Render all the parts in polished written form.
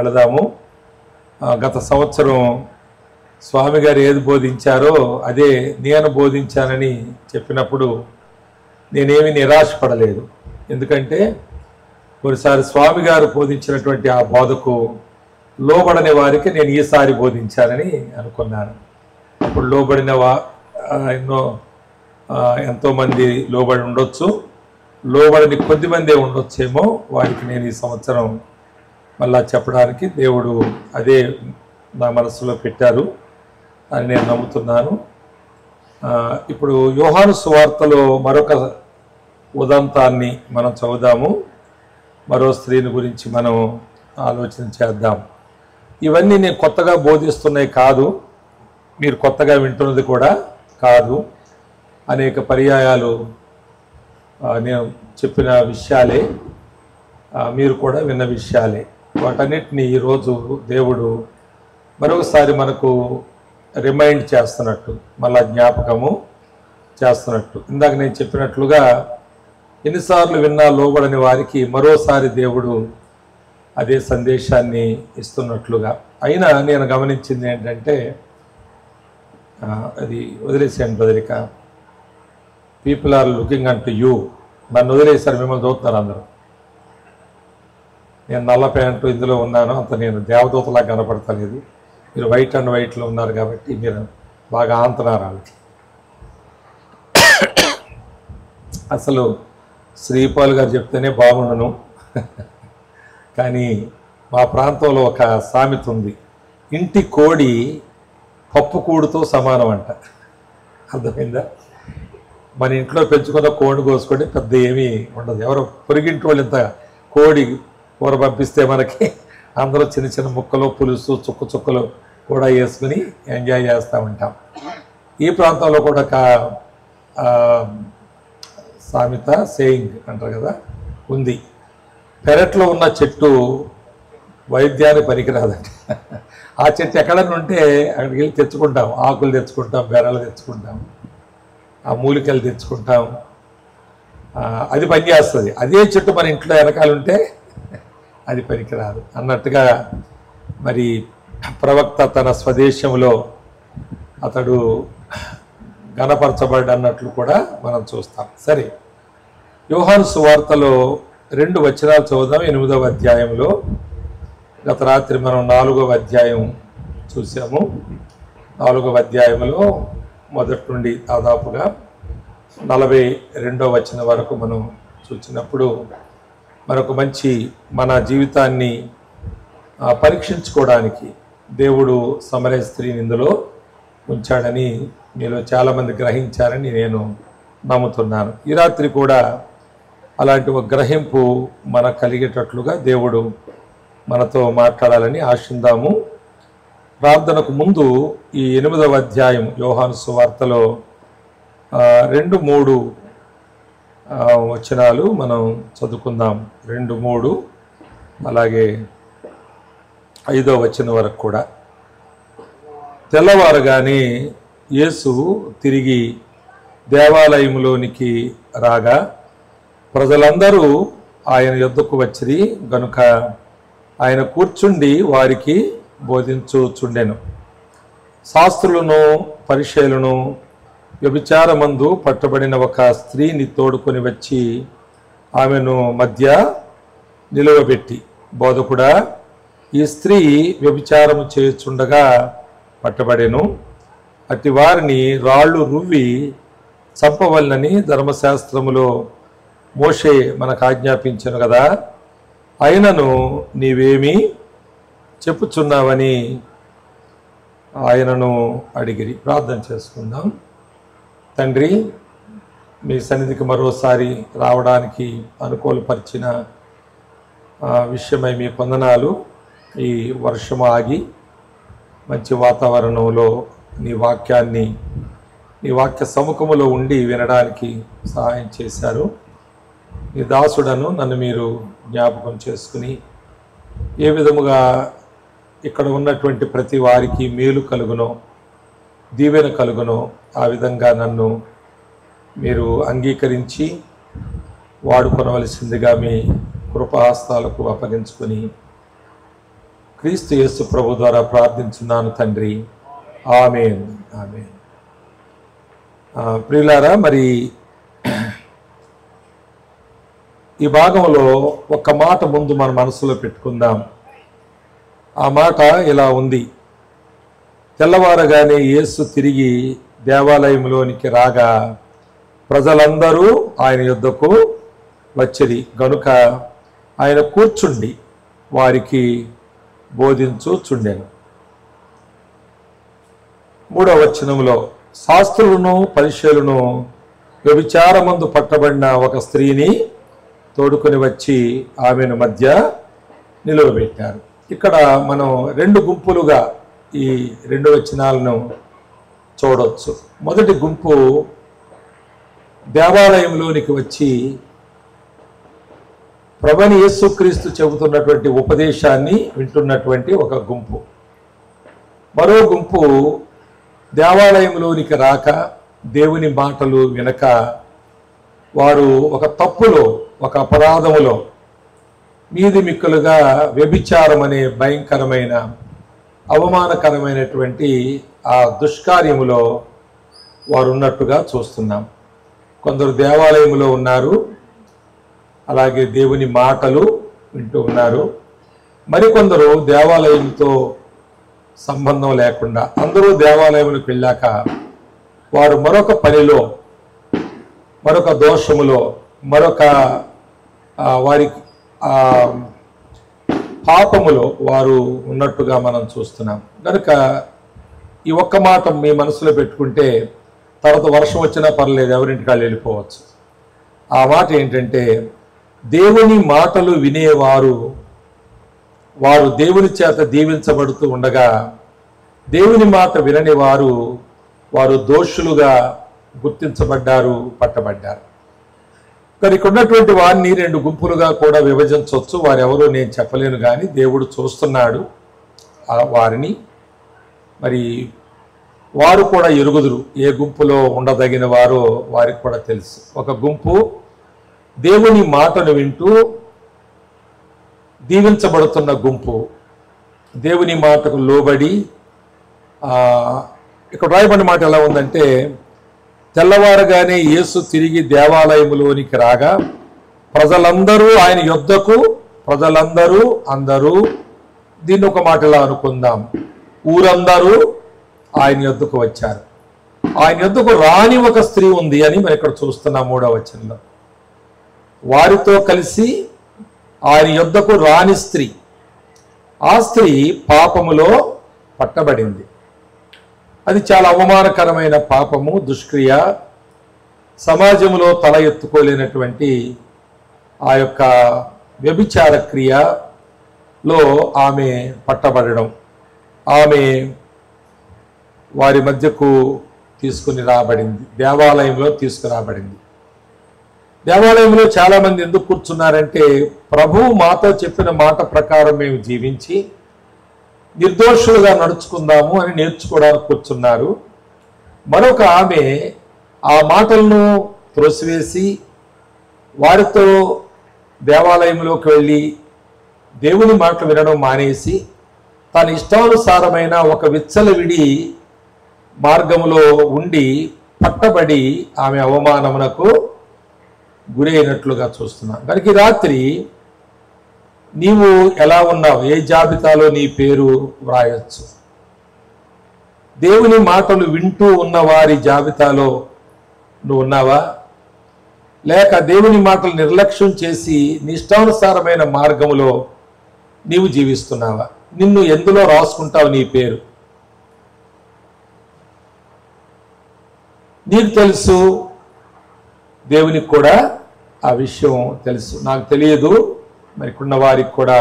వెళదాము. గత సంవత్సరం స్వామి గారు ఏది బోధించారో అదే నేను బోధించానని చెప్పినప్పుడు నేనేమి నిరాశపడలేదు. ఎందుకంటే కొన్నిసారి స్వామి గారు బోధించినటువంటి ఆ బోధకు లోబడని వారికి నేను ఈసారి బోధించానని అనుకున్నాను. అప్పుడు లోబడిన ఎంతోమంది లోబడి ఉండొచ్చు, లోబడిని కొద్దిమందే ఉండొచ్చేమో. వారికి నేను ఈ సంవత్సరం మళ్ళా చెప్పడానికి దేవుడు అదే నా మనసులో పెట్టారు అని నేను నమ్ముతున్నాను. ఇప్పుడు యోహాను సువార్తలో మరొక ఉదంతాన్ని మనం చదువుదాము. మరో స్త్రీని గురించి మనం ఆలోచన చేద్దాం. ఇవన్నీ నేను కొత్తగా బోధిస్తున్నాయి కాదు, మీరు కొత్తగా వింటున్నది కూడా కాదు. అనేక పర్యాయాలు నేను చెప్పిన విషయాలే, మీరు కూడా విన్న విషయాలే. వాటన్నిటిని ఈరోజు దేవుడు మరొకసారి మనకు రిమైండ్ చేస్తున్నట్టు, మళ్ళా జ్ఞాపకము చేస్తున్నట్టు. ఇందాక నేను చెప్పినట్లుగా ఎన్నిసార్లు విన్నా లోబడని వారికి మరోసారి దేవుడు అదే సందేశాన్ని ఇస్తున్నట్లుగా. అయినా నేను గమనించింది ఏంటంటే, అది వదిలేసాను బదిలిక. People are looking on to you. నన్ను వదిలేశారు, మిమ్మల్ని చూస్తున్నారు అందరూ. నేను నల్ల ప్యాంటు ఇందులో ఉన్నాను, అంత నేను దేవదూతలా కనపడతలేదు. మీరు వైట్ అండ్ వైట్లో ఉన్నారు కాబట్టి మీరు బాగా ఆంతనారు వాళ్ళకి. అసలు శ్రీపాల్ గారు చెప్తేనే బాగుండను, కానీ మా ప్రాంతంలో ఒక సామెత ఉంది, ఇంటి కోడి పప్పు కూడుతో సమానం అంట. అర్థమైందా? మన ఇంట్లో పెంచుకున్న కోడి కోసుకుంటే పెద్ద ఏమీ ఉండదు. ఎవరో పొరిగింటి వాళ్ళు ఇంత కోడి కూర పంపిస్తే మనకి అందరూ చిన్న చిన్న ముక్కలు, పులుసు, చుక్కలు కూడా వేసుకుని ఎంజాయ్ చేస్తూ ఉంటాం. ఈ ప్రాంతంలో కూడా ఒక సామెత, సేయింగ్ అంటారు కదా, ఉంది. పెరట్లో ఉన్న చెట్టు వైద్యానికి పనికిరాదంట. ఆ చెట్టు ఎక్కడన్నా ఉంటే అక్కడికి వెళ్ళి తెచ్చుకుంటాం. ఆకులు తెచ్చుకుంటాం, బెరలు తెచ్చుకుంటాం, ఆ మూలికలు తెచ్చుకుంటాం. అది పనిచేస్తుంది. అదే చెట్టు మన ఇంట్లో వెనకాలంటే అది పనికిరాదు అన్నట్టుగా. మరి ప్రవక్త తన స్వదేశంలో అతడు ఘనపరచబడ్డ అన్నట్లు కూడా మనం చూస్తాం. సరే, యోహాను సువార్తలో 2 వచనాలు చదువుదాం. 8వ అధ్యాయంలో గత రాత్రి మనం 4వ అధ్యాయం చూసాము. 4వ అధ్యాయంలో మొదటి నుండి దాదాపుగా 42వ వచనం వరకు మనం చూసినప్పుడు మనకు మంచి మన జీవితాన్ని పరీక్షించుకోవడానికి దేవుడు సమరయ స్త్రీని ఇందులో ఉంచాడని మీలో చాలామంది గ్రహించారని నేను నమ్ముతున్నాను. ఈ రాత్రి కూడా అలాంటి ఒక గ్రహింపు మనకు కలిగేటట్లుగా దేవుడు మనతో మాట్లాడాలని ఆశిద్దాము. ప్రార్థనకు ముందు ఈ 8వ అధ్యాయం యోహాను సువార్తలో 2-3 వచనాలు మనం చదువుకుందాం. 2-3 అలాగే 5వ వచనం వరకు కూడా. తెల్లవారుగానే యేసు తిరిగి దేవాలయంలోనికి రాగా ప్రజలందరూ ఆయన యొద్దకు వచ్చిరి గనుక ఆయన కూర్చుండి వారికి బోధించుచుండెను. శాస్త్రులను పరిచయులను వ్యభిచారమందు పట్టబడిన ఒక స్త్రీని తోడుకొని వచ్చి ఆమెను మధ్య నిలువబెట్టి, బోధకుడా, ఈ స్త్రీ వ్యభిచారము చేయుచుండగా పట్టబడెను. అట్టి వారిని రాళ్ళు రువ్వి చంపవలనని ధర్మశాస్త్రములో మోషే మనకు ఆజ్ఞాపించను కదా, ఆయనను నీవేమి చెప్పుచున్నావని ఆయనను అడిగిరి. ప్రార్థన చేసుకుందాం. తండ్రి, మీ సన్నిధికి మరోసారి రావడానికి అనుకూలపరిచిన విషయమై మీ వందనాలు. ఈ వర్షం ఆగి మంచి వాతావరణంలో నీ వాక్యాన్ని, నీ వాక్య సముఖములో ఉండి వినడానికి సహాయం చేశారు. నీ దాసుడను నన్ను మీరు జ్ఞాపకం చేసుకుని ఏ విధముగా ఇక్కడ ఉన్నటువంటి ప్రతి వారికి మేలు కలుగునో, దీవెన కలుగునో ఆ విధంగా నన్ను మీరు అంగీకరించి వాడుకొనవలసిందిగా మీ కృపాహస్తాలకు అప్పగించుకొని క్రీస్తు యేసు ప్రభు ద్వారా ప్రార్థించున్నాను తండ్రి, ఆమేన్. ఆమేన్. ప్రియులారా, మరి ఈ భాగంలో ఒక మాట ముందు మన మనసులో పెట్టుకుందాం. ఆ మాట ఇలా ఉంది: తెల్లవారగానే యేసు తిరిగి దేవాలయంలోనికి రాగా ప్రజలందరూ ఆయన యొద్దకు వచ్చిరి గనుక ఆయన కూర్చుండి వారికి బోధించుచుండెను. 3వ వచనంలో, శాస్త్రులను పరిశీలును వ్యభిచారమందు పట్టబడిన ఒక స్త్రీని తోడుకొని వచ్చి ఆమెను మధ్య నిలువబెట్టారు. ఇక్కడ మనం 2 గుంపులుగా ఈ 2 వచనాలను చూడవచ్చు. మొదటి గుంపు దేవాలయంలోనికి వచ్చి ప్రభువైన యేసుక్రీస్తు చెబుతున్నటువంటి ఉపదేశాన్ని వింటున్నటువంటి ఒక గుంపు. మరో గుంపు దేవాలయంలోనికి రాక దేవుని మాటలు వినక వారు ఒక తప్పులో, ఒక అపరాధములో మీది మిక్కులుగా వ్యభిచారం అనే భయంకరమైన అవమానకరమైనటువంటి ఆ దుష్కార్యములో వారు ఉన్నట్టుగా చూస్తున్నాం. కొందరు దేవాలయంలో ఉన్నారు, అలాగే దేవుని మాటలు వింటూ ఉన్నారు. మరికొందరు దేవాలయంతో సంబంధం లేకుండా అందరూ దేవాలయంలోకి వెళ్ళాక వారు మరొక పనిలో, మరొక దోషములో, మరొక వారి పాపములో వారు ఉన్నట్టుగా మనం చూస్తున్నాం. కనుక ఈ ఒక్క మాట మీ మనసులో పెట్టుకుంటే తర్వాత వర్షం వచ్చినా పర్లేదు, ఎవరింటికి వాళ్ళు వెళ్ళిపోవచ్చు. ఆ మాట ఏంటంటే, దేవుని మాటలు వినేవారు వారు దేవుని చేత దీవించబడుతూ ఉండగా దేవుని మాట వినని వారు దోషులుగా గుర్తించబడ్డారు, పట్టబడ్డారు. కానీ ఇక్కడ ఉన్నటువంటి వారిని 2 గుంపులుగా కూడా విభజించవచ్చు. వారెవరో నేను చెప్పలేను, కానీ దేవుడు చూస్తున్నాడు వారిని. మరి వారు కూడా ఎరుగుదురు, ఏ గుంపులో ఉండదగిన వారో వారికి కూడా తెలుసు. ఒక గుంపు దేవుని మాటను వింటూ దీవించబడుతున్న గుంపు, దేవుని మాటకు లోబడి. ఇక్కడ రాయబడిన మాట ఎలా ఉందంటే, తెల్లవారగానే యేసు తిరిగి దేవాలయంలోనికి రాగా ప్రజలందరూ ఆయన యొద్దకు, అందరూ దీన్ని ఒక మాట ఎలా అనుకుందాం, ఊరందరూ ఆయన యొద్దకు వచ్చారు. ఆయన యొద్దకు రాని ఒక స్త్రీ ఉంది అని మనం ఇక్కడ చూస్తున్నాం 3వ వచనంలో. వారితో కలిసి ఆయన యొద్దకు రాని స్త్రీ, ఆ స్త్రీ పాపములో పట్టబడింది. అది చాలా అవమానకరమైన పాపము, దుష్క్రియ. సమాజంలో తల ఎత్తుకోలేనటువంటి ఆ యొక్క వ్యభిచార క్రియలో ఆమె పట్టబడడం, ఆమె వారి మధ్యకు తీసుకుని రాబడింది, దేవాలయంలో తీసుకురాబడింది. దేవాలయంలో చాలామంది ఎందుకు కూర్చున్నారంటే, ప్రభువు మాతో చెప్పిన మాట ప్రకారం మేము జీవించి నిర్దోషులుగా నడుచుకుందాము అని నేర్చుకోవడానికి కూర్చున్నారు. మరొక ఆమె ఆ మాటలను త్రోసివేసి వారితో దేవాలయంలోకి వెళ్ళి దేవుని మాటలు వినడం మానేసి తన ఇష్టానుసారమైన ఒక విచ్చలవిడి మార్గములో ఉండి పట్టబడి ఆమె అవమానమునకు గురి అయినట్లుగా చూస్తున్నాం. కనుక ఈ రాత్రి నీవు ఎలా ఉన్నావు, ఏ జాబితాలో నీ పేరు వ్రాయొచ్చు? దేవుని మాటలు వింటూ ఉన్న వారి జాబితాలో నువ్వు ఉన్నావా? లేక దేవుని మాటలు నిర్లక్ష్యం చేసి నీ ఇష్టానుసారమైన మార్గములో నీవు జీవిస్తున్నావా? నిన్ను ఎందులో రాసుకుంటావు నీ పేరు? నీకు తెలుసు, దేవునికి కూడా ఆ విషయం తెలుసు. నాకు తెలియదు, మరి ఇక్కడున్న వారికి కూడా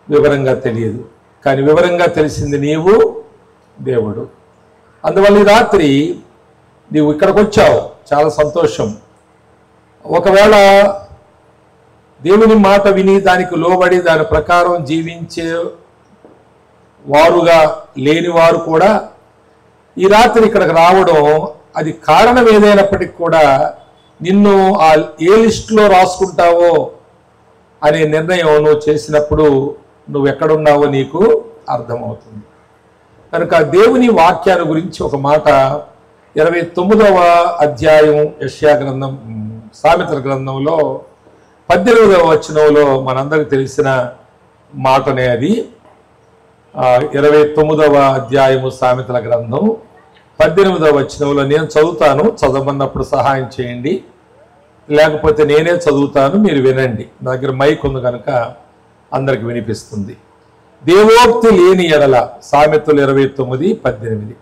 వివరంగా తెలియదు. కానీ వివరంగా తెలిసింది నీవు, దేవుడు. అందువల్ల ఈ రాత్రి నీవు ఇక్కడికి వచ్చావు, చాలా సంతోషం. ఒకవేళ దేవుని మాట విని దానికి లోబడి దాని ప్రకారం జీవించే వారుగా లేని వారు కూడా ఈ రాత్రి ఇక్కడికి రావడం, అది కారణం ఏదైనప్పటికీ కూడా నిన్ను ఏ లిస్టులో రాసుకుంటావో అనే నిర్ణయం నువ్వు చేసినప్పుడు నువ్వు ఎక్కడున్నావో నీకు అర్థమవుతుంది. కనుక దేవుని వాక్యాల గురించి ఒక మాట 29వ అధ్యాయం యెషయా గ్రంథం సామెతల గ్రంథంలో 18వ వచనంలో మనందరికి తెలిసిన మాటనే అది. 29వ అధ్యాయము సామెతల గ్రంథం 18వ వచనంలో నేను చదువుతాను, చదవమన్నప్పుడు సహాయం చేయండి, లేకపోతే నేనే చదువుతాను, మీరు వినండి. నా దగ్గర మైక్ ఉంది కనుక అందరికి వినిపిస్తుంది. దేవోక్తి లేని ఎడల, సామెతలు 29:18.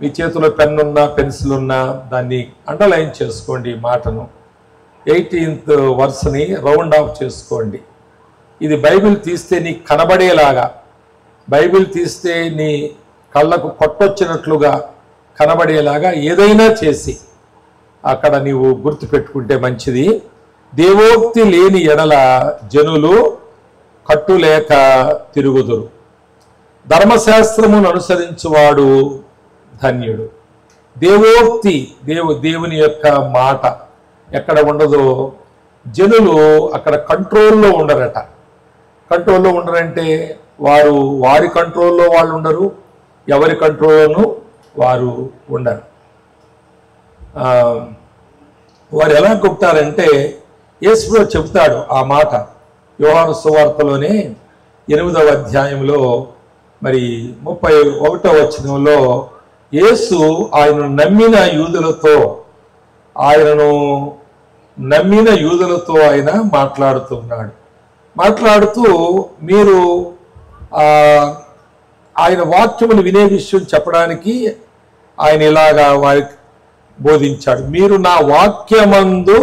మీ చేతిలో పెన్నున్నా పెన్సిల్ ఉన్నా దాన్ని అండర్లైన్ చేసుకోండి. ఈ మాటను 18th వర్స్ని రౌండ్ ఆఫ్ చేసుకోండి. ఇది బైబిల్ తీస్తే నీకు కనబడేలాగా, బైబిల్ తీస్తే నీ కళ్ళకు కొట్టొచ్చినట్లుగా కనబడేలాగా ఏదైనా చేసి అక్కడ నీవు గుర్తుపెట్టుకుంటే మంచిది. దేవోక్తి లేని ఎడల జనులు కట్టులేక తిరుగుదురు, ధర్మశాస్త్రమును అనుసరించువాడు ధన్యుడు. దేవోక్తి, దేవుని యొక్క మాట ఎక్కడ ఉండదో జనులు అక్కడ కంట్రోల్లో ఉండరట. కంట్రోల్లో ఉండరంటే వారు వారి కంట్రోల్లో వాళ్ళు ఉండరు, ఎవరి కంట్రోల్లోనూ వారు ఉండరు. వారు ఎలా గుప్తారంటే యేసు చెబుతాడు ఆ మాట యోహాను సువార్తలోనే 8వ అధ్యాయంలో మరి 31వ వచనంలో యేసు ఆయనను నమ్మిన యూదులతో ఆయన మాట్లాడుతున్నాడు. మాట్లాడుతూ మీరు ఆయన వాక్యములు వినే విషయం చెప్పడానికి ఆయన ఇలాగా వారికి బోధించాడు. మీరు నా వాక్యమందు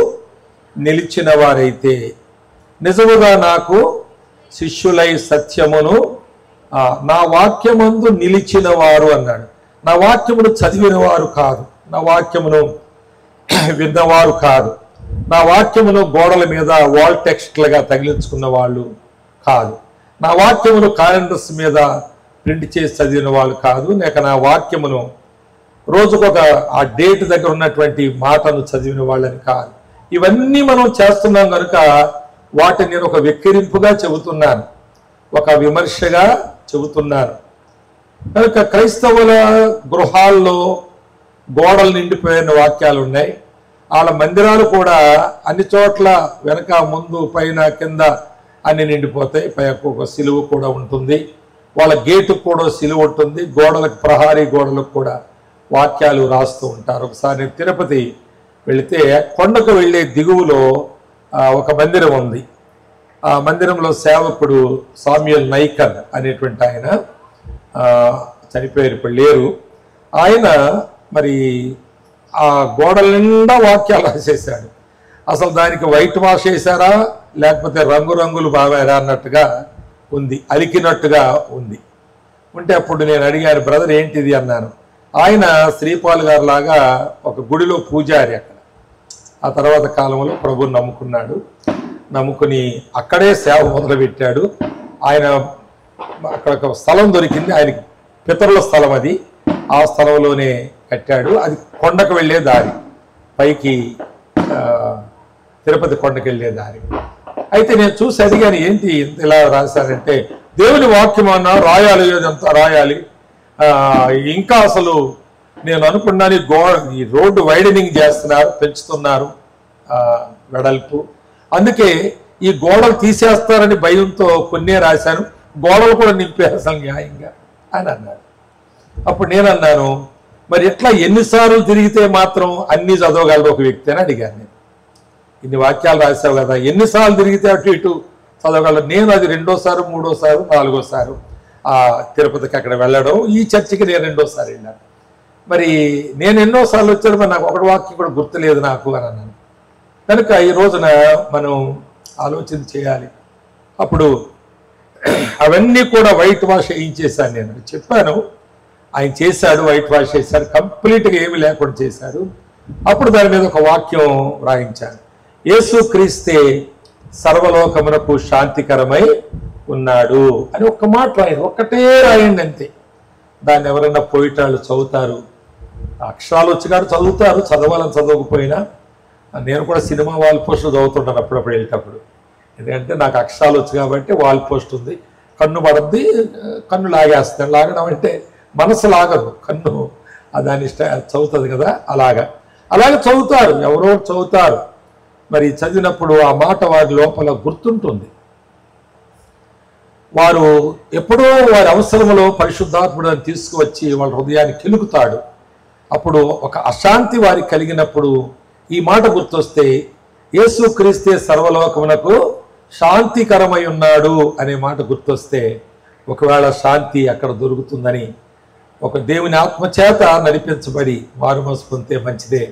నిలిచిన వారైతే నిజముగా నాకు శిష్యులై సత్యమును, నా వాక్యమందు నిలిచిన వారు అన్నాడు. నా వాక్యమును చదివిన వారు కాదు, నా వాక్యమును విన్నవారు కాదు, నా వాక్యమును గోడల మీద వాల్ టెక్స్ట్లుగా తగిలించుకున్న వాళ్ళు కాదు, నా వాక్యమును క్యాలెండర్స్ మీద ప్రింట్ చేసి చదివిన వాళ్ళు కాదు, లేక నా వాక్యమును రోజుకొక ఆ డేట్ దగ్గర ఉన్నటువంటి మాటను చదివిన వాళ్ళని కాదు. ఇవన్నీ మనం చేస్తున్నాం కనుక వాటిని నేను ఒక వెక్కిరింపుగా చెబుతున్నాను, ఒక విమర్శగా చెబుతున్నాను. కనుక క్రైస్తవుల గృహాల్లో గోడలు నిండిపోయిన వాక్యాలు ఉన్నాయి. వాళ్ళ మందిరాలు కూడా అన్ని చోట్ల వెనక ముందు పైన కింద అన్ని నిండిపోతాయి. పైకి ఒక సిలువ కూడా ఉంటుంది, వాళ్ళ గేటుకు కూడా సిలువ ఉంటుంది, గోడలకు ప్రహారీ గోడలకు కూడా వాక్యాలు రాస్తూ ఉంటారు. ఒకసారి నేను తిరుపతి వెళితే కొండకు వెళ్ళే దిగువలో ఒక మందిరం ఉంది. ఆ మందిరంలో సేవకుడు సామ్యుయల్ నైకర్ అనేటువంటి ఆయన చనిపోయారు, ఇప్పుడు లేరు. ఆయన మరి ఆ గోడల నిండా వాక్యాలు రాసేసాడు. అసలు దానికి వైట్ వాష్ వేశారా లేకపోతే రంగురంగులు బాగారా అన్నట్టుగా ఉంది, అలికినట్టుగా ఉంది. ఉంటే అప్పుడు నేను అడిగాను, బ్రదర్ ఏంటిది అన్నాను. ఆయన శ్రీపాల్ గారు లాగా ఒక గుడిలో పూజారి అక్కడ. ఆ తర్వాత కాలంలో ప్రభుని నమ్ముకున్నాడు, నమ్ముకుని అక్కడే సేవ మొదలుపెట్టాడు. ఆయన అక్కడ ఒక స్థలం దొరికింది, ఆయనకి పితరుల స్థలం అది, ఆ స్థలంలోనే కట్టాడు. అది కొండకు వెళ్ళే దారి, పైకి తిరుపతి కొండకు వెళ్ళే దారి. అయితే నేను చూసి అడిగాను, ఏంటి ఇంత ఇలా రాశారంటే, దేవుని వాక్యం అన్నా రాయాలి, అదంతా రాయాలి. ఇంకా అసలు నేను అనుకున్నాను ఈ రోడ్డు వైడనింగ్ చేస్తున్నారు, పెంచుతున్నారు వెడల్పు, అందుకే ఈ గోడలు తీసేస్తారని భయంతో కొన్నే రాశాను, గోడలు కూడా నింపే అసలు న్యాయంగా అని అన్నాడు. అప్పుడు నేను అన్నాను, మరి ఎట్లా ఎన్నిసార్లు తిరిగితే మాత్రం అన్నీ చదవగలరు ఒక వ్యక్తి అని అడిగాను. నేను ఇన్ని వాక్యాలు రాసావు కదా, ఎన్నిసార్లు తిరిగితే అటు ఇటు చదవగలరు? నేను అది 2వ, 3వ, 4వ తిరుపతికి అక్కడ వెళ్ళడం, ఈ చర్చికి నేను 2వ వెళ్ళాను. మరి నేను ఎన్నోసార్లు వచ్చాను, మరి నాకు ఒకటి వాక్యం కూడా గుర్తులేదు నాకు అని అన్నాను. కనుక ఈ రోజున మనం ఆలోచన చేయాలి. అప్పుడు అవన్నీ కూడా వైట్ వాష్ వేయించేశాను. నేను చెప్పాను, ఆయన చేశాడు, వైట్ వాష్ చేశాడు, కంప్లీట్గా ఏమీ లేకుండా చేశాడు. అప్పుడు దాని మీద ఒక వాక్యం రాయించాను, యేసు క్రీస్తే సర్వలోకమునకు శాంతికరమై ఉన్నాడు అని ఒక్క మాట రాయండి, ఒక్కటే రాయండి అంతే. దాన్ని ఎవరైనా పోయిటాళ్ళు చదువుతారు, అక్షరాలు వచ్చినారు చదువుతారు, చదవాలని చదవకపోయినా. నేను కూడా సినిమా వాల్ పోస్టులు చదువుతుంటాను అప్పుడప్పుడు వెళ్ళేటప్పుడు. ఎందుకంటే నాకు అక్షరాలు వచ్చు కాబట్టి వాల్ పోస్ట్ ఉంది, కన్ను పడద్ది, కన్ను లాగేస్తాను. లాగడం అంటే మనసు లాగదు, కన్ను దాన్ని చదువుతుంది కదా, అలాగే చదువుతారు, ఎవరో చదువుతారు. మరి చదివినప్పుడు ఆ మాట వారి లోపల గుర్తుంటుంది. వారు ఎప్పుడో వారి అవసరంలో పరిశుద్ధాత్ముడు అని తీసుకువచ్చి వాళ్ళ హృదయాన్ని కెలుకుతాడు. అప్పుడు ఒక అశాంతి వారికి కలిగినప్పుడు ఈ మాట గుర్తొస్తే, యేసుక్రీస్తే సర్వలోకమునకు శాంతికరమై ఉన్నాడు అనే మాట గుర్తొస్తే, ఒకవేళ శాంతి అక్కడ దొరుకుతుందని, ఒక దేవుని ఆత్మచేత నడిపించబడి మారు మనసు పొందితే మంచిదే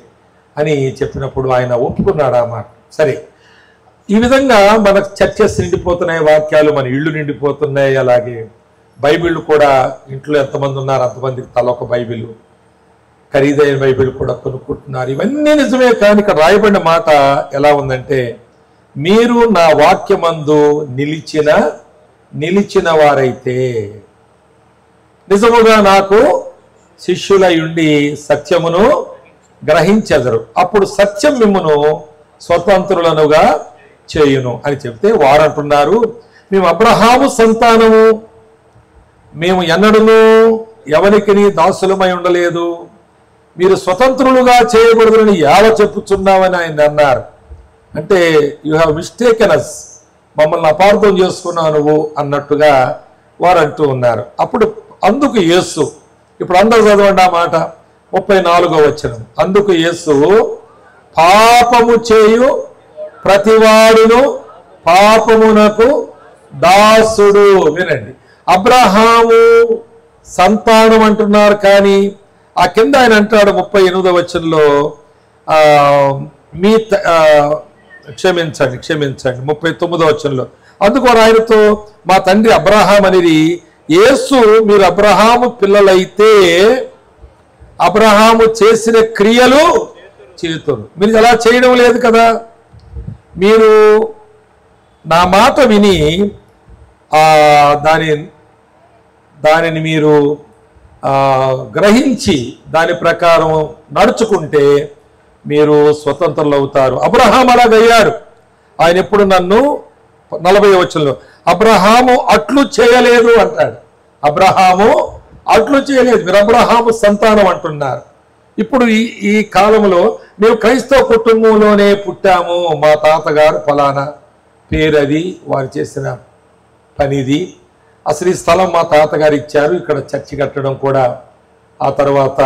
అని చెప్పినప్పుడు ఆయన ఒప్పుకున్నాడు ఆ మాట. సరే, ఈ విధంగా మన చర్చస్ నిండిపోతున్నాయి, వాక్యాలు మన ఇళ్ళు నిండిపోతున్నాయి. అలాగే బైబిళ్ళు కూడా ఇంట్లో ఎంతమంది ఉన్నారు అంతమందికి తల ఒక బైబిల్, ఖరీదైన బైబిల్ కూడా కొనుక్కుంటున్నారు. ఇవన్నీ నిజమే, కానీ ఇక్కడ రాయబడిన మాట ఎలా ఉందంటే, మీరు నా వాక్యమందు నిలిచిన వారైతే నిజముగా నాకు శిష్యులై ఉండి సత్యమును గ్రహించెదరు, అప్పుడు సత్యం మిమ్మును స్వతంత్రులనుగా చేయును అని చెప్తే, వారంటున్నారు మేము అబ్రహాము సంతానము, మేము ఎన్నడూను ఎవరికి దాసులమై ఉండలేదు, మీరు స్వతంత్రులుగా చేయకూడదని ఎలా చెప్పుచున్నామని ఆయన అన్నారు. అంటే యు హ్యావ్ మిస్టేకెన్ అస్, మమ్మల్ని అపార్థం చేసుకున్నావు నువ్వు అన్నట్టుగా వారు అంటూ ఉన్నారు. అప్పుడు అందుకు యేసు, ఇప్పుడు అందరూ చదవండి ఆ మాట, 34వ వచనం. అందుకు యేసు, పాపము చేయు ప్రతివాడును పాపమునకు దాసుడు. వినండి, అబ్రహాము సంతానం అంటున్నారు, కానీ ఆ కింద ఆయన అంటాడు 38వ వచనంలో, క్షమించండి 39వ వచనంలో, అందుకు ఆయనతో మా తండ్రి అబ్రహాం అనేది, యేసు మీరు అబ్రహాము పిల్లలైతే అబ్రహాము చేసిన క్రియలు చేతులు మీరు అలా చేయడం లేదు కదా, మీరు నా మాట విని దానిని మీరు గ్రహించి దాని ప్రకారం నడుచుకుంటే మీరు స్వతంత్రులు అవుతారు. అబ్రహాం అలాగయ్యాడు. ఆయన ఎప్పుడు నన్ను 40వ వచనంలో అబ్రహాము అట్లు చేయలేదు అంటాడు. అబ్రహాము అట్లు చేయలేదు, మీరు అబ్రహాము సంతానం అంటున్నారు. ఇప్పుడు ఈ కాలంలో మేము క్రైస్తవ కుటుంబంలోనే పుట్టాము, మా తాతగారు ఫలానా పేరు, అది వారు చేసిన పనిది, అసలు ఈ స్థలం మా తాతగారు ఇచ్చారు, ఇక్కడ చర్చి కట్టడం కూడా ఆ తర్వాత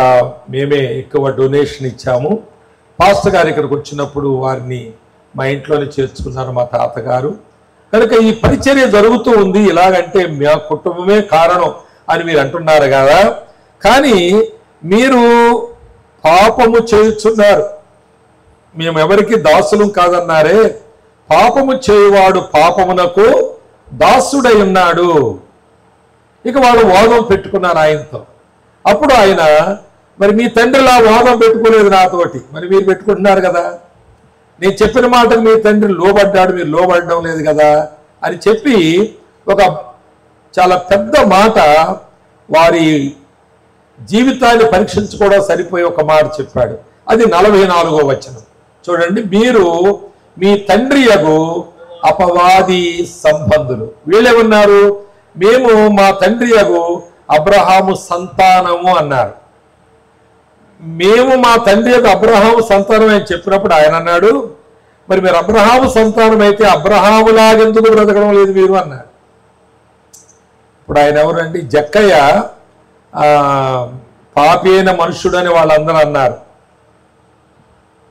మేమే ఎక్కువ డొనేషన్ ఇచ్చాము, పాస్టర్ గారు ఇక్కడికి వచ్చినప్పుడు వారిని మా ఇంట్లోనే చేర్చుకున్నారు మా తాతగారు, కనుక ఈ పరిచర్య జరుగుతూ ఉంది. ఇలాగంటే మా కుటుంబమే కారణం అని మీరు అంటున్నారు కదా, కానీ మీరు పాపము చేయుచున్నారు. మేము ఎవరికి దాసులం కాదన్నారే, పాపము చేయువాడు పాపమునకు దాసుడై ఉన్నాడు. ఇక వాళ్ళు వాదం పెట్టుకున్నారు ఆయనతో. అప్పుడు ఆయన, మరి మీ తండ్రిలా వాదం పెట్టుకోలేదు నాతోటి, మరి మీరు పెట్టుకుంటున్నారు కదా, నేను చెప్పిన మాటకు మీ తండ్రి లోబడ్డాడు, మీరు లోబడడం లేదు కదా అని చెప్పి ఒక చాలా పెద్ద మాట, వారి జీవితాన్ని పరీక్షించుకోవడం సరిపోయి ఒక మాట చెప్పాడు. అది 44వ వచనం చూడండి. మీరు మీ తండ్రి యగు అపవాది సంబంధులు. వీళ్ళేమన్నారు, మేము మా తండ్రి యగు అబ్రహాము సంతానము అన్నారు. మేము మా తండ్రి యొక్క అబ్రహాము సంతానం అని చెప్పినప్పుడు ఆయన అన్నాడు, మరి మీరు అబ్రహాము సంతానం అయితే అబ్రహాములాగెందుకు బ్రతకడం లేదు మీరు అన్నాడు. ఇప్పుడు ఆయన ఎవరండి, జక్కయ్య పాపి అయిన మనుష్యుడు అని వాళ్ళందరూ అన్నారు.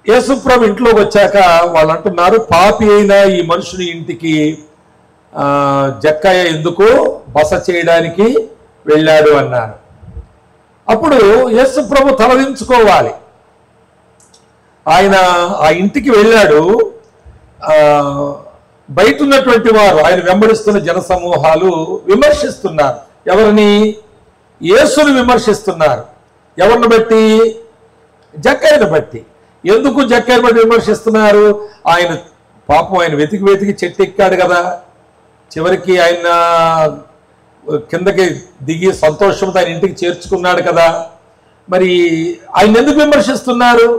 యేసుప్రభు ఇంట్లోకి వచ్చాక వాళ్ళు అంటున్నారు, పాపి అయిన ఈ మనుషుని ఇంటికి జక్కయ్య ఎందుకు బస చేయడానికి వెళ్ళాడు అన్నారు. అప్పుడు యేసుప్రభు తలదించుకోవాలి. ఆయన ఆ ఇంటికి వెళ్ళాడు. బయట ఉన్నటువంటి వారు, ఆయన వెంబడిస్తున్న జనసమూహాలు విమర్శిస్తున్నారు. ఎవరిని? యేసుని విమర్శిస్తున్నారు. ఎవరిని బట్టి? జక్కయ్యను బట్టి. ఎందుకు జక్కయ్యను బట్టి విమర్శిస్తున్నారు? ఆయన పాపం ఆయన వెతికి వెతికి చెట్టు ఎక్కాడు కదా, చివరికి ఆయన కిందకి దిగి సంతోషంతో ఆయన ఇంటికి చేర్చుకున్నాడు కదా, మరి ఆయన ఎందుకు విమర్శిస్తున్నారు?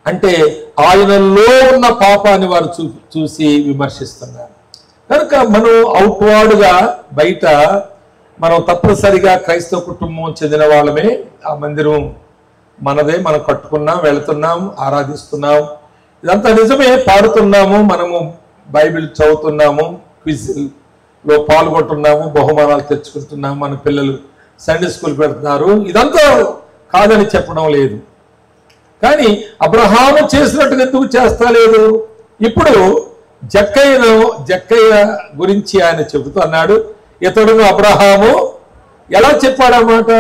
అంటే ఆయనలో ఉన్న పాపాన్ని వారు చూసి విమర్శిస్తున్నారు. కనుక మనం అవుట్వార్డ్గా బయట మనం తప్పనిసరిగా క్రైస్తవ కుటుంబం చెందిన వాళ్ళమే, ఆ మందిరం మనదే, మనం కట్టుకున్నాం, వెళుతున్నాం, ఆరాధిస్తున్నాం, ఇదంతా నిజమే, పాడుతున్నాము, మనము బైబిల్ చదువుతున్నాము, క్విజ్లో పాల్గొంటున్నాము, బహుమానాలు తెచ్చుకుంటున్నాము, మన పిల్లలు సండే స్కూల్ పెడుతున్నారు, ఇదంతా కాదని చెప్పడం లేదు. కానీ అబ్రహాము చేసినట్టుగా ఎందుకు చేస్తా లేదు? ఇప్పుడు జక్కయ్య గురించి ఆయన చెబుతూ అన్నాడు, ఇతడును అబ్రహాము ఎలా చెప్పాడన్నమాట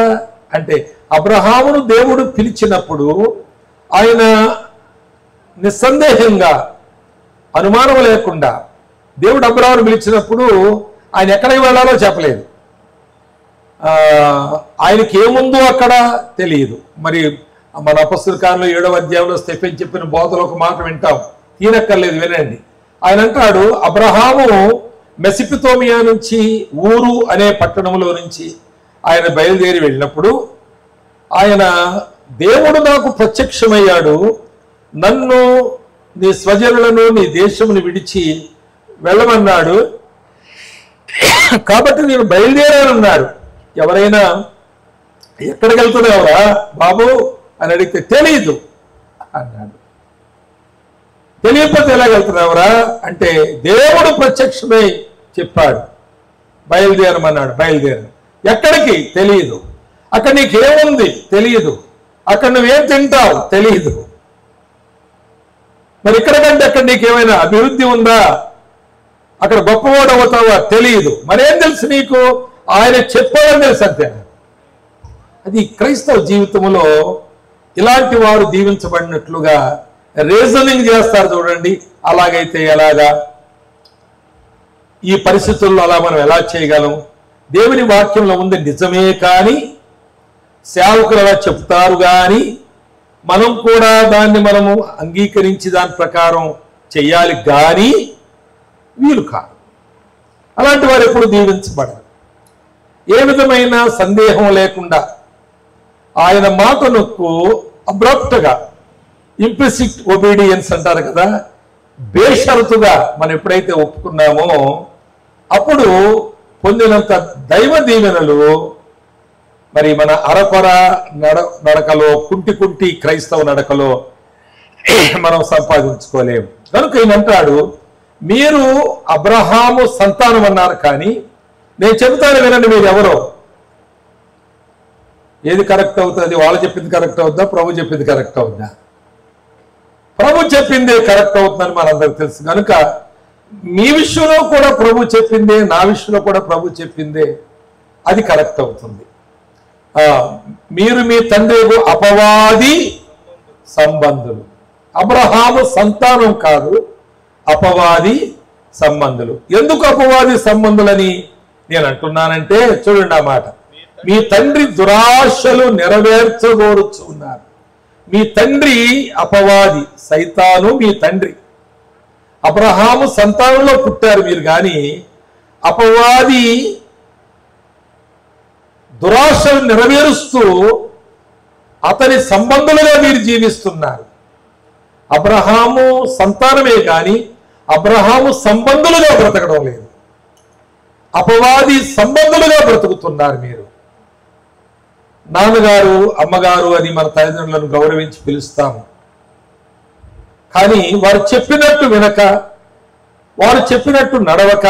అంటే, అబ్రహామును దేవుడు పిలిచినప్పుడు ఆయన నిస్సందేహంగా అనుమానం లేకుండా దేవుడు అబ్రహామును పిలిచినప్పుడు ఆయన ఎక్కడికి వెళ్ళాలో చెప్పలేదు, ఆయనకి ఏముందో అక్కడ తెలియదు. మరి మన అపొస్తలుల కార్యంలో 7వ అధ్యాయంలో స్టెఫెన్ చెప్పిన బోధలో ఒక మాట వింటాం, తీనక్కర్లేదు, వినండి. ఆయన అంటాడు, అబ్రహాము మెసిపితోమియా నుంచి ఊరు అనే పట్టణంలో నుంచి ఆయన బయలుదేరి వెళ్ళినప్పుడు ఆయన దేవుడు నాకు ప్రత్యక్షమయ్యాడు, నన్ను నీ స్వజనులను నీ దేశమును విడిచి వెళ్ళమన్నాడు, కాబట్టి నేను బయలుదేరానన్నాడు. ఎవరైనా ఎక్కడికి వెళ్తున్నావురా బాబు అని అడిగితే తెలియదు అన్నాడు. తెలియకపోతే ఎలా వెళ్తున్నావురా అంటే దేవుడు ప్రత్యక్షమై చెప్పాడు, బయలుదేరమన్నాడు. బయలుదేరు. ఎక్కడికి తెలియదు, అక్కడ నీకేముంది తెలియదు, అక్కడ నువ్వేం తింటావు తెలియదు, మరి ఇక్కడ కంటే అక్కడ నీకేమైనా అభివృద్ధి ఉందా, అక్కడ గొప్పవాడు అవుతావా తెలియదు, మరేం తెలుసు నీకు, ఆయన చెప్పాలని తెలుసు అంతే. అది క్రైస్తవ జీవితంలో ఇలాంటి వారు దీవించబడినట్లుగా రీజనింగ్ చేస్తారు చూడండి. అలాగైతే ఎలాగా, ఈ పరిస్థితుల్లో అలా మనం ఎలా చేయగలం? దేవుని వాక్యంలో ఉంది నిజమే, కానీ సేవకులు అలా చెప్తారు, కానీ మనం కూడా దాన్ని మనము అంగీకరించి దాని ప్రకారం చెయ్యాలి, కానీ వీలు కాదు. అలాంటి వారు ఎప్పుడు దీవించబడరు. ఏ విధమైన సందేహం లేకుండా ఆయన మాటలకు అబ్రప్ట్గా ఇంప్లిసిట్ ఒబీడియన్స్ అంటారు కదా, బేషరతుగా మనం ఎప్పుడైతే ఒప్పుకున్నామో అప్పుడు పొందినంత దైవ దీవెనలు మరి మన అరకొర నడకలో, కుంటి క్రైస్తవ నడకలో మనం సంపాదించుకోలేము. కనుక ఈయనంటాడు, మీరు అబ్రహాము సంతానం అన్నారు, కానీ నేను చెబుతాను వినండి, మీరు ఎవరో, ఏది కరెక్ట్ అవుతుంది? వాళ్ళు చెప్పింది కరెక్ట్ అవుద్దా, ప్రభు చెప్పింది కరెక్ట్ అవుద్దా? ప్రభు చెప్పిందే కరెక్ట్ అవుతుందని మనందరికి తెలుసు. కనుక మీ విషయంలో కూడా ప్రభు చెప్పిందే, నా విషయంలో కూడా ప్రభు చెప్పిందే, అది కరెక్ట్ అవుతుంది. మీరు మీ తండ్రి అపవాది సంబంధులు. అబ్రహాము సంతానం కాదు, అపవాది సంబంధులు. ఎందుకు అపవాది సంబంధులని నేను అంటున్నానంటే, చూడండి ఆ మాట, మీ తండ్రి దురాశలు నెరవేర్చగోరుచు ఉన్నారు. మీ తండ్రి అపవాది, సైతాను మీ తండ్రి. అబ్రహాము సంతానంలో పుట్టారు మీరు, కానీ అపవాది దురాశలు నెరవేరుస్తూ అతని సంబంధులుగా మీరు జీవిస్తున్నారు. అబ్రహాము సంతానమే కానీ అబ్రహాము సంబంధులుగా బ్రతకడం లేదు, అపవాది సంబంధులుగా బ్రతుకుతున్నారు మీరు. నాన్నగారు అమ్మగారు అని మన తల్లిదండ్రులను గౌరవించి పిలుస్తాము, కానీ వారు చెప్పినట్టు వినక, వారు చెప్పినట్టు నడవక,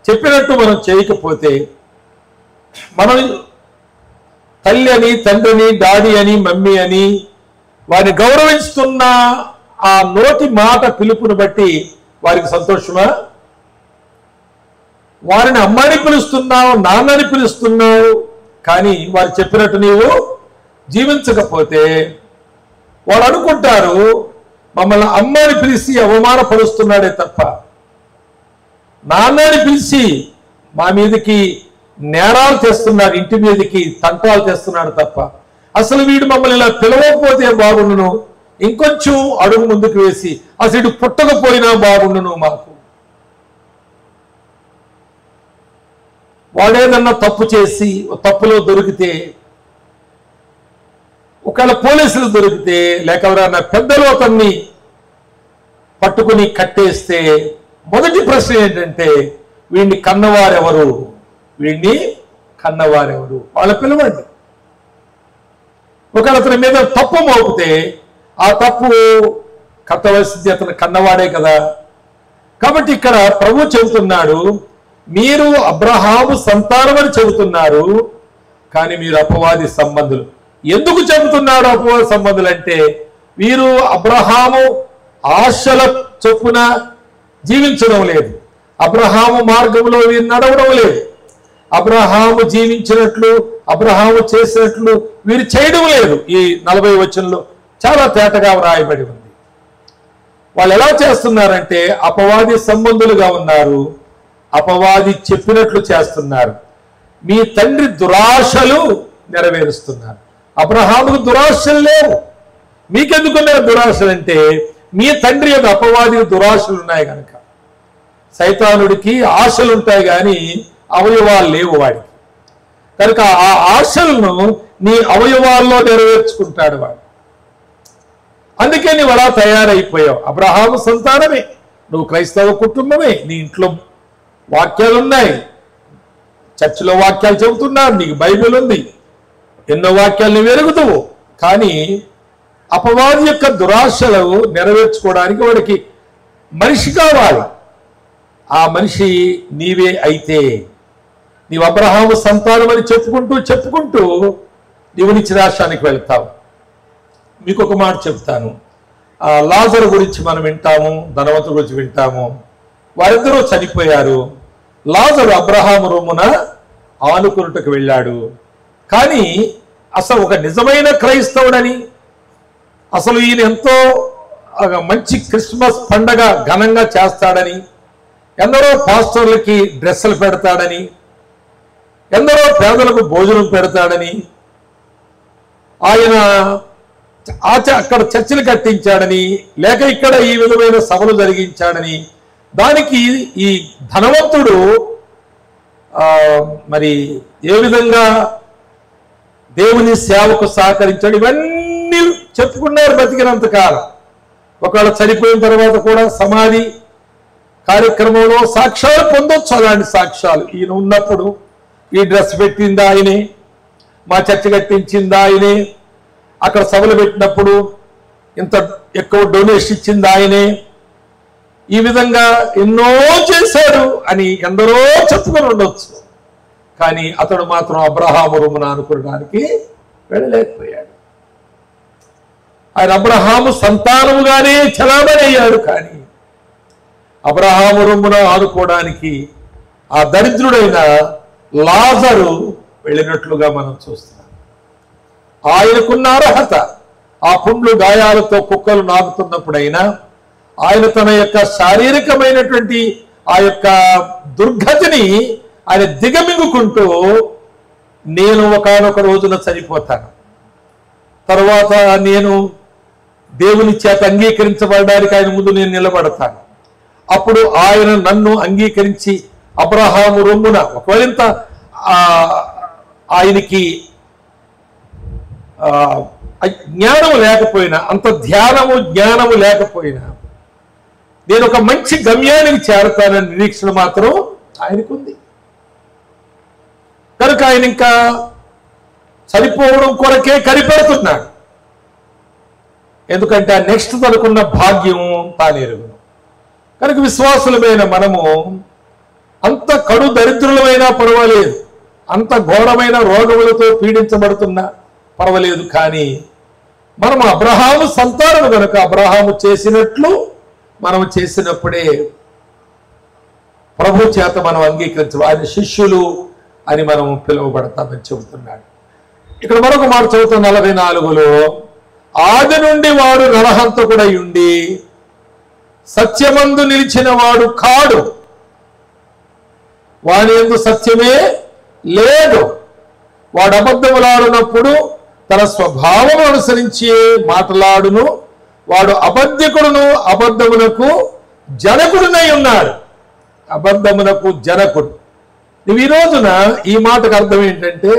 చెప్పినట్టు మనం చేయకపోతే మనం తల్లి అని, తండ్రిని, డాడీ అని, మమ్మీ అని వారిని గౌరవిస్తున్న ఆ నోటి మాట పిలుపుని బట్టి వారికి సంతోషమా? వారిని అమ్మని పిలుస్తున్నావు, నాన్నని పిలుస్తున్నావు, కానీ వారు చెప్పినట్టు నీవు జీవించకపోతే వారు అనుకుంటారు మమ్మల్ని అమ్మని పిలిచి అవమానపరుస్తున్నాడే తప్ప, నాన్నని పిలిచి మా మీదకి నేరాలు తెస్తున్నాడు, ఇంటి మీదకి తంటాలు తెస్తున్నాడు తప్ప, అసలు వీడు మమ్మల్ని ఇలా పిలవకపోతే బాగుండును, ఇంకొంచెం అడుగు ముందుకు వేసి అసలు ఇటు పుట్టకపోయినా బాగుండును, మాకు వాడేదన్నా తప్పు చేసి తప్పులో దొరికితే ఒకవేళ పోలీసులు దొరికితే లేక ఎవరైనా పెద్దలు అతన్ని పట్టుకుని కట్టేస్తే మొదటి ప్రశ్న ఏంటంటే వీడిని కన్నవారెవరు, వీడిని కన్నవారెవరు, వాళ్ళ పిలవండి. ఒకవేళ అతని మీద తప్పు మోపితే ఆ తప్పు కట్టవలసింది అతను కన్నవాడే కదా. కాబట్టి ఇక్కడ ప్రభు చెబుతున్నాడు, మీరు అబ్రహాము సంతానం అని చెబుతున్నారు, కానీ మీరు అపవాది సంబంధులు. ఎందుకు చెబుతున్నాడు అపవాది సంబంధులు అంటే, వీరు అబ్రహాము ఆశల చొప్పున జీవించడం లేదు, అబ్రహాము మార్గంలో వీరు నడవడం లేదు, అబ్రహాము జీవించినట్లు అబ్రహాము చేసినట్లు వీరు చేయడం లేదు. ఈ 40 వచనంలో చాలా తేటగా వ్రాయబడి ఉంది. వాళ్ళు ఎలా చేస్తున్నారంటే అపవాది సంబంధులుగా ఉన్నారు, అపవాది చెప్పినట్లు చేస్తున్నారు. మీ తండ్రి దురాశలు నెరవేరుస్తున్నారు. అబ్రహాముకు దురాశలు లేవు, మీకెందుకున్నాయి దురాశలు అంటే మీ తండ్రి యొక్క అపవాది దురాశలు ఉన్నాయి కనుక. సైతానుడికి ఆశలు ఉంటాయి కానీ అవయవాలు లేవు వాడికి, కనుక ఆ ఆశలను నీ అవయవాల్లో నెరవేర్చుకుంటాడు వాడు. అందుకే నువ్వు అలా తయారైపోయావు. అబ్రహాము సంతానమే, నువ్వు క్రైస్తవ కుటుంబమే, నీ ఇంట్లో వాక్యాలు ఉన్నాయి, చర్చిలో వాక్యాలు చెబుతున్నారు, నీకు బైబిల్ ఉంది, ఎన్నో వాక్యాలు నువ్వు ఎరుగుతావు. కానీ అపవాది యొక్క దురాశలు నెరవేర్చుకోవడానికి వాడికి మనిషి కావాలి. ఆ మనిషి నీవే అయితే నీవు అబ్రహాము సంతానం అని చెప్పుకుంటూ నీవు నిత్యరాష్ట్రానికి వెళ్తావు. మీకు ఒక మాట చెప్తాను, లాజరు గురించి మనం వింటాము, ధనవంతుడి గురించి వింటాము. వారిద్దరూ చనిపోయారు. లాజరు అబ్రహాము రొమ్మున ఆనుకున్నట్టుకు వెళ్ళాడు. కానీ అసలు ఒక నిజమైన క్రైస్తవుడని, అసలు ఈయన ఎంతో మంచి క్రిస్మస్ పండగ ఘనంగా చేస్తాడని, ఎందరో పాస్టర్లకి డ్రెస్సులు పెడతాడని, ఎందరో పేదలకు భోజనం పెడతాడని, ఆయన అక్కడ చర్చిలు కట్టించాడని, లేక ఇక్కడ ఈ విధమైన సభలు జరిగించాడని, దానికి ఈ ధనవంతుడు మరి ఏ విధంగా దేవుని సేవకు సహకరించాడు, ఇవన్నీ చెప్పుకున్నారు బతికినంత కాలం. ఒకవేళ చనిపోయిన తర్వాత కూడా సమాధి కార్యక్రమంలో సాక్ష్యాలు పొందొచ్చు. అలాంటి సాక్ష్యాలు ఈయన ఉన్నప్పుడు ఈ డ్రెస్ పెట్టింది ఆయనే, మా చర్చ కట్టించింది ఆయనే, అక్కడ సభలు పెట్టినప్పుడు ఇంత ఎక్కువ డొనేషన్ ఇచ్చింది ఆయనే, ఈ విధంగా ఎన్నో చేశాడు అని ఎందరో చెప్పుకొని ఉండొచ్చు. కానీ అతడు మాత్రం అబ్రహాము రొమ్మున ఆనుకోవడానికి వెళ్ళలేకపోయాడు. ఆయన అబ్రహాము సంతానముగానే చలామణి అయ్యాడు, కానీ అబ్రహాము రొమ్మున ఆనుకోవడానికి ఆ దరిద్రుడైన లాజరు వెళ్ళినట్లుగా మనం చూస్తున్నాం. ఆయనకున్న అర్హత, ఆ పుండ్లు గాయాలతో కుక్కలు నాకుతున్నప్పుడైనా ఆయన తన యొక్క శారీరకమైనటువంటి ఆ యొక్క దుర్గతిని ఆయన దిగమింగుకుంటూ, నేను ఒకానొక రోజున చనిపోతాను, తర్వాత నేను దేవుని చేత అంగీకరించబడడానికి ఆయన ముందు నేను నిలబడతాను, అప్పుడు ఆయన నన్ను అంగీకరించి అబ్రహాము రొమ్మున, ఒకవేళ ఆయనకి జ్ఞానము లేకపోయినా, అంత జ్ఞానము లేకపోయినా, నేను ఒక మంచి గమ్యానికి చేరతానని నిరీక్షణ మాత్రం ఆయనకుంది. కనుక ఆయన ఇంకా చనిపోవడం కొరకే కనిపెడుతున్నాడు. ఎందుకంటే ఆ నెక్స్ట్ తనకున్న భాగ్యం తానేరుగును. కనుక విశ్వాసులమైన మనము అంత కడు దరిద్రులమైనా పర్వాలేదు, అంత ఘోరమైన రోగములతో పీడించబడుతున్నా పర్వాలేదు, కానీ మనం అబ్రహాము సంతానం కనుక అబ్రహాము చేసినట్లు మనం చేసినప్పుడే ప్రభు చేత మనం అంగీకరించ, ఆయన శిష్యులు అని మనం పిలువబడతామని చెబుతున్నాడు. ఇక్కడ మరొక మాట చదువుతాం 44లో, ఆది నుండి వాడు నరహంతకుడై ఉండి సత్యమందు నిలిచిన వాడు కాడు, వాని యందు సత్యమే లేదు, వాడు అబద్ధములాడినప్పుడు తన స్వభావం అనుసరించి మాట్లాడును, వాడు అబద్ధికుడును అబద్ధమునకు జనకుడునై ఉన్నాడు. అబద్ధమునకు జనకుడు. నువ్వు ఈ రోజున ఈ మాటకు అర్థం ఏంటంటే,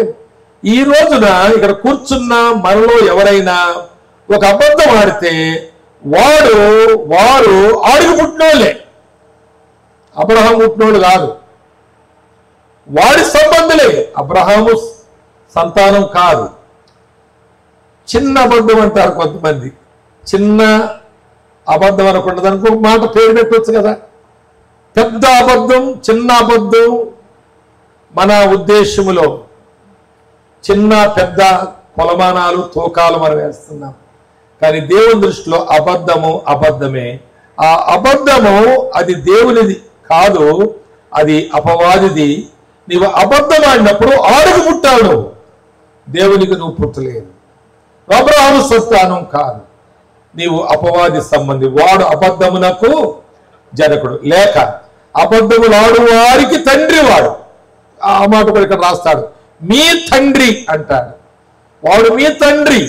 ఈ రోజున ఇక్కడ కూర్చున్న మనలో ఎవరైనా ఒక అబద్ధం ఆడితే వారు ఆడికి పుట్టినోళ్ళే, అబ్రహాం పుట్టినోళ్ళు కాదు, వాడి సంబంధులే, అబ్రహాము సంతానం కాదు. చిన్న అబద్ధం అంటారు కొంతమంది, చిన్న అబద్ధం అనకుండా దానికి ఒక మాట పేరు పెట్టవచ్చు కదా. పెద్ద అబద్ధం, చిన్న అబద్ధం మన ఉద్దేశములో చిన్న పెద్ద కొలమానాలు తూకాలు మనం వేస్తున్నాం. కానీ దేవుని దృష్టిలో అబద్ధము అబద్ధమే. ఆ అబద్ధము అది దేవునిది కాదు, అది అపవాదిది. నీవు అబద్ధం ఆడినప్పుడు ఆడుకు పుట్టాడు, దేవునికి నువ్వు పుట్టలేదు. అబ్రహాము సంతానం కాదు, నీవు అపవాది సంబంధి. వాడు అబద్ధమునకు జనకుడు, లేక అబద్ధములాడు వారికి తండ్రి వాడు. ఆ మాట కూడా ఇక్కడ రాస్తాడు, మీ తండ్రి అంటాడు. వాడు మీ తండ్రి.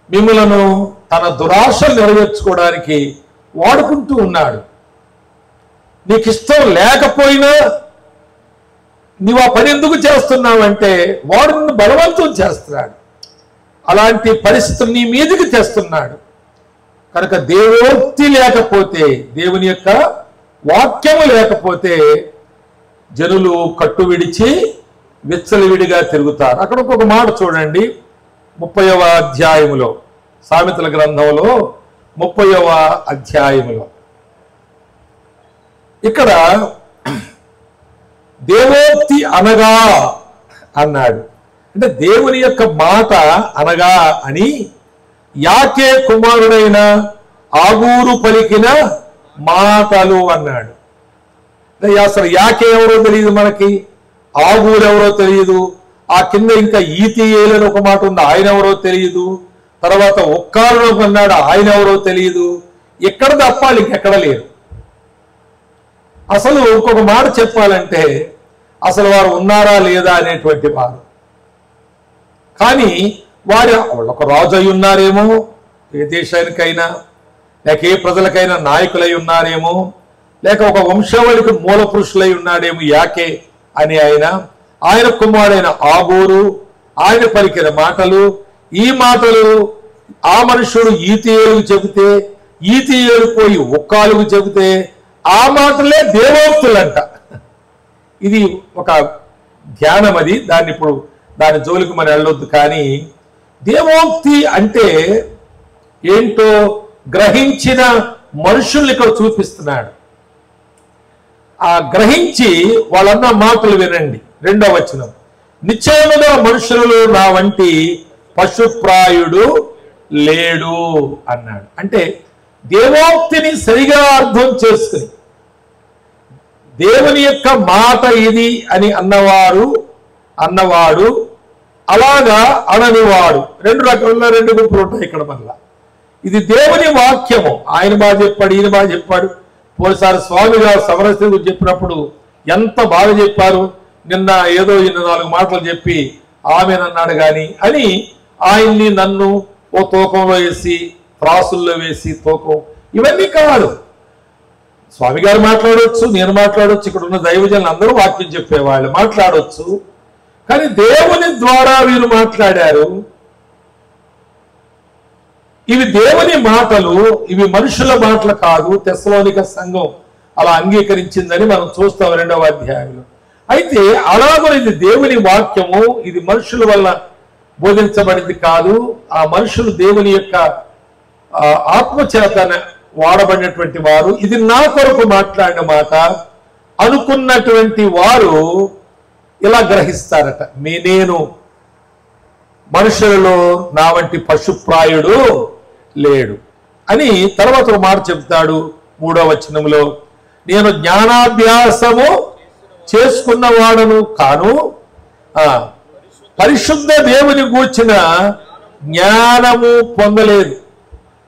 మిమ్మలను తన దురాశలు నెరవేర్చుకోవడానికి వాడుకుంటూ ఉన్నాడు. నీకు ఇష్టం లేకపోయినా నీవు ఆ పని ఎందుకు చేస్తున్నావంటే వాడు నిన్ను బలవంతం చేస్తున్నాడు, అలాంటి పరిస్థితులు నీ మీదకి తెస్తున్నాడు. కనుక దేవోక్తి లేకపోతే, దేవుని యొక్క వాక్యము లేకపోతే జనులు కట్టు విడిచి విచ్చలవిడిగా తిరుగుతారు. అక్కడ ఒక మాట చూడండి, 30వ అధ్యాయములో, సామెతల గ్రంథంలో 30వ అధ్యాయములో ఇక్కడ దేవోక్తి అనగా అన్నాడు. అంటే దేవుని యొక్క మాట అనగా అని యాకే కుమారుడైన ఆగూరు పలికిన మాటలు అన్నాడు. అసలు యాకే ఎవరో తెలియదు మనకి, ఆగూరు ఎవరో తెలియదు. ఆ కింద ఇంకా ఈతియేలని ఒక మాట ఉంది, ఆయన ఎవరో తెలియదు. తర్వాత ఒక్కారులో అన్నాడు, ఆయన ఎవరో తెలియదు. ఎక్కడ తప్పాలి, ఇంకెక్కడ లేరు. అసలు ఇంకొక మాట చెప్పాలంటే అసలు వారు ఉన్నారా లేదా అనేటువంటి వారు. కానీ వారు ఒక రాజు అయి ఉన్నారేమో, ఏ దేశానికైనా లేక ఏ ప్రజలకైనా నాయకులై ఉన్నారేమో, లేక ఒక వంశావళికి మూల పురుషులై ఉన్నాడేమో యాకే అని ఆయన కుమారుడైన ఆగూరు, ఆయన పలికిన మాటలు. ఈ మాటలు ఆ మనుషుడు ఈతియేలుకు చెబితే, ఈతియేలు పోయి ఒక్కాలుకు చెబితే ఆ మాటలే దేవోక్తులంట. ఇది ఒక ధ్యానం, అది దాన్ని ఇప్పుడు దాని జోలికి మనం వెళ్ళొద్దు. కానీ దేవోక్తి అంటే ఏంటో గ్రహించిన మనుషుల్ని ఇక్కడ చూపిస్తున్నాడు. ఆ గ్రహించి వాళ్ళన్న మాటలు వినండి. 2వ వచనం, నిశ్చయముగా మనుషులలో నా వంటి పశుప్రాయుడు లేడు అన్నాడు. అంటే దేవోక్తిని సరిగా అర్థం చేసుకుని దేవుని యొక్క మాట ఇది అని అన్నవాడు అలాగా అననివాడు. 2 రకాల 2 గుంపులు ఉంటాయి ఇక్కడ. మళ్ళా ఇది దేవుని వాక్యము, ఆయన బాగా చెప్పాడు, ఈయన బాగా చెప్పాడు. పోలీసారి స్వామి గారు సమరస్య గురించి చెప్పినప్పుడు ఎంత బాగా చెప్పారు. నిన్న ఏదో 4 మాటలు చెప్పి ఆమెనన్నాడు కానీ అని ఆయన్ని నన్ను ఓ తూకంలో వేసి, త్రాసుల్లో వేసి తూకం, ఇవన్నీ కాదు. స్వామి గారు మాట్లాడవచ్చు, నేను మాట్లాడవచ్చు, ఇక్కడ ఉన్న దైవజనులు అందరూ వాక్యం చెప్పేవాళ్ళు మాట్లాడవచ్చు. కానీ దేవుని ద్వారా వీరు మాట్లాడారు. ఇవి దేవుని మాటలు, ఇవి మనుషుల మాటలు కాదు. తెస్సలోనిక సంఘం అలా అంగీకరించిందని మనం చూస్తాం 2వ అధ్యాయంలో. అయితే అలాగే ఇది దేవుని వాక్యము, ఇది మనుషుల వల్ల బోధించబడింది కాదు. ఆ మనుషులు దేవుని యొక్క ఆత్మచేత వాడబడినటువంటి వారు. ఇది నా కొరకు మాట్లాడిన మాట అనుకున్నటువంటి వారు ఇలా గ్రహిస్తారట, నేను మనుషులలో నా వంటి పశుప్రాయుడు లేడు అని. తర్వాత ఒక మాట చెప్తాడు 3వ వచనంలో, నేను జ్ఞానాభ్యాసము చేసుకున్నవాడను కాను, పరిశుద్ధ దేవుని గూర్చిన జ్ఞానము పొందలేదు.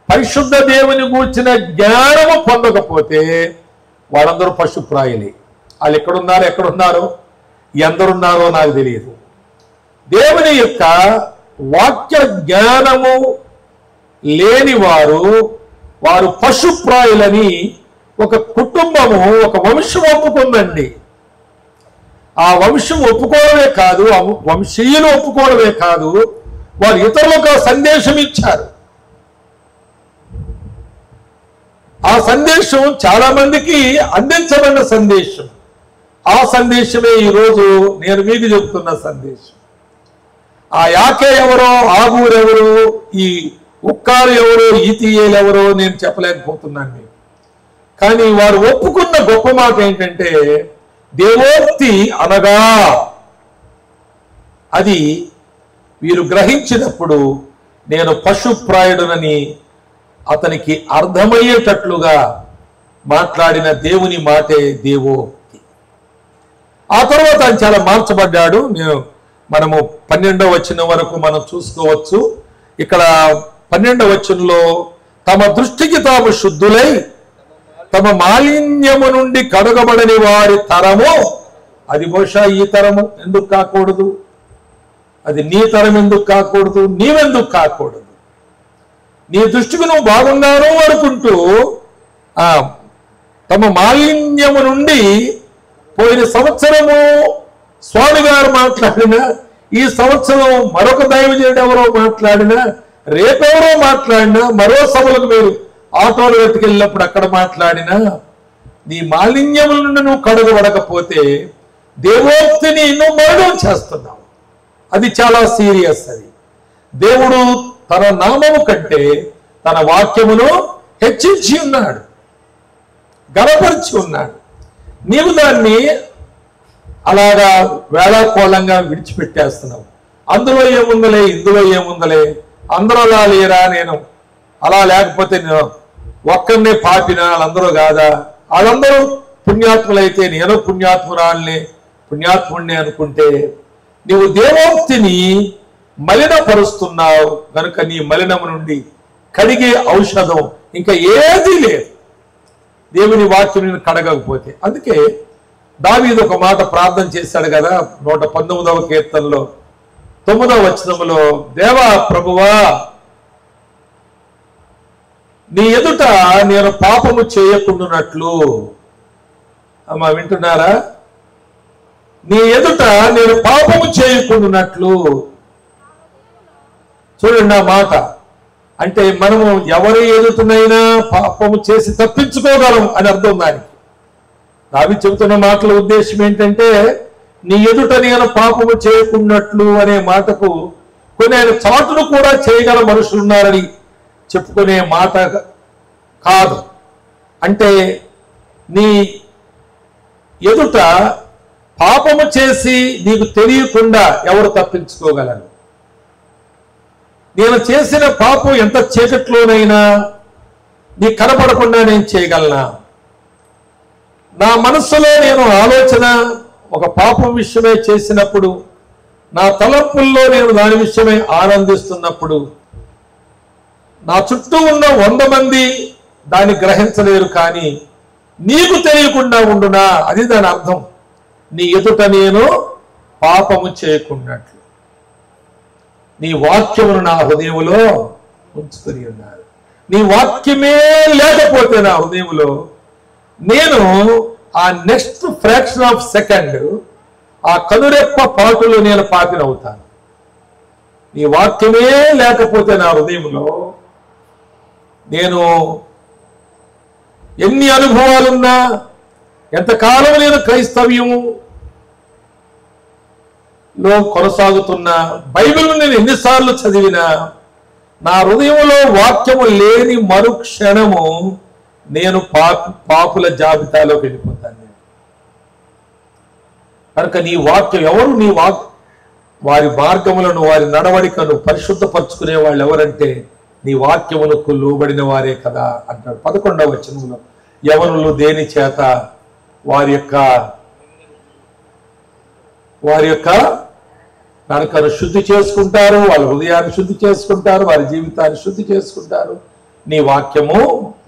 పరిశుద్ధ దేవుని గూర్చిన జ్ఞానము పొందకపోతే వాళ్ళందరూ పశుప్రాయులే. వాళ్ళు ఎక్కడున్నారో ఎందరున్నారో నాకు తెలియదు. దేవుని యొక్క వాక్య జ్ఞానము లేని వారు పశుప్రాయులని ఒక కుటుంబము, ఒక వంశం ఒప్పుకుందండి. ఆ వంశం ఒప్పుకోవడమే కాదు, వంశీయులు ఒప్పుకోవడమే కాదు, వారు ఇతరులకు సందేశం ఇచ్చారు. ఆ సందేశం చాలా మందికి అందించబడిన సందేశం. ఆ సందేశమే ఈరోజు నేను మీకు చెబుతున్న సందేశం. ఆ యాకే ఎవరో, ఆగూరు ఎవరు, ఈ ఉక్కారు ఎవరో, ఈతీయేలు ఎవరో నేను చెప్పలేకపోతున్నాను మీకు. కానీ వారు ఒప్పుకున్న గొప్ప మాట ఏంటంటే, దేవోక్తి అనగా అది వీరు గ్రహించినప్పుడు నేను పశుప్రాయుడునని అతనికి అర్థమయ్యేటట్లుగా మాట్లాడిన దేవుని మాటే దేవోక్తి. ఆ తర్వాత ఆయన చాలా మార్చబడ్డాడు. మనము 12వ వచనం వరకు మనం చూసుకోవచ్చు. ఇక్కడ 12వ వచనంలో తమ దృష్టికి తాము శుద్ధులై తమ మాలిన్యము నుండి కడగబడని వారి తరము, అది బహుశా ఈ తరము ఎందుకు కాకూడదు, అది నీ తరం ఎందుకు కాకూడదు, నీవెందుకు కాకూడదు? నీ దృష్టికి నువ్వు బాగున్నాను అనుకుంటూ తమ మాలిన్యము నుండి పోయిన సంవత్సరము స్వామి గారు మాట్లాడినా, ఈ సంవత్సరం మరొక దైవజనుడు ఎవరో మాట్లాడినా, రేపెవరో మాట్లాడినా, మరో సభలకు మీరు ఆటోలు వెతికెళ్ళినప్పుడు అక్కడ మాట్లాడినా, నీ మాలిన్యముల నుండి నువ్వు కడుగబడకపోతే దేవోక్తిని నువ్వు మరణం చేస్తున్నావు. అది చాలా సీరియస్. అది దేవుడు తన నామము కంటే తన వాక్యమును హెచ్చించి ఉన్నాడు, గణపరిచి ఉన్నాడు. నీవు దాన్ని అలాగా వేళాకోళంగా విడిచిపెట్టేస్తున్నావు. అందులో ఏముందలే, ఇందులో ఏముందలే, అందరూ అలా లేరా, నేను అలా లేకపోతే నేను ఒక్కరినే పాపిన, వాళ్ళందరూ కాదా, వాళ్ళందరూ పుణ్యాత్ములైతే నేను పుణ్యాత్ముడిని అనుకుంటే నీవు దేవోక్తిని మలినపరుస్తున్నావు. కనుక నీ మలినము నుండి కడిగే ఔషధం ఇంకా ఏదీ లేదు, దేవుని వాక్యం నేను కడగకపోతే. అందుకే దావీదు ఒక మాట ప్రార్థన చేశాడు కదా, 119వ కీర్తనలో 9వ వచనంలో, దేవా ప్రభువా నీ ఎదుట నేను పాపము చేయకుండానట్లు. అమ్మా వింటున్నారా? నీ ఎదుట నేను పాపము చేయకుండానట్లు. చూడండి ఆ మాట. అంటే మనము ఎవరి ఎదుటనైనా పాపము చేసి తప్పించుకోగలం అని అర్థం. దానికి దావీదు చెబుతున్న మాటల ఉద్దేశం ఏంటంటే, నీ ఎదుట నేను పాపము చేయకున్నట్లు అనే మాటకు కొన్ని ఆయన చాటును కూడా చేయగల మనుషులు ఉన్నారని చెప్పుకునే మాట కాదు. అంటే నీ ఎదుట పాపము చేసి నీకు తెలియకుండా ఎవరు తప్పించుకోగలరు? నేను చేసిన పాపం ఎంత చీకట్లోనైనా నీ కనపడకుండా నేను చేయగలనా? నా మనస్సులో నేను ఆలోచన ఒక పాపం విషయమే చేసినప్పుడు, నా తలంపుల్లో నేను దాని విషయమై ఆనందిస్తున్నప్పుడు, నా చుట్టూ ఉన్న 100 మంది దాన్ని గ్రహించలేరు, కానీ నీకు తెలియకుండా ఉండునా? అది దాని అర్థం. నీ ఎదుట నేను పాపము చేయకున్నట్లు నీ వాక్యమును నా హృదయములో ఉంచుకొని ఉన్నారు. నీ వాక్యమే లేకపోతే నా హృదయములో నేను ఆ నెక్స్ట్ ఫ్రాక్షన్ ఆఫ్ సెకండ్, ఆ కనురెప్ప పాటులో నేను పాపినవుతాను. నీ వాక్యమే లేకపోతే నా హృదయంలో నేను ఎన్ని అనుభవాలున్నా, ఎంతకాలం నేను క్రైస్తవ్యములో కొనసాగుతున్నా, బైబిల్ నేను ఎన్నిసార్లు చదివినా, నా హృదయంలో వాక్యము లేని మరుక్షణము నేను పాపుల జాబితాలోకి వెళ్ళిపోతాను. కనుక నీ వాక్యం ఎవరు? నీ వారి మార్గములను, వారి నడవడికను పరిశుద్ధపరచుకునే వాళ్ళు ఎవరంటే నీ వాక్యమునకు లోబడిన వారే కదా అంటాడు 11వ వచనంలో. యవనులు దేని చేత వారి యొక్క నడకను శుద్ధి చేసుకుంటారు, వాళ్ళ హృదయాన్ని శుద్ధి చేసుకుంటారు, వారి జీవితాన్ని శుద్ధి చేసుకుంటారు నీ వాక్యము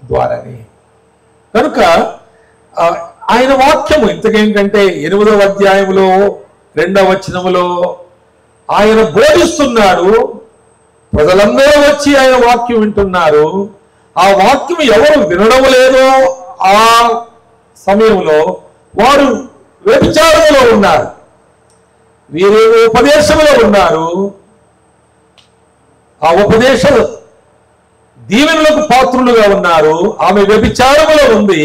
ద్వారానే. కనుక ఆయన వాక్యము ఇంతకేంటంటే 8వ అధ్యాయంలో 2వ వచనములో ఆయన బోధిస్తున్నాడు. ప్రజలందరూ వచ్చి ఆయన వాక్యం వింటున్నారు. ఆ వాక్యం ఎవరు వినడం లేదో ఆ సమయంలో వారు వ్యభిచారంలో ఉన్నారు. వీరేమో ఉపదేశంలో ఉన్నారు, ఆ ఉపదేశ దీవెనలకు పాత్రులుగా ఉన్నారు. ఆమె వ్యభిచారములో ఉంది.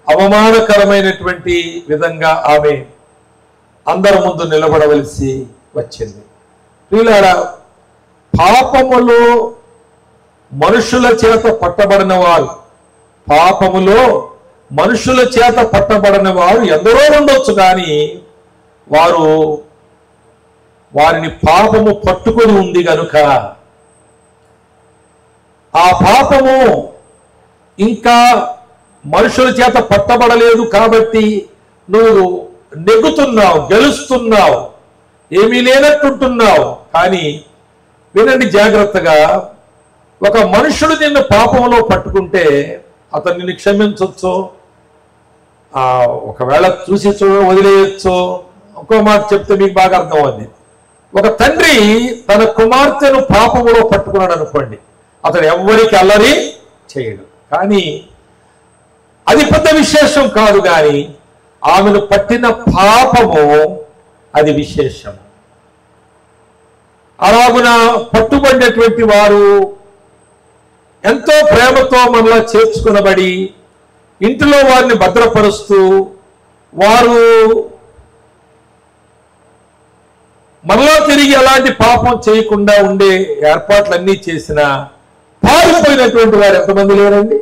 అవమానకరమైనటువంటి విధంగా ఆమె అందరి ముందు నిలబడవలసి వచ్చింది. ప్రియులారా, పాపములో మనుషుల చేత పట్టబడిన వారు, పాపములో మనుషుల చేత పట్టబడిన వారు ఎందరో ఉండొచ్చు, కానీ వారిని పాపము పట్టుకొని ఉంది గనుక ఆ పాపము ఇంకా మనుషుల చేత పట్టబడలేదు కాబట్టి నువ్వు నెగ్గుతున్నావు, గెలుస్తున్నావు, ఏమీ లేనట్టుంటున్నావు. కానీ వినండి జాగ్రత్తగా, ఒక మనుషుడు నిన్ను పాపంలో పట్టుకుంటే అతను నిన్ను క్షమించవచ్చు, ఒకవేళ చూసి వదిలేయచ్చు. ఇంకో మాట చెప్తే మీకు బాగా అర్థం అవుతుంది. ఒక తండ్రి తన కుమార్తెను పాపములో పట్టుకున్నాడు అనుకోండి, అతడు ఎవ్వరికి అల్లరి చేయడు. కానీ అది పెద్ద విశేషం కాదు, కానీ ఆమెను పట్టిన పాపము అది విశేషం. అలాగున పట్టుబడినటువంటి వారు ఎంతో ప్రేమతో మనలో చేర్చుకునబడి ఇంటిలో వారిని భద్రపరుస్తూ వారు మనలో తిరిగి ఎలాంటి పాపం చేయకుండా ఉండే ఏర్పాట్లన్నీ చేసిన పారిపోయినటువంటి వారు ఎంతమంది లేరండి?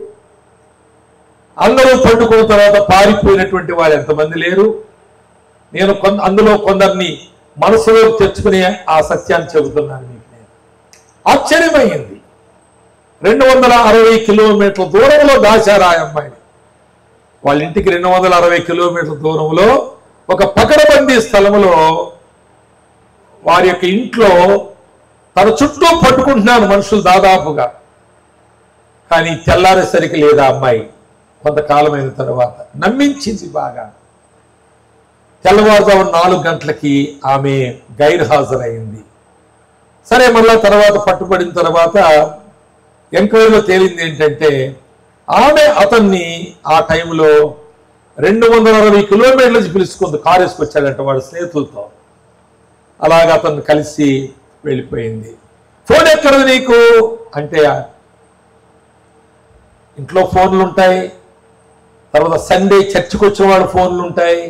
అందరూ పండుకున్న తర్వాత పారిపోయినటువంటి వారు ఎంతమంది లేరు? నేను అందులో కొందరిని మనసులో తెచ్చుకునే ఆ సత్యాన్ని చెబుతున్నాను మీకు. నేను ఆశ్చర్యమైంది. 260 కిలోమీటర్ల దూరంలో దాచారు ఆ అమ్మాయిని. వాళ్ళ ఇంటికి 260 కిలోమీటర్ల దూరంలో ఒక పకడబందీ స్థలంలో వారి యొక్క ఇంట్లో తన చుట్టూ పట్టుకుంటున్నాను మనుషులు దాదాపుగా. కానీ తెల్లారేసరికి లేదా అమ్మాయి కొంతకాలమైన తర్వాత నమ్మించింది బాగా. తెల్లవారుజాము 4 గంటలకి ఆమె గైర్హాజరైంది. సరే, మళ్ళా తర్వాత పట్టుబడిన తర్వాత ఎంక్వైరీలో తేలింది ఏంటంటే ఆమె అతన్ని ఆ టైంలో 260 కిలోమీటర్ల నుంచి పిలుచుకుంది. కారు వేసుకొచ్చాడంట వాడు స్నేహితులతో. అలాగా అతన్ని కలిసి వెళ్ళిపోయింది. ఫోన్ ఎక్కడది నీకు అంటే, ఇంట్లో ఫోన్లు ఉంటాయి, తర్వాత సండే చర్చికి వచ్చిన వాడు ఫోన్లు ఉంటాయి.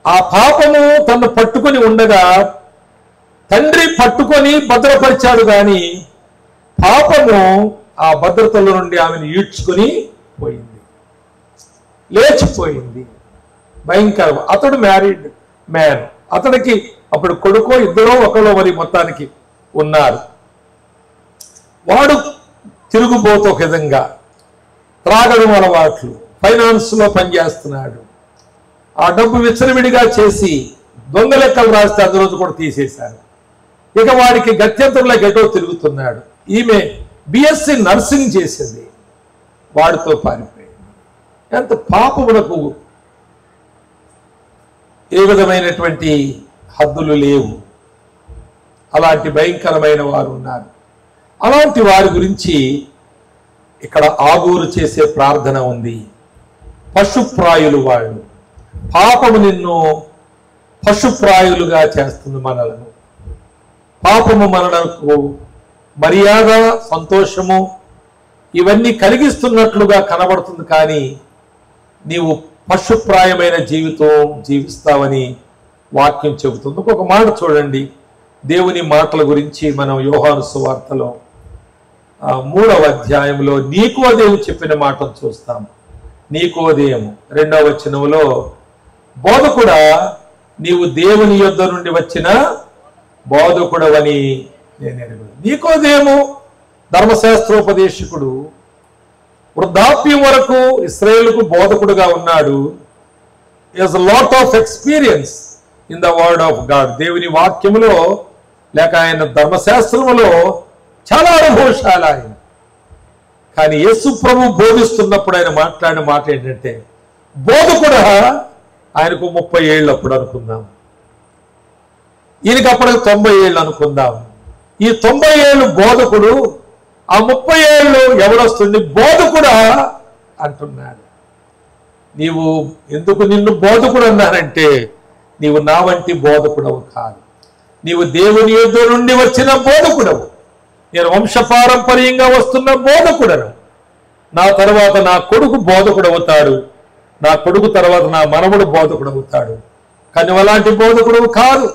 ఆ పాపము తను పట్టుకొని ఉండగా తండ్రి పట్టుకొని భద్రపరిచాడు, కానీ పాపము ఆ భద్రతల నుండి ఆమెను ఈడ్చుకొని పోయింది, లేచిపోయింది. భయంకరం. అతడు మ్యారీడ్ మ్యాన్, అతడికి అప్పుడు కొడుకో ఇద్దరో ఒకరో మరి మొత్తానికి ఉన్నారు. వాడు తిరుగుబోతూ ఒక విధంగా త్రాగడం అలవాట్లు, ఫైనాన్స్లో పనిచేస్తున్నాడు. ఆ డబ్బు విచ్చలవిడిగా చేసి దొంగ లెక్కలు రాస్తే అది రోజు కూడా తీసేశారు. ఇక వాడికి గత్యంతరంలోకి ఎటో తిరుగుతున్నాడు. ఈమె బిఎస్సి నర్సింగ్ చేసింది, వాడితో పారిపోయింది. ఎంత పాపమునకు ఏ విధమైనటువంటి హద్దులు లేవు. అలాంటి భయంకరమైన వారు ఉన్నారు. అలాంటి వారి గురించి ఇక్కడ ఆగూరు చేసే ప్రార్థన ఉంది. పశుప్రాయులు వాళ్ళు. పాపము నిన్ను పశుప్రాయులుగా చేస్తుంది. మనలను పాపము మనకు మర్యాద, సంతోషము ఇవన్నీ కలిగిస్తున్నట్లుగా కనబడుతుంది, కానీ నీవు పశుప్రాయమైన జీవితం జీవిస్తావని వాక్యం చెబుతుంది. ఒక మాట చూడండి, దేవుని మాటల గురించి మనం యోహాను సువార్తలో 3వ అధ్యాయంలో నీకోదేము చెప్పిన మాటను చూస్తాం. నీకోదేము 2వ వచనంలో, బోధకుడా నీవు దేవుని యొద్ద నుండి వచ్చిన బోధకుడవని నేను ఎరుగుదును. నీకోదేము ధర్మశాస్త్రోపదేశకుడు, వృద్ధాప్యం వరకు ఇశ్రాయేలుకు బోధకుడుగా ఉన్నాడు. Is lot of experience in the word of God. దేవుని వాక్యములో లేక ఆయన ధర్మశాస్త్రములో చాలా అనుభవశాల ఆయన. కానీ యేసు ప్రభు బోధిస్తున్నప్పుడు ఆయన మాట్లాడిన మాట ఏంటంటే, బోధకుడా ఆయనకు 30 ఏళ్ళు అప్పుడు అనుకుందాం, ఈయనకి అప్పటికి 90 ఏళ్ళు అనుకుందాం. ఈ 90 ఏళ్ళు బోధకుడు, ఆ 30 ఏళ్ళు ఎవడొస్తుంది బోధకుడా అంటున్నాడు. నీవు ఎందుకు నిన్ను బోధకుడు అన్నానంటే, నీవు నా వంటి బోధకుడవు కాదు, నీవు దేవుని యొద్ద నుండి వచ్చిన బోధకుడవు, నేను వంశపారంపర్యంగా వస్తున్న బోధకుడను. నా తర్వాత నా కొడుకు బోధకుడవుతాడు, నా కొడుకు తర్వాత నా మనవడు బోధకుడవుతాడు. కానీ అలాంటి బోధకుడవు కాదు.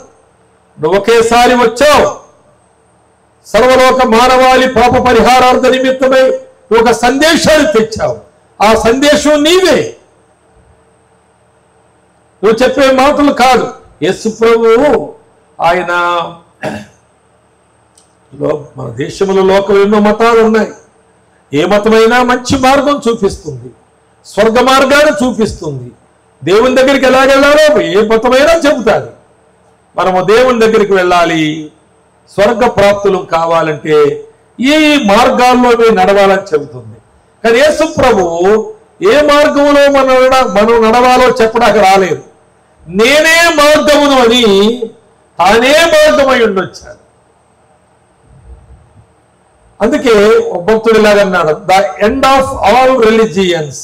నువ్వు ఒకేసారి వచ్చావు, సర్వలోక మానవాళి పాప పరిహారార్థ నిమిత్తమై ఒక సందేశాన్ని తెచ్చావు. ఆ సందేశం నీవే, నువ్వు చెప్పే మాటలు కాదు. యేసు ప్రభువు ఆయన మన దేశంలో లోకం ఎన్నో మతాలు ఉన్నాయి. ఏ మతమైనా మంచి మార్గం చూపిస్తుంది, స్వర్గ మార్గాన్ని చూపిస్తుంది. దేవుని దగ్గరికి ఎలాగెళ్ళాలో ఏ మతమైనా చెబుతాది. మనము దేవుని దగ్గరికి వెళ్ళాలి, స్వర్గ ప్రాప్తులు కావాలంటే ఈ మార్గాల్లో నడవాలని చెబుతుంది. కానీ యేసు ప్రభువు ఏ మార్గంలో మనం నడవాలో చెప్పడానికి రాలేదు. నేనే మార్గమును అని తానే మార్గమై ఉండొచ్చాడు. అందుకే భక్తుడు ఇలాగన్నాడు, the end of all religions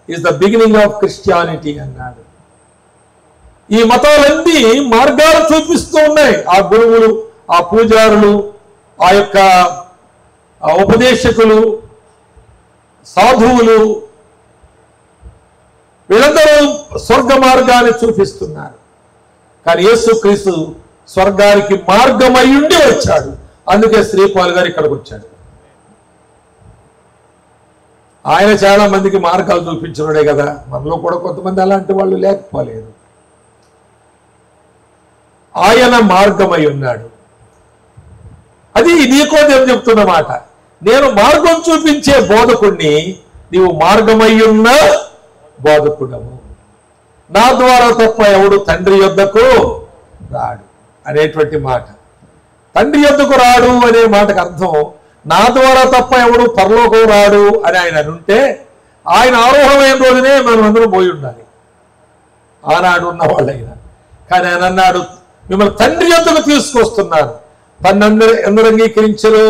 is the beginning of Christianity అన్నాడు. ఈ మతాలన్నీ మార్గాలు చూపిస్తూ ఉన్నాయి. ఆ గురువులు, ఆ పూజారులు, ఆ యొక్క ఉపదేశకులు, సాధువులు, వీళ్ళందరూ స్వర్గ మార్గాన్ని చూపిస్తున్నారు. కానీ యేసుక్రీస్తు స్వర్గానికి మార్గమై ఉండి వచ్చాడు. అందుకే శ్రీపాల్ గారు ఇక్కడికి వచ్చాడు. ఆయన చాలా మందికి మార్గాలు చూపించినడే కదా. మనలో కూడా కొంతమంది అలాంటి వాళ్ళు లేకపోలేదు. ఆయన మార్గమై ఉన్నాడు. అది నీకోదేమో చెప్తున్న మాట. నేను మార్గం చూపించే బోధకుడిని, నీవు మార్గమై ఉన్న బోధకుడము. నా ద్వారా తప్ప ఎవడు తండ్రి యొద్దకు రాడు అనేటువంటి మాట. తండ్రి యొద్దకు రాడు అనే మాటకు అర్థం, నా ద్వారా తప్ప ఎవడు పరలోకం రాడు అని ఆయన అనుంటే, ఆయన ఆరోహమైన రోజునే మనం అందరం పోయి ఉండాలి, ఆనాడు ఉన్న వాళ్ళైనా. కానీ ఆయన అన్నాడు, మిమ్మల్ని తండ్రి యొద్దకు తీసుకొస్తున్నాను. తన్నందరూ ఎందరు అంగీకరించరు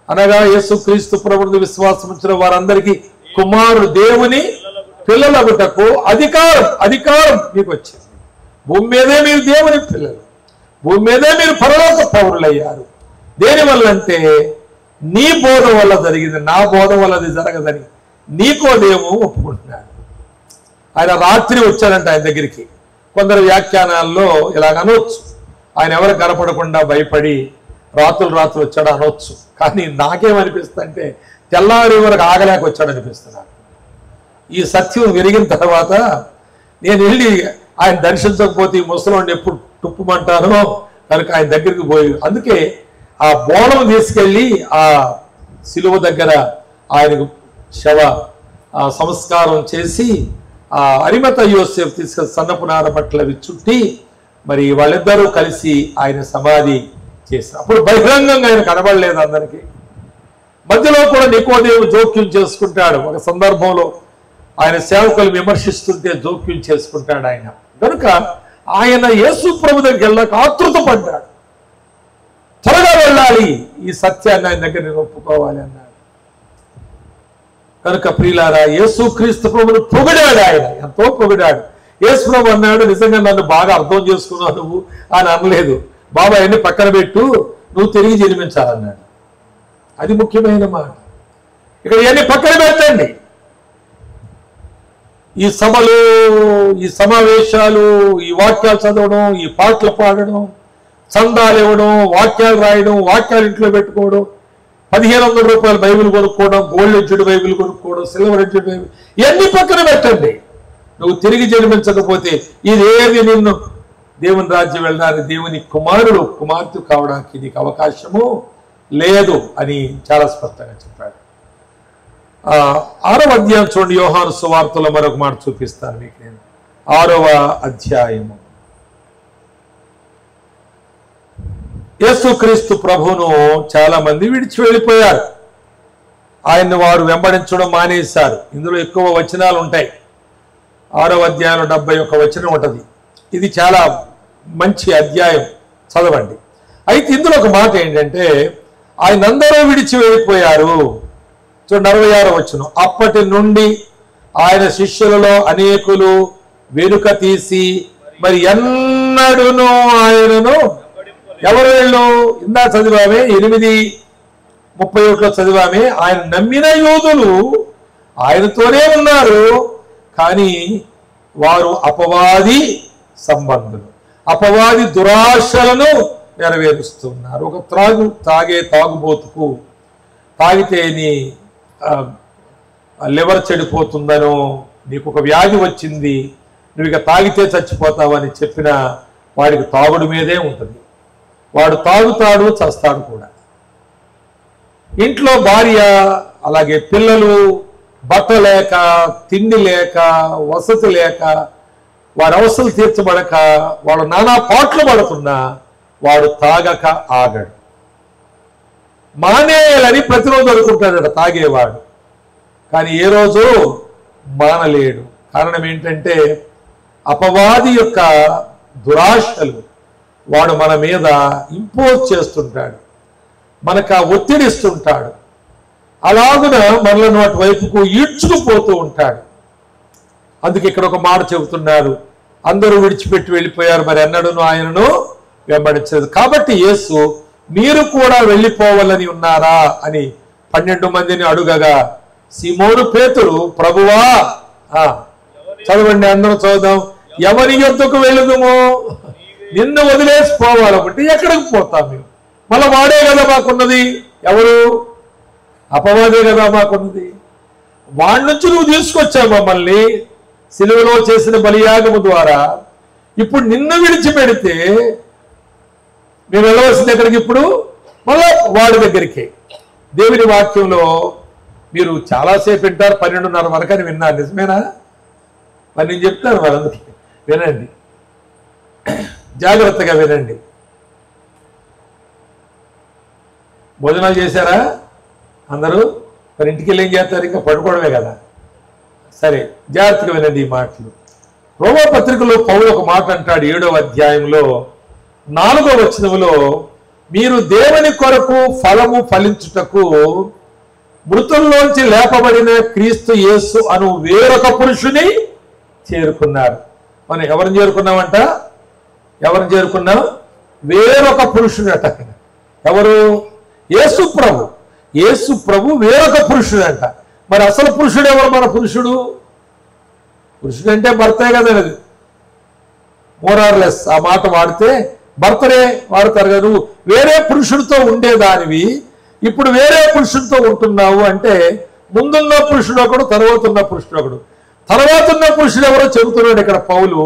అనగా యేసుక్రీస్తు ప్రభువుని విశ్వాసం ఉంచిన వారందరికీ కుమారుడు దేవుని పిల్లలగుటకు అధికారం మీకు వచ్చింది. భూమి మీదే మీరు దేవుని పిల్లలు, భూమి మీదే మీరు పరలోక పౌరులయ్యారు. దేనివల్ల అంటే నీ బోధ వల్ల జరిగింది, నా బోధ వల్ల అది జరగదని నీకోదేమో ఒప్పుకుంటున్నాడు. ఆయన రాత్రి వచ్చాడంట ఆయన దగ్గరికి. కొందరు వ్యాఖ్యానాల్లో ఇలాగ అనొచ్చు, ఆయన ఎవరు కనపడకుండా భయపడి రాత్రులు వచ్చాడు అనొచ్చు. కానీ నాకేమనిపిస్తుందంటే తెల్లారి వరకు ఆగలేక వచ్చాడు అనిపిస్తున్నాడు. ఈ సత్యం విరిగిన తర్వాత నేను వెళ్ళి ఆయన దర్శించకపోతే ఈ ముసలోడిని ఎప్పుడు తుప్పుమంటానో కనుక ఆయన దగ్గరికి పోయి, అందుకే ఆ బోనం తీసుకెళ్ళి ఆ శిలువ దగ్గర ఆయనకు శవ సంస్కారం చేసి ఆ అరిమత యోసేపు తీసుకెళ్ళి సన్నపు నార బట్టలు అవి చుట్టి మరి వాళ్ళిద్దరూ కలిసి ఆయన సమాధి చేశారు. అప్పుడు బహిరంగంగా ఆయన కనబడలేదు అందరికీ. మధ్యలో కూడా నికోదేము జోక్యం చేసుకుంటాడు. ఒక సందర్భంలో ఆయన సేవకులు విమర్శిస్తుంటే జోక్యం చేసుకుంటాడు ఆయన. కనుక ఆయన యేసు ప్రభు దగ్గరికి వెళ్ళాక ఆతృత పడ్డాడు, త్వరగా వెళ్ళాలి, ఈ సత్యాన్ని ఆయన దగ్గర నేను ఒప్పుకోవాలి అన్నాడు. కనుక ప్రియులారా, యేసుక్రీస్తు ప్రభువును పొగిడాడు. ఆయన ఎంతో పొగిడాడు. యేసు ప్రభు అన్నాడు, నిజంగా నన్ను బాగా అర్థం చేసుకున్నావు నువ్వు అని అనలేదు. బాబా అన్ని పక్కన పెట్టు, నువ్వు తిరిగి జన్మించాలన్నాడు. అది ముఖ్యమైన మాట. ఇక్కడ ఇవన్నీ పక్కన పెట్టండి. ఈ సభలు, ఈ సమావేశాలు, ఈ వాక్యాలు చదవడం, ఈ పాటలు పాడడం, చందాలు ఇవ్వడం, వాక్యాలు రాయడం, వాక్యాలు ఇంట్లో పెట్టుకోవడం, 1500 రూపాయలు బైబిల్ కొనుక్కోవడం, గోల్డ్ ఎడ్జెడ్ బైబిల్ కొనుక్కోవడం, సిల్వర్ ఎడ్జెడ్ బైబిల్, ఇవన్నీ పక్కన పెట్టండి. నువ్వు తిరిగి జన్మించకపోతే ఇదేవి నిన్ను దేవుని రాజ్యం వెళ్ళడానికి, దేవుని కుమార్తె కావడానికి నీకు అవకాశము లేదు అని చాలా స్పష్టంగా చెప్పాడు. 6వ అధ్యాయం చూడండి. యోహాను సువార్తలో మరొక మాట చూపిస్తాను మీకు నేను. 6వ అధ్యాయము. యేసుక్రీస్తు ప్రభువును చాలా మంది విడిచి వెళ్ళిపోయారు. ఆయన్ని వారు వెంబడించడం మానేశారు. ఇందులో ఎక్కువ వచనాలు ఉంటాయి. 6వ అధ్యాయంలో 71 వచనం ఉంటుంది. ఇది చాలా మంచి అధ్యాయం, చదవండి. అయితే ఇందులో ఒక మాట ఏంటంటే, ఆయన అందరూ విడిచి వెళ్ళిపోయారు. చూడండి 66వ వచనం. అప్పటి నుండి ఆయన శిష్యులలో అనేకులు వెనుక తీసి మరి ఎన్నడును ఆయనను ఎవరు వీళ్ళు ఇందా చదివామే 8:31 చదివామే. ఆయన నమ్మిన యోధులు ఆయనతోనే ఉన్నారు, కానీ వారు అపవాది సంబంధులు, అపవాది దురాశలను నెరవేరుస్తున్నారు. ఒక తాగే తాగుబోతుకు తాగితే నీ లివర్ చెడిపోతుందనో, నీకు ఒక వ్యాధి వచ్చింది, నువ్వు ఇక తాగితే చచ్చిపోతావని చెప్పిన వాడికి తాగుడు మీదే ఉంటుంది. వాడు తాగుతాడు, చస్తాడు కూడా. ఇంట్లో భార్య, అలాగే పిల్లలు బట్ట లేక, తిండి లేక, వసతి లేక, వాడి అవసరం తీర్చబడక వాడు నానా పాటలు పడుతున్నా వాడు తాగక ఆగడు. మానేయాలని ప్రతిరోజు అనుకుంటాడట తాగేవాడు, కానీ ఏ రోజు మానలేడు. కారణం ఏంటంటే అపవాది యొక్క దురాశలు వాడు మన మీద ఇంపోజ్ చేస్తుంటాడు, మనకు ఆ ఒత్తిడిస్తుంటాడు. అలాగున మనలను వాటి వైపుకు ఈడ్చుకుపోతూ ఉంటాడు. అందుకే ఇక్కడ ఒక మాట చెబుతున్నారు, అందరూ విడిచిపెట్టి వెళ్ళిపోయారు, మరి ఎన్నడూను ఆయనను వెంబడించలేదు. కాబట్టి యేసు మీరు కూడా వెళ్ళిపోవాలని ఉన్నారా అని 12 మందిని అడుగగా సీమోను పేతురు, ప్రభువా, చదవండి అందరూ చదువుదాం, ఎవరి యొద్దకు వెళ్ళదుమో, నిన్ను వదిలేసి పోవాలంటే ఎక్కడికి పోతాం మేము? మళ్ళీ వాడే కదా మాకున్నది, ఎవరు? అపవాదే కదా మాకున్నది. వాడి నుంచి నువ్వు తీసుకొచ్చావు మమ్మల్ని సిలువలో చేసిన బలియాగము ద్వారా. ఇప్పుడు నిన్ను విడిచిపెడితే మేము వెళ్ళవలసింది ఎక్కడికి? ఇప్పుడు మళ్ళా వాడి దగ్గరికి. దేవుని వాక్యంలో మీరు చాలాసేపు వింటారు, 12:30 వరకు అని విన్నారు, నిజమేనా? మరి నేను చెప్తాను వాళ్ళందరికీ, వినండి, జాగ్రత్తగా వినండి. భోజనాలు చేశారా అందరూ? మరి ఇంటికి వెళ్ళి ఏం చేస్తారు? ఇంకా పడుకోవడమే కదా. సరే, జాగ్రత్తగా వినండి ఈ మాటలు. రోమా పత్రికలో పౌలు ఒక మాట అంటాడు, 7వ అధ్యాయంలో 4వ వచనంలో, మీరు దేవుని కొరకు ఫలము ఫలించుటకు మృతుల్లోంచి లేపబడిన క్రీస్తు యేసు అను వేరొక పురుషుని చేరుకున్నారు. మనం ఎవరిని చేరుకున్నామంట? ఎవరిని చేరుకున్నాం? వేరొక పురుషుని అట. ఎవరు? యేసు ప్రభు. యేసు ప్రభు వేరొక పురుషుడు అంట. మరి అసలు పురుషుడు ఎవరు? మన పురుషుడు. పురుషుడు అంటే భర్తే కదా. మోరార్లెస్ ఆ మాట వాడితే భర్తనే వాడతారు కదా. నువ్వు వేరే పురుషుడితో ఉండేదానివి, ఇప్పుడు వేరే పురుషుడితో ఉంటున్నావు అంటే ముందున్న పురుషుడు ఒకడు, తర్వాత ఉన్న పురుషుడు ఒకడు. తర్వాత ఉన్న పురుషుడు ఎవరో చెబుతున్నాడు ఇక్కడ పౌలు.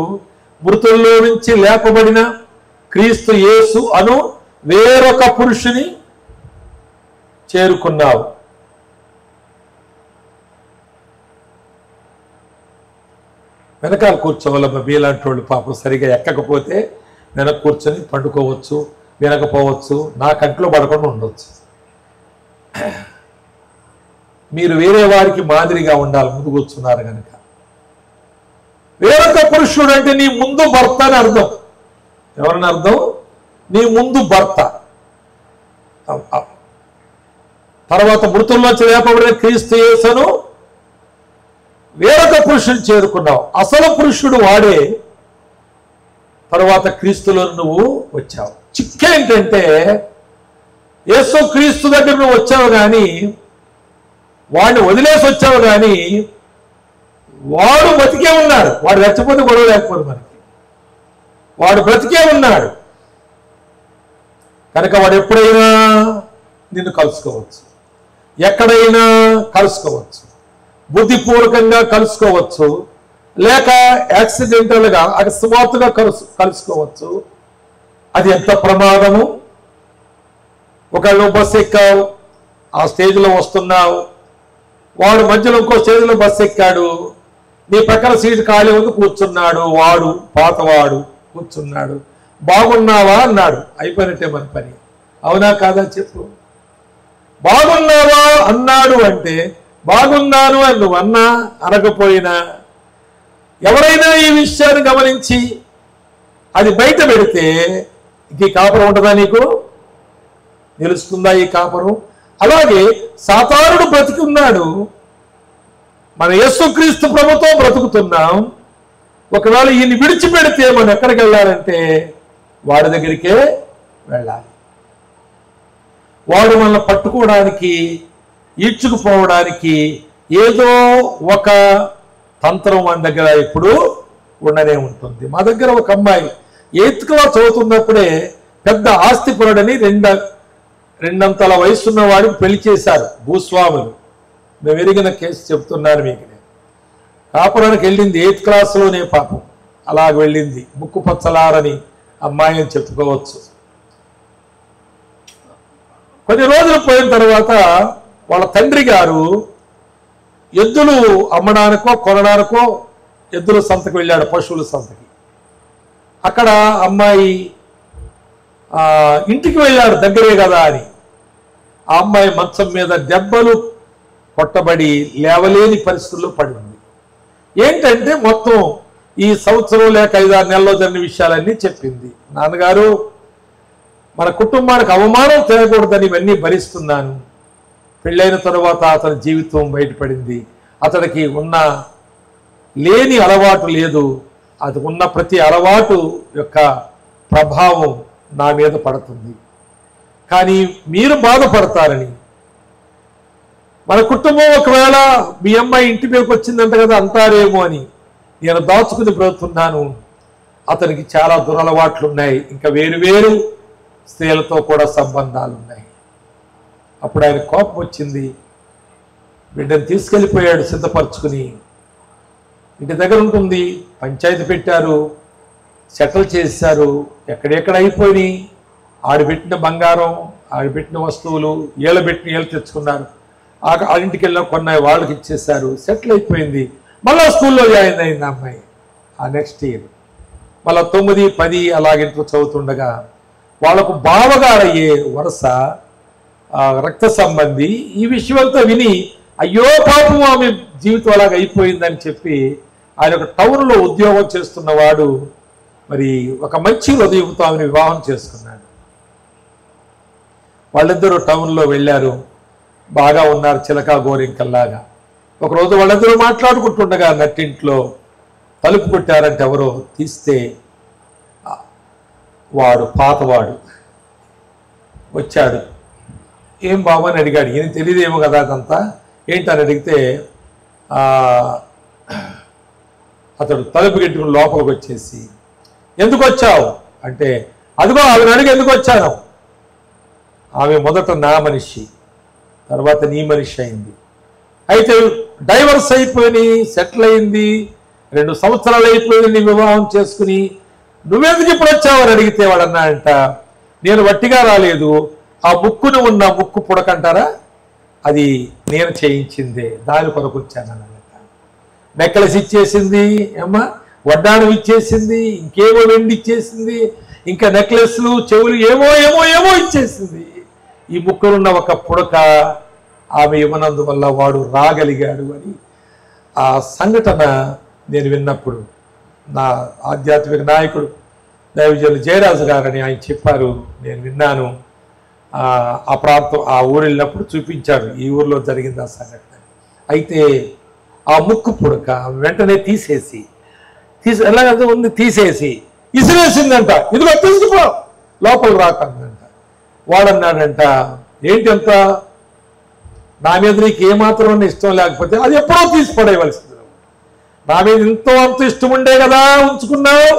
మృతుల్లో నుంచి లేపబడిన క్రీస్తు యేసు అను వేరొక పురుషుని చేరుకున్నావు. వెనకాల కూర్చోవాలమ్మ. మీలాంటి వాళ్ళు పాపం సరిగా ఎక్కకపోతే వెనక కూర్చొని పండుకోవచ్చు, వినకపోవచ్చు, నా కంట్లో పడకుండా ఉండవచ్చు. మీరు వేరే వారికి మాదిరిగా ఉండాలి, ముందు కూర్చున్నారు కనుక. వేరొక పురుషుడు అంటే నీ ముందు భర్త అని అర్థం. ఎవరని అర్థం? నీ ముందు భర్త. తర్వాత మృతుల్లోంచి లేపబడిన క్రీస్తు యేసును వేరొక పురుషుని చేరుకున్నావు. అసలు పురుషుడు వాడే, తర్వాత క్రీస్తులో నువ్వు వచ్చావు. చిక్కేంటంటే యేసు క్రీస్తు దగ్గర నువ్వు వచ్చావు కానీ, వాడిని వదిలేసి వచ్చావు కానీ, వాడు బతికే ఉన్నాడు. వాడు చచ్చిపోతే గొడవ లేకపోతే మనకి, వాడు బ్రతికే ఉన్నాడు కనుక వాడు ఎప్పుడైనా నిన్ను కలుసుకోవచ్చు, ఎక్కడైనా కలుసుకోవచ్చు, బుద్ధిపూర్వకంగా కలుసుకోవచ్చు, లేక యాక్సిడెంటల్గా అకస్మాత్తుగా కలుసుకోవచ్చు. అది ఎంత ప్రమాదము. ఒకళ్ళు బస్సు ఎక్కావు, ఆ స్టేజ్లో వస్తున్నావు, వాడు మధ్యలో ఇంకో స్టేజ్లో బస్సు ఎక్కాడు, నీ పక్కన సీటు ఖాళీ ఉంది, కూర్చున్నాడు. వాడు పాతవాడు కూర్చున్నాడు. బాగున్నావా అన్నాడు, అయిపోయినట్టే మన పని. అవునా కాదా చెప్పు? బాగున్నావా అన్నాడు అంటే బాగున్నాను అని నువ్వు అన్నా అనకపోయినా, ఎవరైనా ఈ విషయాన్ని గమనించి అది బయట పెడితే ఈ కాపురం ఉంటుందా? నీకు తెలుస్తుందా ఈ కాపురం? అలాగే సాతానుడు బ్రతికున్నాడు, మన యేసుక్రీస్తు ప్రభుతో బ్రతుకుతున్నాం. ఒకవేళ ఈయన్ని విడిచిపెడితే మనం ఎక్కడికి వెళ్ళాలంటే వాడి దగ్గరికే వెళ్ళాలి. వాడు మనల్ని పట్టుకోవడానికి, ఈడ్చుకుపోవడానికి ఏదో ఒక తంత్రం మన దగ్గర ఎప్పుడు ఉండనే ఉంటుంది. మా దగ్గర ఒక అమ్మాయి 8th క్లాస్ చదువుతున్నప్పుడే పెద్ద ఆస్తిపరుడని రెండంతల వయసున్న వాడికి పెళ్లి చేశారు భూస్వాములు. మేము ఎరిగిన కేసు చెప్తున్నాను మీకు. నేను కాపురానికి వెళ్ళింది 8th క్లాస్లోనే, పాపం అలాగ వెళ్ళింది. ముక్కు పచ్చలారని అమ్మాయి అని చెప్పుకోవచ్చు. కొన్ని రోజులు పోయిన తర్వాత వాళ్ళ తండ్రి గారు ఎద్దులు అమ్మడానికో కొనడానికో ఎద్దుల సంతకి వెళ్ళాడు, పశువుల సంతకి. అక్కడ అమ్మాయి ఇంటికి వెళ్ళాడు, దగ్గరే కదా అని. ఆ అమ్మాయి మంచం మీద దెబ్బలు కొట్టబడి లేవలేని పరిస్థితుల్లో పడి ఉంది. ఏంటంటే మొత్తం ఈ సంవత్సరం లేక 5-6 నెలల్లో జరిగిన విషయాలన్నీ చెప్పింది. నాన్నగారు, మన కుటుంబానికి అవమానం తినకూడదని ఇవన్నీ భరిస్తున్నాను. పెళ్ళైన తరువాత అతని జీవితం బయటపడింది. అతడికి ఉన్న లేని అలవాటు లేదు, అది ఉన్న ప్రతి అలవాటు యొక్క ప్రభావం నా మీద పడుతుంది. కానీ మీరు బాధపడతారని, మన కుటుంబం ఒకవేళ మీ అమ్మాయి ఇంటి మీదకి వచ్చిందంట కదా అంటారేమో అని నేను దాచుకుని బ్రతుకున్నాను. అతనికి చాలా దురలవాట్లు ఉన్నాయి, ఇంకా వేరు స్త్రీలతో కూడా సంబంధాలు ఉన్నాయి. అప్పుడు ఆయన కోపం వచ్చింది, బిడ్డను తీసుకెళ్ళిపోయాడు సిద్ధపరచుకుని. ఇంటి దగ్గర ఉంటుంది, పంచాయతీ పెట్టారు, సెటిల్ చేశారు. ఎక్కడెక్కడ అయిపోయినాయి, ఆడబెట్టిన బంగారం, ఆడబెట్టిన వస్తువులు, ఏళ్ళు తెచ్చుకున్నారు. ఆ ఇంటికి వెళ్ళిన కొన్నాయి వాళ్ళకి ఇచ్చేశారు, సెటిల్ అయిపోయింది. మళ్ళీ స్కూల్లో జాయిన్ అయింది అమ్మాయి. ఆ నెక్స్ట్ ఇయర్ మళ్ళీ 9, 10 అలాగింట్లో చదువుతుండగా వాళ్ళకు బావగారయ్యే వరుస రక్త సంబంధి ఈ విషయమంతా విని, అయ్యో పాపం ఆమె జీవితం అలాగ అయిపోయిందని చెప్పి ఆయన ఒక టౌన్లో ఉద్యోగం చేస్తున్నవాడు మరి ఒక మంచి హృదయంతో ఆమెను వివాహం చేసుకున్నాడు. వాళ్ళిద్దరూ టౌన్లో వెళ్ళారు, బాగా ఉన్నారు, చిలకా గోరింకల్లాగా. ఒకరోజు వాళ్ళిద్దరూ మాట్లాడుకుంటుండగా నట్టింట్లో తలుపు కొట్టారంటే ఎవరో తీస్తే వాడు పాతవాడు వచ్చాడు. ఏం బాబు అని అడిగాడు. ఈయన తెలియదేమో కదా అదంతా. ఏంటని అడిగితే అతడు తలుపు గెట్టుకుని లోపలికి వచ్చేసి, ఎందుకు వచ్చావు అంటే, అదిగో ఆమెను అడిగి ఎందుకు వచ్చాను, ఆమె మొదట నా మనిషి, తర్వాత నీ మనిషి అయింది. అయితే డైవర్స్ అయిపోయి సెటిల్ అయింది, 2 సంవత్సరాలు అయిపోయింది నీ వివాహం చేసుకుని, నువ్వెందుకు ఇప్పుడు వచ్చావు అని అడిగితే వాడన్నాడంట, నేను వట్టిగా రాలేదు, ఆ ముక్కును ఉన్న ముక్కు పుడకంటారా అది నేను చేయించిందే, దాని కొరకు వచ్చానన్నమాట. నెక్లెస్ ఇచ్చేసింది అమ్మా, వడ్డాణం ఇచ్చేసింది, ఇంకేమో వెండి ఇచ్చేసింది, ఇంకా నెక్లెస్లు, చెవులు ఏమో ఇచ్చేసింది. ఈ ముక్కునున్న ఒక పుడక ఆమె ఇవ్వనందువల్ల వాడు రాగలిగాడు అని ఆ సంఘటన నేను విన్నప్పుడు నా ఆధ్యాత్మిక నాయకుడు దైవజనులు జయరాజు గారని ఆయన చెప్పారు, నేను విన్నాను. ఆ ప్రాంతం ఆ ఊరు వెళ్ళినప్పుడు చూపించాడు, ఈ ఊరిలో జరిగింది ఆ సంఘటన. అయితే ఆ ముక్కు పుడక వెంటనే తీసేసి ఎలాగ ఉంది తీసేసి ఇసిరేసిందంట, ఇదిగో తీసుకుపో లోపల రాకందంట. వాడన్నాడంట, ఏంటి అంత నా మీద నీకు ఏమాత్రం ఇష్టం లేకపోతే అది ఎప్పుడో తీసి పడేయవలసింది, నా మీద ఎంతో అంత ఇష్టం ఉండే కదా ఉంచుకున్నావు,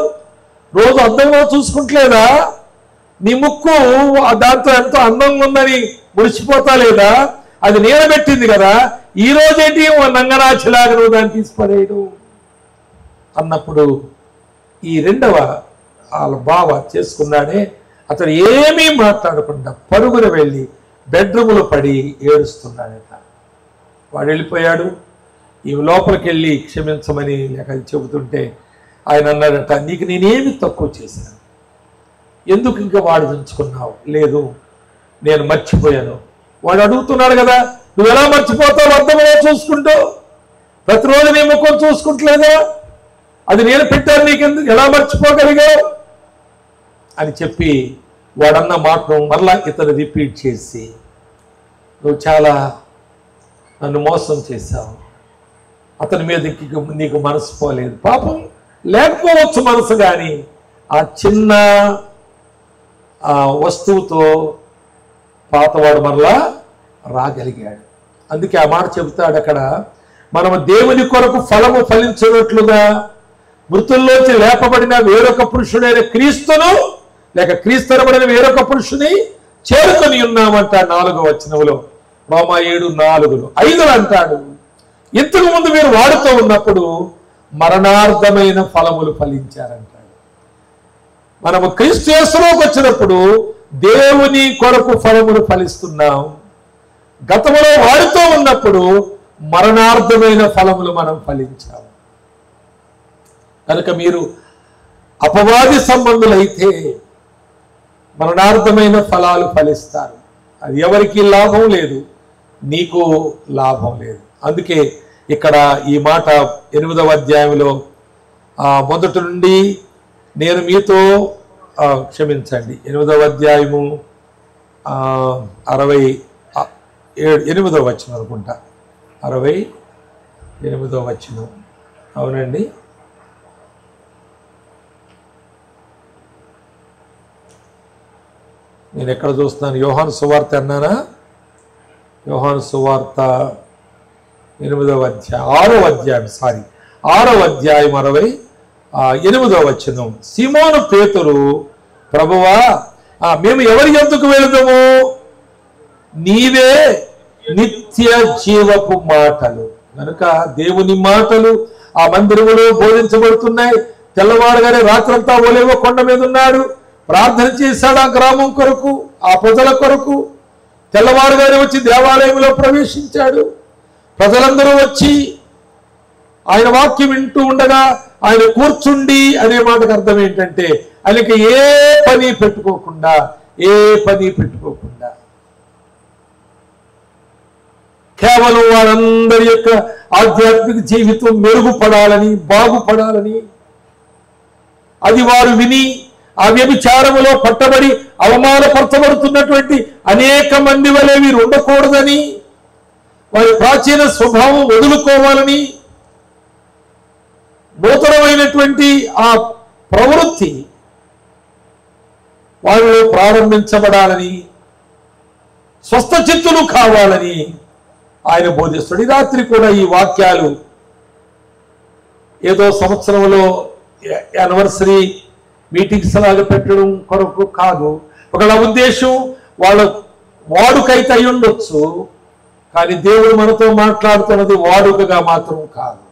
రోజు అద్దంలో చూసుకుంటలేదా, నీ ముక్కు దాంతో ఎంతో అందంగా ఉందని మురిసిపోతా లేదా, అది నీడబెట్టింది కదా, ఈ రోజేంటి నంగనాచిలాగా నువ్వు దాన్ని తీసిపడేయడం అన్నప్పుడు ఈ రెండవ వాళ్ళ బావ చేసుకున్నాడే అతడు ఏమీ మాట్లాడకుండా పరుగున వెళ్ళి బెడ్రూమ్లో పడి ఏడుస్తున్నాడట. వాడు వెళ్ళిపోయాడు. ఈ లోపలికి వెళ్ళి క్షమించమని లేక చెబుతుంటే ఆయన అన్నాడట, నీకు నేనేమి తక్కువ చేశాను, ఎందుకు ఇంకా వాడు ఉంచుకున్నావు? లేదు నేను మర్చిపోయాను. వాడు అడుగుతున్నాడు కదా, నువ్వు ఎలా మర్చిపోతావు, అర్థంలో చూసుకుంటూ ప్రతిరోజు నీ ముఖం చూసుకుంటలేదా, అది నేను పెట్టాను నీకెందుకు, ఎలా మర్చిపోగలిగావు అని చెప్పి వాడన్న మాటను మరలా ఇతను రిపీట్ చేసి, నువ్వు చాలా నన్ను మోసం చేశావు, అతని మీద నీకు మనసు పోలేదు. పాపం లేకపోవచ్చు మనసు, కానీ ఆ చిన్న వస్తువుతో పాతవాడు మరలా రాగలిగాడు. అందుకే ఆ మాట చెబుతాడు అక్కడ, మనము దేవుని కొరకు ఫలము ఫలించినట్లుగా మృతుల్లోంచి లేపబడిన వేరొక పురుషుడైన క్రీస్తును, లేక క్రీస్తునబడిన వేరొక పురుషుని చేరుకొని ఉన్నామంట 4వ వచనంలో, రోమా 7:4. 5 అంటాడు, ఇంతకు ముందు మీరు వాడుతూ ఉన్నప్పుడు మరణార్థమైన ఫలములు ఫలించారంటాడు. మనము క్రీస్తు యేసులోకి వచ్చినప్పుడు దేవుని కొరకు ఫలములు ఫలిస్తున్నాం. గతంలో వాడుతూ ఉన్నప్పుడు మరణార్థమైన ఫలములు మనం ఫలించాము. కనుక మీరు అపవాది సంబంధులైతే మరణార్థమైన ఫలాలు ఫలిస్తారు. అది ఎవరికి లాభం లేదు, నీకు లాభం లేదు. అందుకే ఇక్కడ ఈ మాట 8వ అధ్యాయంలో మొదటి నుండి నేను మీతో క్షమించండి 8వ అధ్యాయము 68వ వచనం అనుకుంటా, 68వ వచనం, అవునండి. నేను ఎక్కడ చూస్తున్నాను, యోహాను సువార్త అన్నానా? యోహాను సువార్త 8వ అధ్యాయం 6వ అధ్యాయం 6వ అధ్యాయం 68వ వచనం. సీమోను పేతురు, ప్రభువా మేము ఎవరి యొద్దకు వెళుదాము? నీవే నిత్య జీవపు మాటలు. కనుక దేవుని మాటలు ఆ మందిరంలో బోధించబడుతున్నాయి. తెల్లవారుగానే రాత్రంతా ఓలేవో కొండ మీద ఉన్నాడు, ప్రార్థన చేశాడు ఆ గ్రామం కొరకు, ఆ ప్రజల కొరకు. తెల్లవారుగానే వచ్చి దేవాలయంలో ప్రవేశించాడు. ప్రజలందరూ వచ్చి ఆయన వాక్యం వింటూ ఉండగా ఆయన కూర్చుండి అనే మాటకు అర్థం ఏంటంటే ఆయనకి ఏ పని పెట్టుకోకుండా కేవలం వారందరి యొక్క ఆధ్యాత్మిక జీవితం మెరుగుపడాలని, బాగుపడాలని, అది వారు విని ఆ వ్యభిచారములో పట్టబడి అవమానపరచబడుతున్నటువంటి అనేక మంది వలె వీరు ఉండకూడదని, వారి ప్రాచీన స్వభావం వదులుకోవాలని, నూతనమైనటువంటి ఆ ప్రవృత్తి వాళ్ళలో ప్రారంభించబడాలని, స్వస్థ చిత్తులు కావాలని ఆయన బోధిస్తాడు. ఈ రాత్రి కూడా ఈ వాక్యాలు ఏదో సంవత్సరంలో యానివర్సరీ మీటింగ్స్ లాగా పెట్టడం కొరకు కాదు. ఒకళ్ళ ఉద్దేశం వాళ్ళ వాడుకైతే అయి ఉండొచ్చు, కానీ దేవుడు మనతో మాట్లాడుతున్నది వాడుకగా మాత్రం కాదు.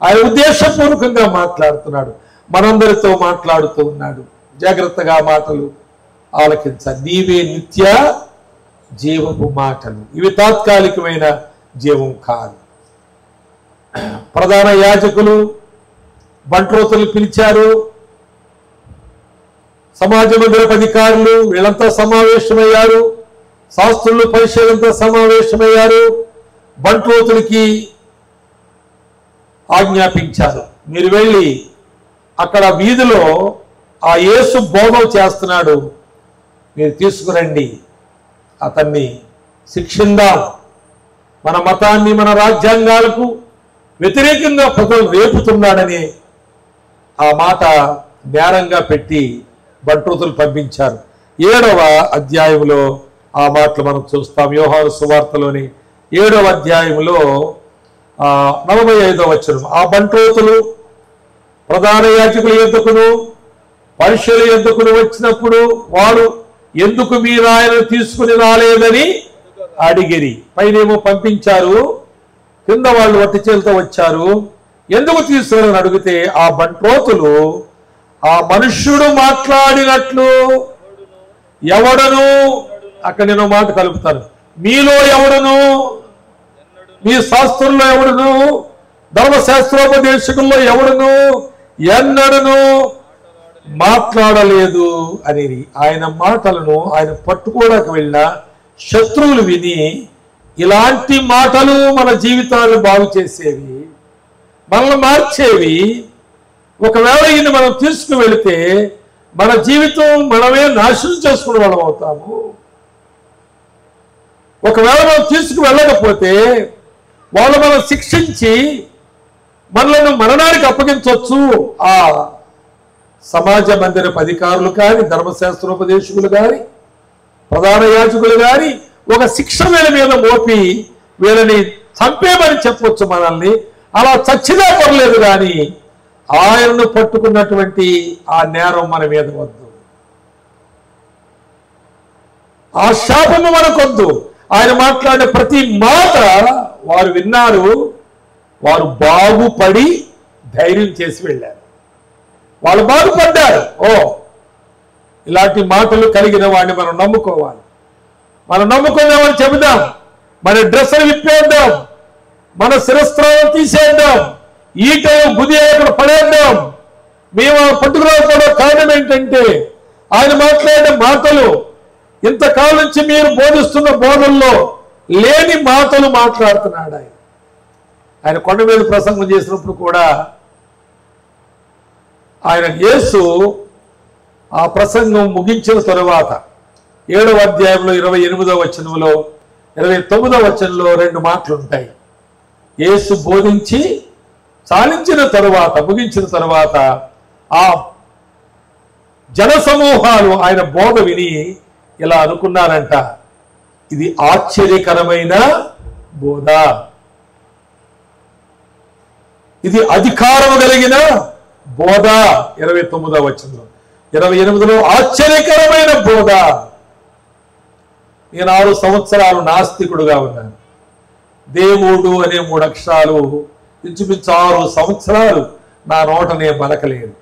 ఆయన ఉద్దేశపూర్వకంగా మాట్లాడుతున్నాడు, మనందరితో మాట్లాడుతూ ఉన్నాడు. జాగ్రత్తగా మాటలు ఆలకించాలి. నీవే నిత్య జీవపు మాటలు, ఇవి తాత్కాలికమైన జీవం కాదు. ప్రధాన యాజకులు బంట్రోతులు పిలిచారు, సమాజ మందిరపు అధికారులు వీళ్ళంతా సమావేశమయ్యారు, శాస్త్రులు పరిశీలంతా సమావేశమయ్యారు. బంట్రోతులకి ఆజ్ఞాపించారు, మీరు వెళ్ళి అక్కడ వీధిలో ఆ యేసు బోధం చేస్తున్నాడు, మీరు తీసుకురండి, అతన్ని శిక్షిందాం. మన మతాన్ని, మన రాజ్యాంగాలకు వ్యతిరేకంగా ప్రజలు రేపుతున్నాడని ఆ మాట నేరంగా పెట్టి బంట్రోతులు పంపించారు. 7వ అధ్యాయంలో ఆ మాటలు మనం చూస్తాం. యోహాను సువార్తలోని 7వ అధ్యాయంలో 45వ వచనం. ఆ బంట్రోతులు ప్రధాన యాజకుల యొద్దకును పరిశీల యొద్దకును వచ్చినప్పుడు వారు ఎందుకు మీరు ఆయన తీసుకుని రాలేదని అడిగిరి. పైనేమో పంపించారు, కింద వాళ్ళు వట్టి చేలతో వచ్చారు. ఎందుకు తీసుకుని అడిగితే ఆ బంట్రోతులు ఆ మనుష్యుడు మాట్లాడినట్లు ఎవడను, అక్కడ నేను మాట కలుపుతాను, మీలో ఎవడను, మీ శాస్త్రంలో ఎవడను, ధర్మశాస్త్రోపదేశకుల్లో ఎవడను ఎన్నడను మాట్లాడలేదు అని ఆయన మాటలను ఆయన పట్టుకోవడానికి వెళ్ళిన శత్రువులు విని, ఇలాంటి మాటలు మన జీవితాలను బాగు చేసేవి, మనల్ని మార్చేవి. ఒకవేళ ఈయన మనం తీసుకు వెళితే మన జీవితం మనమే నాశనం చేసుకునే వాళ్ళం అవుతాము. ఒకవేళ మనం తీసుకు వెళ్ళకపోతే వాళ్ళు మనం శిక్షించి మనలను మరణానికి అప్పగించవచ్చు. ఆ సమాజ మందిరపు అధికారులు కానీ, ధర్మశాస్త్రోపదేశకులు కానీ, ప్రధాన యాజకులు కానీ ఒక శిక్ష వీళ్ళ మీద మోపి వీళ్ళని చంపేమని చెప్పవచ్చు మనల్ని. అలా చచ్చినా పర్లేదు, కానీ ఆయనను పట్టుకున్నటువంటి ఆ నేరం మన మీద వద్దు, ఆ శాపము మనకొద్దు. ఆయన మాట్లాడే ప్రతి మాట వారు విన్నారు, వారు బాగుపడి ధైర్యం చేసి వెళ్ళారు. వాళ్ళు బాగుపడ్డారు. ఇలాంటి మాటలు కలిగిన వాడిని మనం నమ్ముకోవాలి. మనం నమ్ముకున్నామని చెబుదాం, మన డ్రెస్సులు విప్పేద్దాం, మన శిరస్త్రాలను తీసేద్దాం, ఈటలు బుద్ధి అక్కడ పడేద్దాం. మేము పట్టుకురాకపోవడం కారణం ఏంటంటే ఆయన మాట్లాడే మాటలు ఇంతకాలం నుంచి మీరు బోధిస్తున్న బోధనలో లేని మాటలు మాట్లాడుతున్నాడు. ఆయన కొండ మీద ప్రసంగం చేసినప్పుడు కూడా ఆయన యేసు ఆ ప్రసంగం ముగించిన తరువాత 7వ అధ్యాయంలో 28వ వచనంలో 29వ వచనంలో 2 మాటలు ఉంటాయి. యేసు బోధించి చాలించిన తరువాత, ముగించిన తరువాత ఆ జనసమూహాలు ఆయన బోధ విని ఇలా అనుకున్నారంట, ఇది ఆశ్చర్యకరమైన బోధ, ఇది అధికారం కలిగిన బోధ. 29వ వచనంలో, 28లో ఆశ్చర్యకరమైన బోధ. నేను 6 సంవత్సరాలు నాస్తికుడుగా ఉన్నాను. దేవుడు అనే 3 అక్షరాలు ఇంచుమించు 6 సంవత్సరాలు నా నోటనే పలకలేదు.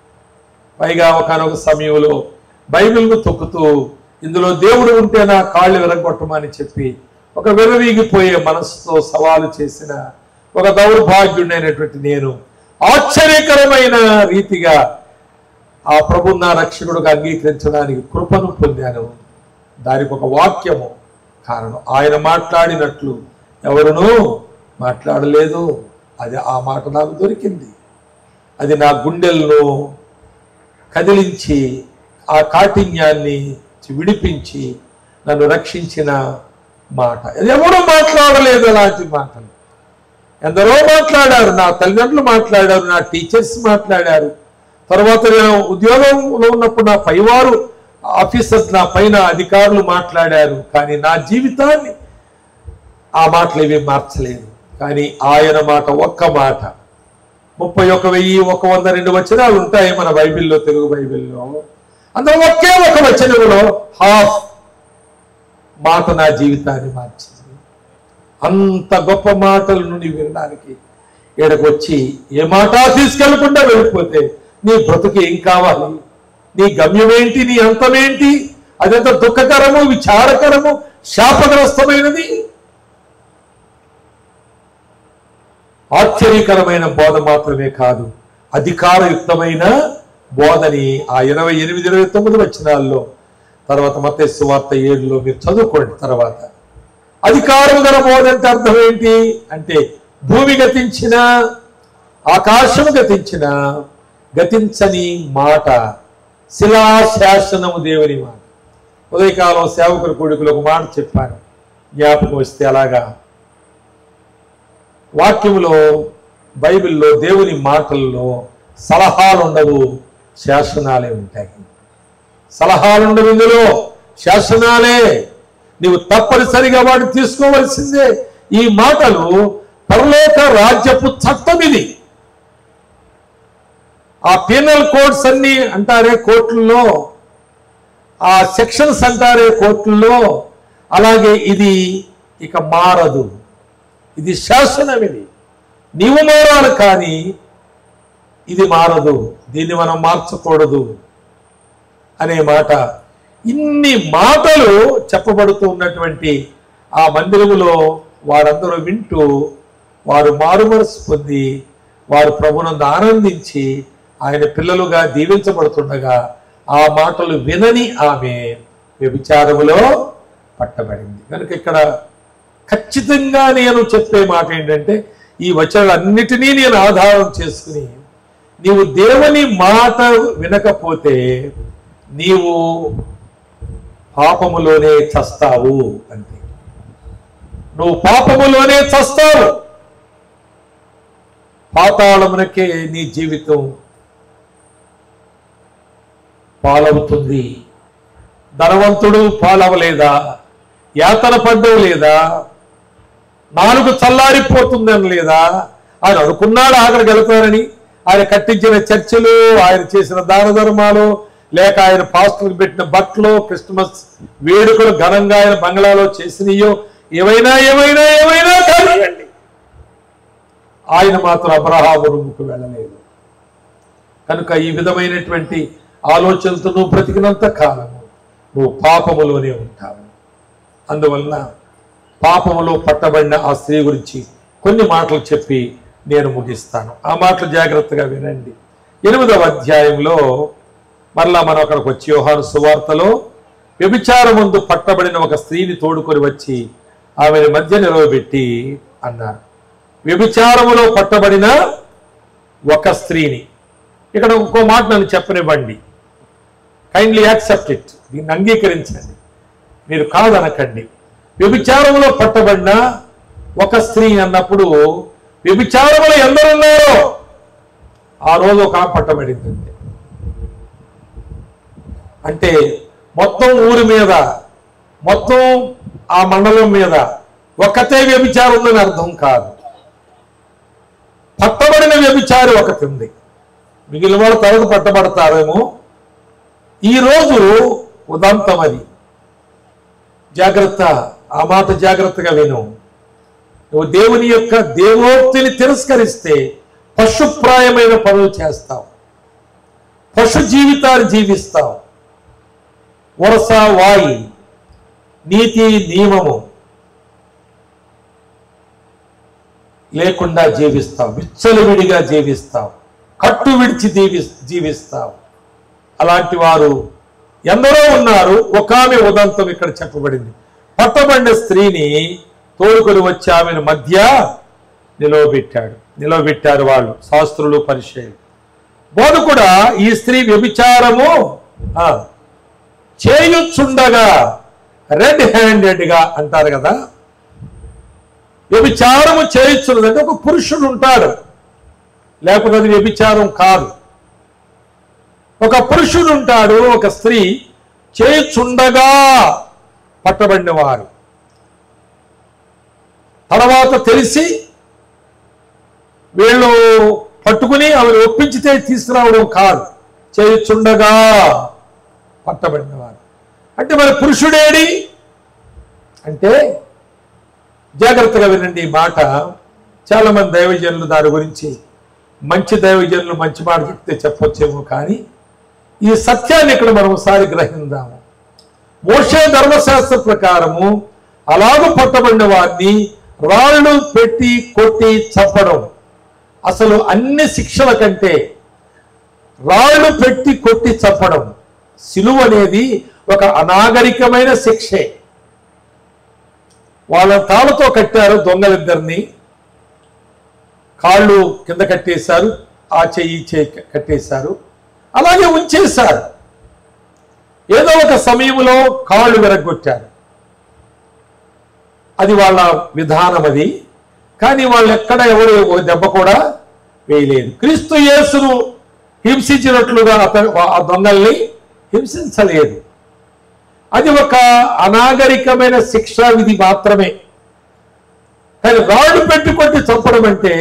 పైగా ఒకనొక సమయంలో బైబిల్ను తొక్కుతూ ఇందులో దేవుడు ఉంటే నా కాళ్ళు విరగొట్టమని చెప్పి ఒక విరవీగిపోయే మనసుతో సవాలు చేసిన ఒక దౌర్భాగ్యుడైనటువంటి నేను ఆశ్చర్యకరమైన రీతిగా ఆ ప్రభు నా రక్షకుడుగా అంగీకరించడానికి కృపను పొందాను. దానికి ఒక వాక్యము కారణం. ఆయన మాట్లాడినట్లు ఎవరునూ మాట్లాడలేదు. అది ఆ మాట నాకు దొరికింది. అది నా గుండెలను కదిలించి ఆ కాఠిన్యాన్ని విడిపించి నన్ను రక్షించిన మాట. ఎవరు మాట్లాడలేదు అలాంటి మాటలు. ఎందరో మాట్లాడారు. నా తల్లిదండ్రులు మాట్లాడారు, నా టీచర్స్ మాట్లాడారు, తర్వాత నేను ఉద్యోగంలో ఉన్నప్పుడు నా పైవారు ఆఫీసర్స్, నా పైన అధికారులు మాట్లాడారు. కానీ నా జీవితాన్ని ఆ మాటలు ఏమీ మార్చలేదు. కానీ ఆయన మాట, ఒక్క మాట, 31,102 వచనాలు ఉంటాయి మన బైబిల్లో, తెలుగు బైబిల్లో. అందులో ఒకే ఒక వచనంలో హాఫ్ మాట నా జీవితాన్ని మార్చింది. అంత గొప్ప మాటల నుండి వినడానికి ఇక్కడికి వచ్చి ఏ మాట తీసుకెళ్లకుండా వెళ్ళిపోతే నీ బ్రతుకు ఏం కావాలి? నీ గమ్యమేంటి? నీ అంతమేంటి? అదంత దుఃఖకరము, విచారకరము, శాపగ్రస్తమైనది. ఆశ్చర్యకరమైన బోధ మాత్రమే కాదు, అధికారయుక్తమైన బోధని ఆ 28, 29 వచనాల్లో, తర్వాత మత్తయి సువార్త 7లో మీరు చదువుకోండి. తర్వాత అధికారం గల బోధ అంటే అర్థం ఏంటి అంటే, భూమి గతించిన, ఆకాశము గతించిన, గతించని మాట, శిలాశాసనము దేవుని మాట. ఉదయకాలం సేవకుల కూడికలో ఒక మాట చెప్పాను, జ్ఞాపకం వస్తే అలాగా. వాక్యములో, బైబిల్లో, దేవుని మాటల్లో సలహాలు ఉండవు, శాసనాలే ఉంటాయి. సలహాలు ఉండవు, ఇందులో శాసనాలే. నీవు తప్పనిసరిగా వాటిని తీసుకోవలసిందే. ఈ మాటలు పరలోక రాజ్యపు చట్టం. ఇది ఆ పీనల్ కోడ్స్ అన్ని అంటారే కోర్టుల్లో, ఆ సెక్షన్స్ అంటారే కోర్టుల్లో, అలాగే ఇది ఇక మారదు. ఇది శాసనం. ఇది నీవు మారాలి, కానీ ఇది మారదు. దీన్ని మనం మార్చకూడదు అనే మాట. ఇన్ని మాటలు చెప్పబడుతూ ఉన్నటువంటి ఆ మందిరములో వారందరూ వింటూ వారు మారుమనసు పొంది వారు ప్రభునందు ఆనందించి ఆయన పిల్లలుగా దీవించబడుతుండగా ఆ మాటలు వినని ఆమె వ్యభిచారములో పట్టబడింది. కనుక ఇక్కడ ఖచ్చితంగా నేను చెప్పే మాట ఏంటంటే, ఈ వచనాలన్నిటినీ నేను ఆధారం చేసుకుని, నీవు దేవుని మాట వినకపోతే నీవు పాపములోనే చస్తావు. అంతే, నువ్వు పాపములోనే చస్తావు. పాతాళమునకే నీ జీవితం పాలవుతుంది. ధనవంతుడు పాలవలేదా? యాతన పడ్డం లేదా? నాలుగు చల్లారిపోతుందని లేదా? ఆయన అనుకున్నాడు ఆఖరికి వెళతారని. ఆయన కట్టించిన చర్చిలు, ఆయన చేసిన దాన ధర్మాలు, లేక ఆయన పాస్టర్కి పెట్టిన బట్టలు, క్రిస్మస్ వేడుకలు ఘనంగా ఆయన బంగ్లాలో చేసినయో ఏవైనా కానివ్వండి, ఆయన మాత్రం అబ్రహాము రూముకు వెళ్ళలేదు. కనుక ఈ విధమైనటువంటి ఆలోచనలతో నువ్వు బ్రతికినంత కాలము నువ్వు పాపములోనే ఉంటావు. అందువలన పాపములో పట్టబడిన ఆ స్త్రీ గురించి కొన్ని మాటలు చెప్పి నేను ముగిస్తాను. ఆ మాటలు జాగ్రత్తగా వినండి. 8వ అధ్యాయంలో మరలా మనం అక్కడికి వచ్చి యోహాను సువార్తలో వ్యభిచారమందు పట్టబడిన ఒక స్త్రీని తోడుకొని వచ్చి ఆమెను మధ్య నిలవబెట్టి అన్నారు. వ్యభిచారములో పట్టబడిన ఒక స్త్రీని. ఇక్కడ ఇంకో మాట నన్ను చెప్పనివ్వండి. Kindly accept it. దీన్ని అంగీకరించండి, మీరు కాదనకండి. వ్యభిచారములో పట్టబడిన ఒక స్త్రీ అన్నప్పుడు వ్యభిచారములు ఎందరున్నారో ఆ రోజు ఒక పట్టబడింది. అంటే మొత్తం ఊరి మీద, మొత్తం ఆ మండలం మీద ఒకతే వ్యభిచారం ఉందని అర్థం కాదు. పట్టబడిన వ్యభిచారి ఒకటి ఉంది. మిగిలిన వాళ్ళు తర్వాత పట్టబడతారేమో. ఈరోజు ఉదంతం అది. జాగ్రత్త, ఆ మాట జాగ్రత్తగా విను. నువ్వు దేవుని యొక్క దేవోక్తిని తిరస్కరిస్తే పశుప్రాయమైన పనులు చేస్తావు, పశు జీవితాన్ని జీవిస్తావు. వరస వాయి, నీతి నియమము లేకుండా జీవిస్తావు, విచ్చలవిడిగా జీవిస్తావు, కట్టు విడిచి జీవిస్తావు. అలాంటి వారు ఎందరో ఉన్నారు. ఒక ఆమె ఉదంతం ఇక్కడ చెప్పబడింది. పట్టబడిన స్త్రీని తోడుకొని వచ్చి ఆమెను మధ్య నిలవబెట్టారు వాళ్ళు, శాస్త్రులు పరిచయులు. బోధకుడా, ఈ స్త్రీ వ్యభిచారము చేయుచుండగా, రెడ్ హ్యాండెడ్గా అంటారు కదా. వ్యభిచారము చేయుచున్నదంటే ఒక పురుషుడు ఉంటాడు, లేకపోతే అది వ్యభిచారం కాదు. ఒక పురుషుడు ఉంటాడు, ఒక స్త్రీ చేయుచుండగా పట్టబడిన వారు. తర్వాత తెలిసి వీళ్ళు పట్టుకుని ఆమెను ఒప్పించితే తీసుకురావడం కాదు, చేయుచుండగా పట్టబడిన వారు. అంటే మరి పురుషుడేడి అంటే, జాగ్రత్తగా వినండి ఈ మాట. చాలామంది దైవజనులు దాని గురించి, మంచి దైవజనులు మంచి మాట చెప్తే చెప్పొచ్చేమో, కానీ ఈ సత్యాన్ని ఇక్కడ మనం ఒకసారి గ్రహిందాము. మోషే ధర్మశాస్త్ర ప్రకారము అలాగూ పట్టబడిన వారిని రాళ్ళు పెట్టి కొట్టి చంపడం, అసలు అన్ని శిక్షల కంటే రాళ్ళు పెట్టి కొట్టి చంపడం, సిలువ అనేది ఒక అనాగరికమైన శిక్షే. వాళ్ళ తాళతో కట్టారు దొంగలిద్దరిని, కాళ్ళు కింద కట్టేశారు, ఆ చెయ్యి కట్టేశారు, అలాగే ఉంచేశారు. ఏదో ఒక సమయంలో కాళ్ళు విరగొట్టారు, అది వాళ్ళ విధానం అది. కానీ వాళ్ళు ఎక్కడ ఎవరు దెబ్బ కూడా వేయలేదు. క్రీస్తు యేసును హింసించినట్లుగా ఆ దొంగల్ని హింసించలేదు. అది ఒక అనాగరికమైన శిక్షా విధి మాత్రమే. కానీ రాళ్ళు పెట్టుకొట్టి చంపడం అంటే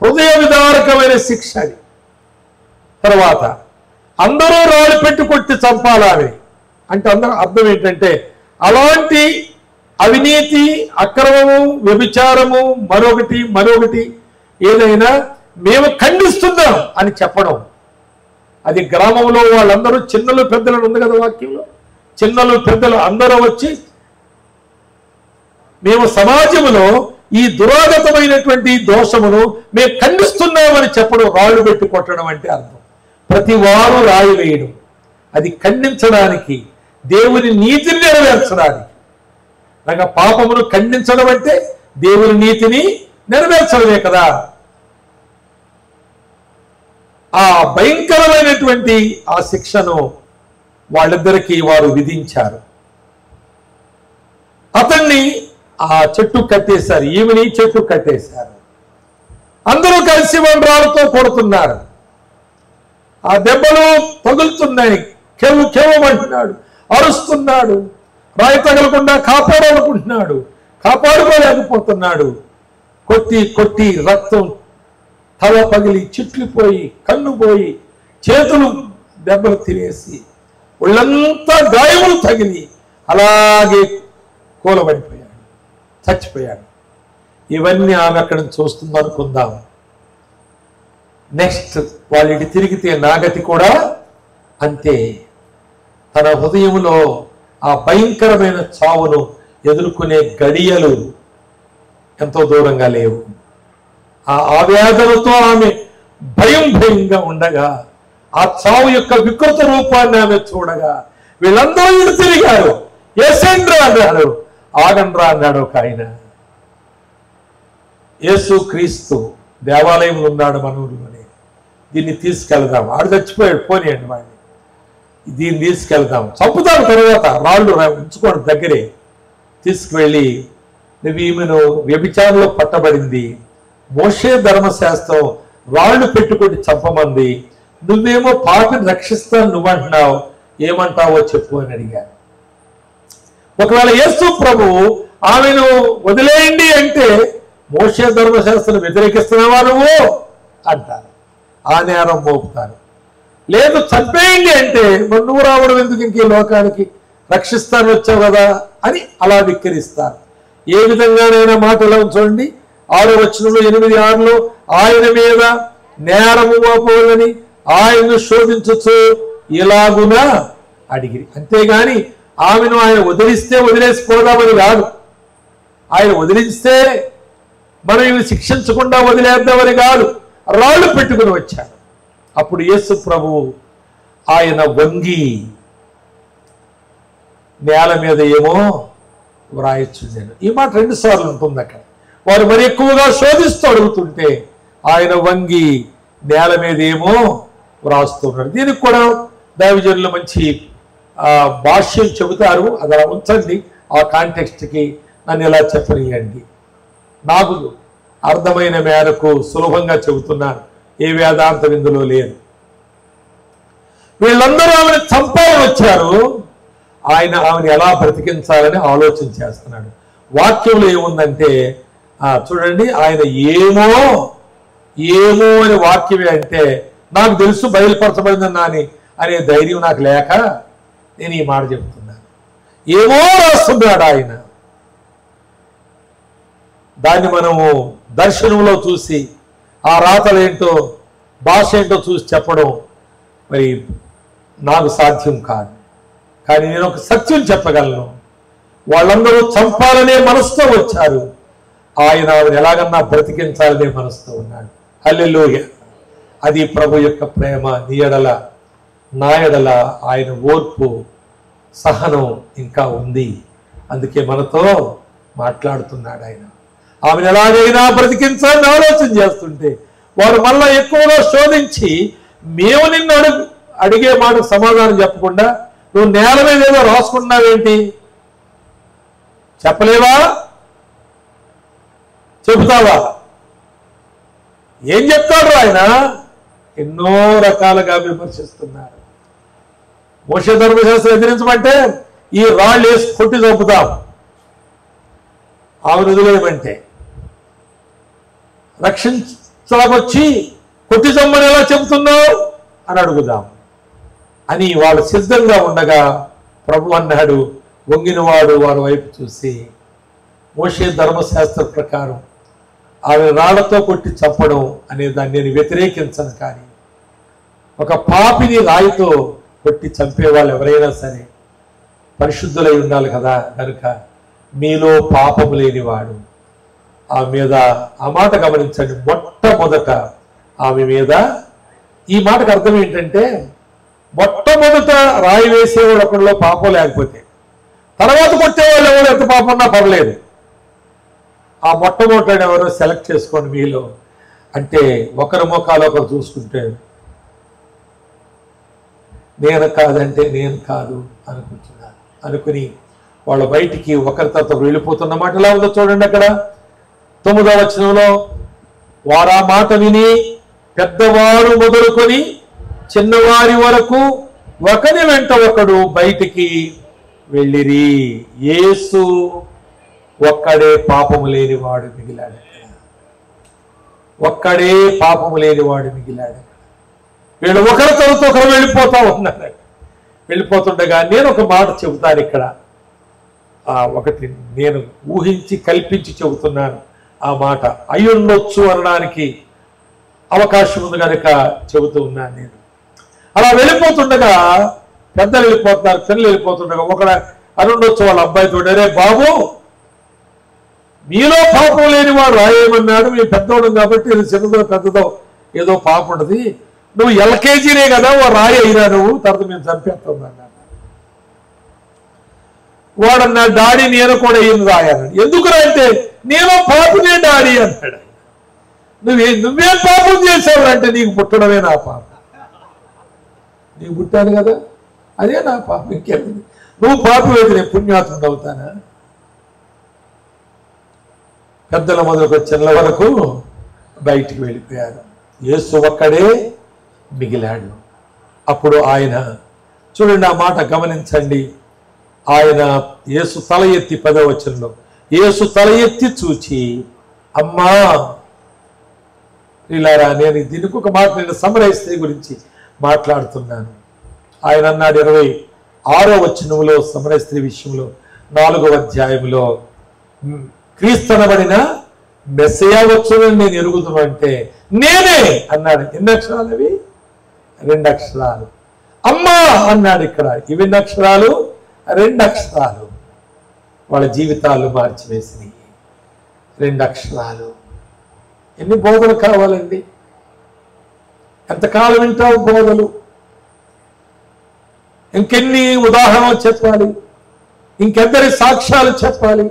హృదయ విదారకమైన శిక్ష అది. తర్వాత అందరూ రాళ్ళు పెట్టుకొట్టి చంపాలని అంటే అందరూ అర్థం ఏంటంటే, అలాంటి అవినీతి, అక్రమము, వ్యభిచారము, మరొకటి ఏదైనా మేము ఖండిస్తున్నాం అని చెప్పడం. అది గ్రామంలో వాళ్ళందరూ చిన్నలు పెద్దలు ఉంది కదా వాక్యంలో, చిన్నలు పెద్దలు అందరూ వచ్చి మేము సమాజంలో ఈ దురాగతమైనటువంటి దోషమును మేము ఖండిస్తున్నామని చెప్పడం, రాళ్ళు పెట్టి కొట్టడం అంటే అర్థం. ప్రతి వారు రాయి వేయడం, అది ఖండించడానికి, దేవుని నీతిని నెరవేర్చడానికి. అనగా పాపమును ఖండించడం అంటే దేవుని నీతిని నెరవేర్చడమే కదా. ఆ భయంకరమైనటువంటి ఆ శిక్షను వాళ్ళిద్దరికీ వారు విధించారు. అతన్ని ఆ చెట్టు కట్టేశారు, ఈమెని చెట్టు కట్టేశారు. అందరూ కలిసి మండ్రాలతో కొడుతున్నారు. ఆ దెబ్బలు తగులుతున్నాయి. కెవ్వు కెవ్వమంటున్నాడు, అరుస్తున్నాడు. రాయి తగలకుండా కాపాడాలనుకుంటున్నాడు, కాపాడుకోలేకపోతున్నాడు. కొట్టి కొట్టి రక్తం తల పగిలి చిట్లిపోయి, కన్ను పోయి, చేతులు దెబ్బలు తినేసి, ఒళ్ళంతా గాయములు తగిలి అలాగే కూలబడిపోయాడు, చచ్చిపోయాడు. ఇవన్నీ ఆమె అక్కడ చూస్తుంది అనుకుందాం. నెక్స్ట్ వాళ్ళకి తిరిగితే నాగతి కూడా అంతే. తన హృదయంలో ఆ భయంకరమైన చావును ఎదుర్కొనే గడియలు ఎంతో దూరంగా లేవు. ఆ ఆవేదనతో ఆమె భయంగా ఉండగా, ఆ చావు యొక్క వికృత రూపాన్ని ఆమె చూడగా, వీళ్ళందరూ ఇటు తిరిగారు. ఏసేంద్ర అన్నాడు, ఆగండ్రా అన్నాడు ఒక ఆయన. యేసు క్రీస్తు దేవాలయంలో ఉన్నాడు మన ఊరిలోనే. దీన్ని తీసుకెళ్దాం, ఆడు చచ్చిపోయాడు, పోనీయండి వాడిని, దీన్ని తీసుకెళ్దాం, చంపుతాం, తర్వాత రాళ్ళు ఉంచుకోండి దగ్గరే. తీసుకువెళ్ళి, నువ్వు ఈమెను వ్యభిచారంలో పట్టబడింది, మోషే ధర్మశాస్త్రం రాళ్ళు పెట్టుకొని చంపమంది, నువ్వేమో పాపిని రక్షిస్తాను నువ్వంటున్నావు, ఏమంటావో చెప్పు అని అడిగాను. ఒకవేళ యేసు ప్రభు ఆమెను వదిలేయండి అంటే మోషే ధర్మశాస్త్రం వ్యతిరేకిస్తున్నావా నువ్వు అంటారు, ఆ నేరం మోపుతారు. లేదు చంపేయండి అంటే మరి నువ్వు రావడం ఎందుకు, ఇంకే లోకానికి రక్షిస్తాను వచ్చావు కదా అని అలా విక్కరిస్తారు. ఏ విధంగానైనా మాట ఎలా చూడండి, 6వ వచనంలో 8:6లో ఆయన మీద నేరము మోపవాలని ఆయన్ను శోధించచ్చు ఇలాగునా అడిగిరి. అంతేగాని ఆమెను ఆయన వదిలిస్తే వదిలేసిపోదామని కాదు, ఆయన వదిలిస్తే మనం ఇవి శిక్షించకుండా వదిలేద్దామని కాదు, రాళ్ళు పెట్టుకుని వచ్చాడు. అప్పుడు యేసు ప్రభువు ఆయన వంగి నేల మీద ఏమో వ్రాయొచ్చుండెను. ఈ మాట 2 సార్లు ఉంటుంది అక్కడ. వారు మరి ఎక్కువగా శోధిస్తూ అడుగుతుంటే ఆయన వంగి నేల మీద ఏమో వ్రాస్తున్నాడు. దీనికి కూడా దైవజనులు మంచి భాష్యం చెబుతారు, అది అలా ఉంచండి. ఆ కాంటెక్స్ట్కి నన్ను ఇలా చెప్పనియండి. నాకు అర్థమైన మేరకు సులభంగా చెబుతున్నాను, ఏ వేదాంతం ఇందులో లేదు. వీళ్ళందరూ ఆమెను చంపాలని వచ్చారు, ఆయన ఆమెను ఎలా బ్రతికించాలని ఆలోచన చేస్తున్నాడు. వాక్యంలో ఏముందంటే చూడండి, ఆయన ఏమో ఏమో అని వాక్యమే అంటే నాకు తెలుసు బయలుపరచబడిందని అనే ధైర్యం నాకు లేక నేను ఈ మాట చెప్తున్నాను. ఏమో రాస్తున్నాడు ఆయన. దాన్ని మనము దర్శనంలో చూసి ఆ రాతలేంటో భాష ఏంటో చూసి చెప్పడం మరి నాకు సాధ్యం కాదు. కానీ నేను ఒక సత్యం చెప్పగలను, వాళ్ళందరూ చంపాలనే మనసుతో వచ్చారు, ఆయన ఆమెను ఎలాగన్నా బ్రతికించాలనే మనసుతో ఉన్నాడు. హల్లెలూయా. అది ప్రభు యొక్క ప్రేమ. నీ ఎడల నా ఎడల ఆయన ఓర్పు సహనం ఇంకా ఉంది. అందుకే మనతో మాట్లాడుతున్నాడు ఆయన. ఆమెను ఎలాగైనా బ్రతికించాలని ఆలోచన చేస్తుంటే వారు మళ్ళా ఎక్కువగా శోధించి, మేము నిన్ను అడిగే మాటకు సమాధానం చెప్పకుండా నువ్వు నేల మీద ఏదో రాసుకున్నావేంటి, చెప్పలేవా, చెబుతావా? ఏం చెప్తాడు ఆయన? ఎన్నో రకాలుగా విమర్శిస్తున్నారు. మోషే ధర్మశాస్త్రం ఎదిరించమంటే ఈ రాళ్ళు వేసి కొట్టి చంపుతాం, ఆమెను వదిలేయమంటే రక్షించలాగొచ్చి కొట్టి చమ్మని ఎలా చెబుతున్నావు అని అడుగుదాం అని వాళ్ళు సిద్ధంగా ఉండగా ప్రభు అన్నాడు, వంగినవాడు వారి వైపు చూసి, మోషే ధర్మశాస్త్ర ప్రకారం ఆమె రాళ్లతో కొట్టి చంపడం అనే దాన్ని నేను వ్యతిరేకించను, కానీ ఒక పాపిని రాయితో కొట్టి చంపే వాళ్ళు ఎవరైనా సరే పరిశుద్ధులై ఉండాలి కదా. కనుక మీలో పాపము లేనివాడు ఆమె మీద, ఆ మాట గమనించండి, మొట్టమొదట ఆమె మీద. ఈ మాటకు అర్థం ఏంటంటే మొట్టమొదట రాయి వేసేవాడు ఒకరిలో పాపం లేకపోతే తర్వాత కొట్టేవాళ్ళు ఎవరు ఎంత పాపం ఉన్నా పర్లేదు, ఆ మొట్టమొదటి ఎవరో సెలెక్ట్ చేసుకోండి మీలో. అంటే ఒకరి ముఖాలు ఒకరు చూసుకుంటే నేను కాదంటే నేను కాదు అనుకుంటున్నాను అనుకుని వాళ్ళు బయటికి ఒకరి తర్వాత వెళ్ళిపోతున్న మాట ఎలా ఉందో చూడండి. అక్కడ 9వ వచనంలో వారా మాట విని పెద్దవారు మొదలుకొని చిన్నవారి వరకు ఒకని వెంట ఒకడు బయటికి వెళ్ళిరి. యేసు ఒక్కడే పాపము లేనివాడు మిగిలాడు. ఒక్కడే పాపము లేనివాడు మిగిలాడు. వీళ్ళు ఒకరి తర్వాత ఒకరు వెళ్ళిపోతా ఉన్నారు. వెళ్ళిపోతుండగా నేను ఒక మాట చెబుతాను ఇక్కడ. ఒకటి నేను ఊహించి కల్పించి చెబుతున్నాను. ఆ మాట అయ్యుండొచ్చు అనడానికి అవకాశం ఉంది కనుక చెబుతూ ఉన్నాను నేను. అలా వెళ్ళిపోతుండగా పెద్దలు వెళ్ళిపోతున్నారు, పిల్లలు వెళ్ళిపోతుండగా ఒకడు అనుండొచ్చు వాళ్ళ అబ్బాయితో, అరే బాబు మీలో పాపం లేని వాడు రాయేమన్నాడు, మేము పెద్దవాడు కాబట్టి ఇది చిన్నదో పెద్దదో ఏదో పాపం ఉండదు, నువ్వు ఎల్కేజీనే కదా ఓ రాయి అయినా నువ్వు, తర్వాత మేము చంపేస్తాం అన్నాడు. వాడన్నా డాడీ నేను కూడా అయ్యింది రాయాలని. ఎందుకురా అంటే నేను పాపనే డాడీ అన్నాడు. నువ్వేం పాపం చేసావు అంటే నీకు పుట్టడమే నా పాపం, నీకు పుట్టాను కదా అదే నా పాపం, ఇంకేముంది, నువ్వు పాపం అయితే నేను పుణ్యాత్ముడు అవుతానా? పెద్దల మొదలుకు చిన్నల వరకు బయటికి వెళ్ళిపోయారు. యేసు ఒక్కడే మిగిలాడు. అప్పుడు ఆయన చూడండి, ఆ మాట గమనించండి. ఆయన యేసు తల ఎత్తి 10వ వచనంలో యేసు తల ఎత్తి చూచి అమ్మా, ఇలారా నేను దీనికి ఒక మాట నేను సమరయిస్తే గురించి మాట్లాడుతున్నాను. ఆయన అన్నాడు 26వ వచనంలో సమరయ స్త్రీ విషయంలో 4వ అధ్యాయంలో, క్రీస్తనబడిన మెస్సయా వచ్చునని నేను ఎరుగుదును అంటే నేనే అన్నాడు. ఎన్ని అక్షరాలు అవి? 2 అక్షరాలు. అమ్మా అన్నాడు ఇక్కడ. ఇవి 2 అక్షరాలు, 2 అక్షరాలు వాళ్ళ జీవితాలు మార్చివేసినాయి. 2 అక్షరాలు. ఎన్ని బోధలు కావాలండి? ఎంతకాలం వింటావు బోధలు? ఇంకెన్ని ఉదాహరణలు చెప్పాలి? ఇంకెందరి సాక్ష్యాలు చెప్పాలి?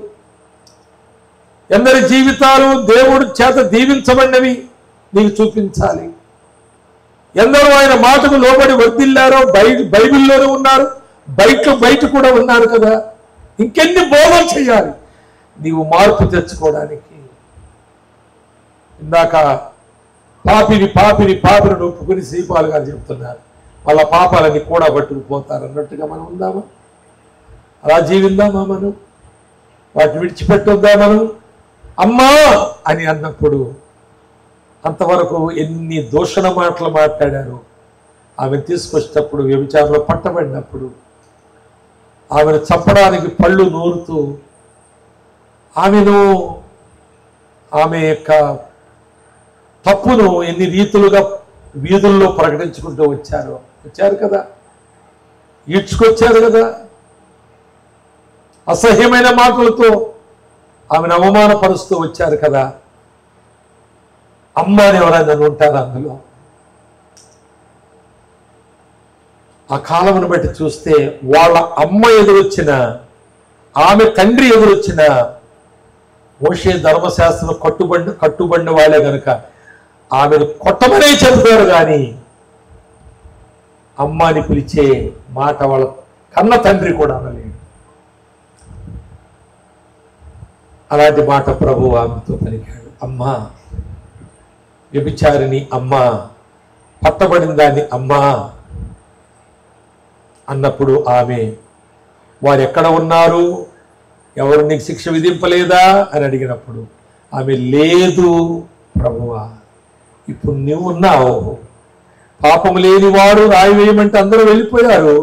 ఎందరి జీవితాలు దేవుడి చేత దీవించబడినవి నీకు చూపించాలి? ఎందరో ఆయన మాటకు లోబడి వర్ధిల్లారో బైబిల్లోనే ఉన్నారు, బయట కూడా ఉన్నారు కదా. ఇంకెన్ని బోధలు చేయాలి నీవు మార్పు తెచ్చుకోవడానికి? ఇందాక పాపిని ఒప్పుకుని శ్రీపాల్ గారు చెప్తున్నారు, వాళ్ళ పాపాలని కూడా పట్టుకుపోతారు అన్నట్టుగా మనం ఉందామా? అలా జీవిందామా మనం? వాటిని విడిచిపెట్టొద్దా మనం? అమ్మా అని అన్నప్పుడు అంతవరకు ఎన్ని దూషణ మాటలు మాట్లాడారు. ఆమెను తీసుకొచ్చేటప్పుడు వ్యభిచారంలో పట్టబడినప్పుడు ఆమెను చంపడానికి పళ్ళు నూరుతూ ఆమె యొక్క తప్పును ఎన్ని రీతులుగా వీధుల్లో ప్రకటించుకుంటూ వచ్చారు కదా, ఈడ్చుకొచ్చారు కదా. అసహ్యమైన మాటలతో ఆమెను అవమానపరుస్తూ వచ్చారు కదా. అమ్మ అని ఎవరైనా ఉంటారు అందులో? ఆ కాలమును బట్టి చూస్తే వాళ్ళ అమ్మ ఎదురొచ్చిన, ఆమె తండ్రి ఎదురొచ్చిన, మోషే ధర్మశాస్త్రం కట్టుబడిన వాళ్ళే కనుక ఆమెను కొట్టమనే చెబుతారు. కానీ అమ్మ అని పిలిచే మాట వాళ్ళ కన్న తండ్రి కూడా అనలేడు. అలాంటి మాట ప్రభు ఆమెతో పలికాడు. అమ్మా, వ్యభిచారిని అమ్మా, పట్టబడిన దాన్ని అమ్మా అన్నప్పుడు ఆమె, వారు ఎక్కడ ఉన్నారు, ఎవరు నీకు శిక్ష విధింపలేదా అని అడిగినప్పుడు ఆమె, లేదు ప్రభువా, ఇప్పుడు నువ్వు ఉన్నావు, పాపము లేనివాడు రాయి వేయమంటే అందరూ వెళ్ళిపోయారు,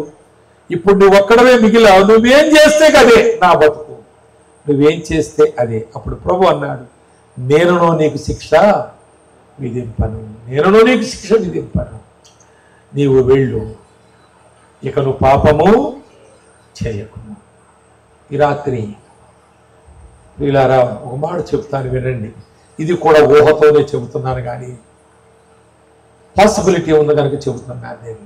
ఇప్పుడు నువ్వు ఒక్కడవే మిగిలావు, నువ్వేం చేస్తే అదే నా బతుకు, నువ్వేం చేస్తే అదే. అప్పుడు ప్రభు అన్నాడు, నేనునో నీకు శిక్ష విధింపను, నీవు వెళ్ళు, ఇక నువ్వు పాపము చేయకు. ఈ రాత్రి వీళ్ళారా ఒక మాట చెప్తాను వినండి. ఇది కూడా ఊహతోనే చెబుతున్నాను, కానీ పాసిబిలిటీ ఉంది కనుక చెబుతున్నాను నేను.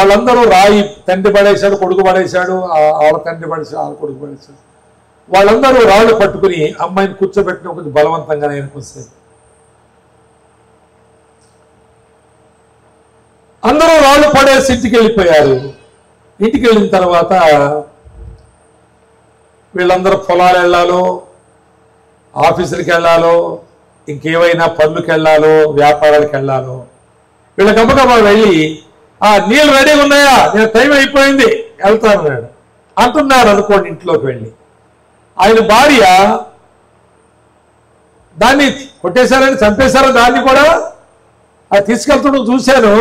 వాళ్ళందరూ రాయి తండ్రి పడేశాడు, కొడుకు పడేశాడు, ఆవిడ తండ్రి పడేశాడు, ఆవిడ కొడుకు పడేశాడు. వాళ్ళందరూ రాళ్ళు పట్టుకుని అమ్మాయిని కూర్చోబెట్టిన కొంచెం బలవంతంగానే అనిపిస్తుంది. అందరూ రాళ్ళు పడేసి ఇంటికి వెళ్ళిపోయారు. ఇంటికి వెళ్ళిన తర్వాత వీళ్ళందరూ పొలాలు వెళ్ళాలో, ఆఫీసులకి వెళ్ళాలో, ఇంకేమైనా పనులకు వెళ్ళాలో వ్యాపారాలకు వెళ్ళాలో వీళ్ళ గబగబా వెళ్ళి నీళ్ళు రెడీగా ఉన్నాయా, నేను టైం అయిపోయింది వెళ్తానన్నాడు అంటున్నారు అనుకోండి. ఇంట్లోకి వెళ్ళి ఆయన భార్య దాన్ని కొట్టేశారని చంపేశారని దాన్ని కూడా అది తీసుకెళ్తుండడం చూశాను.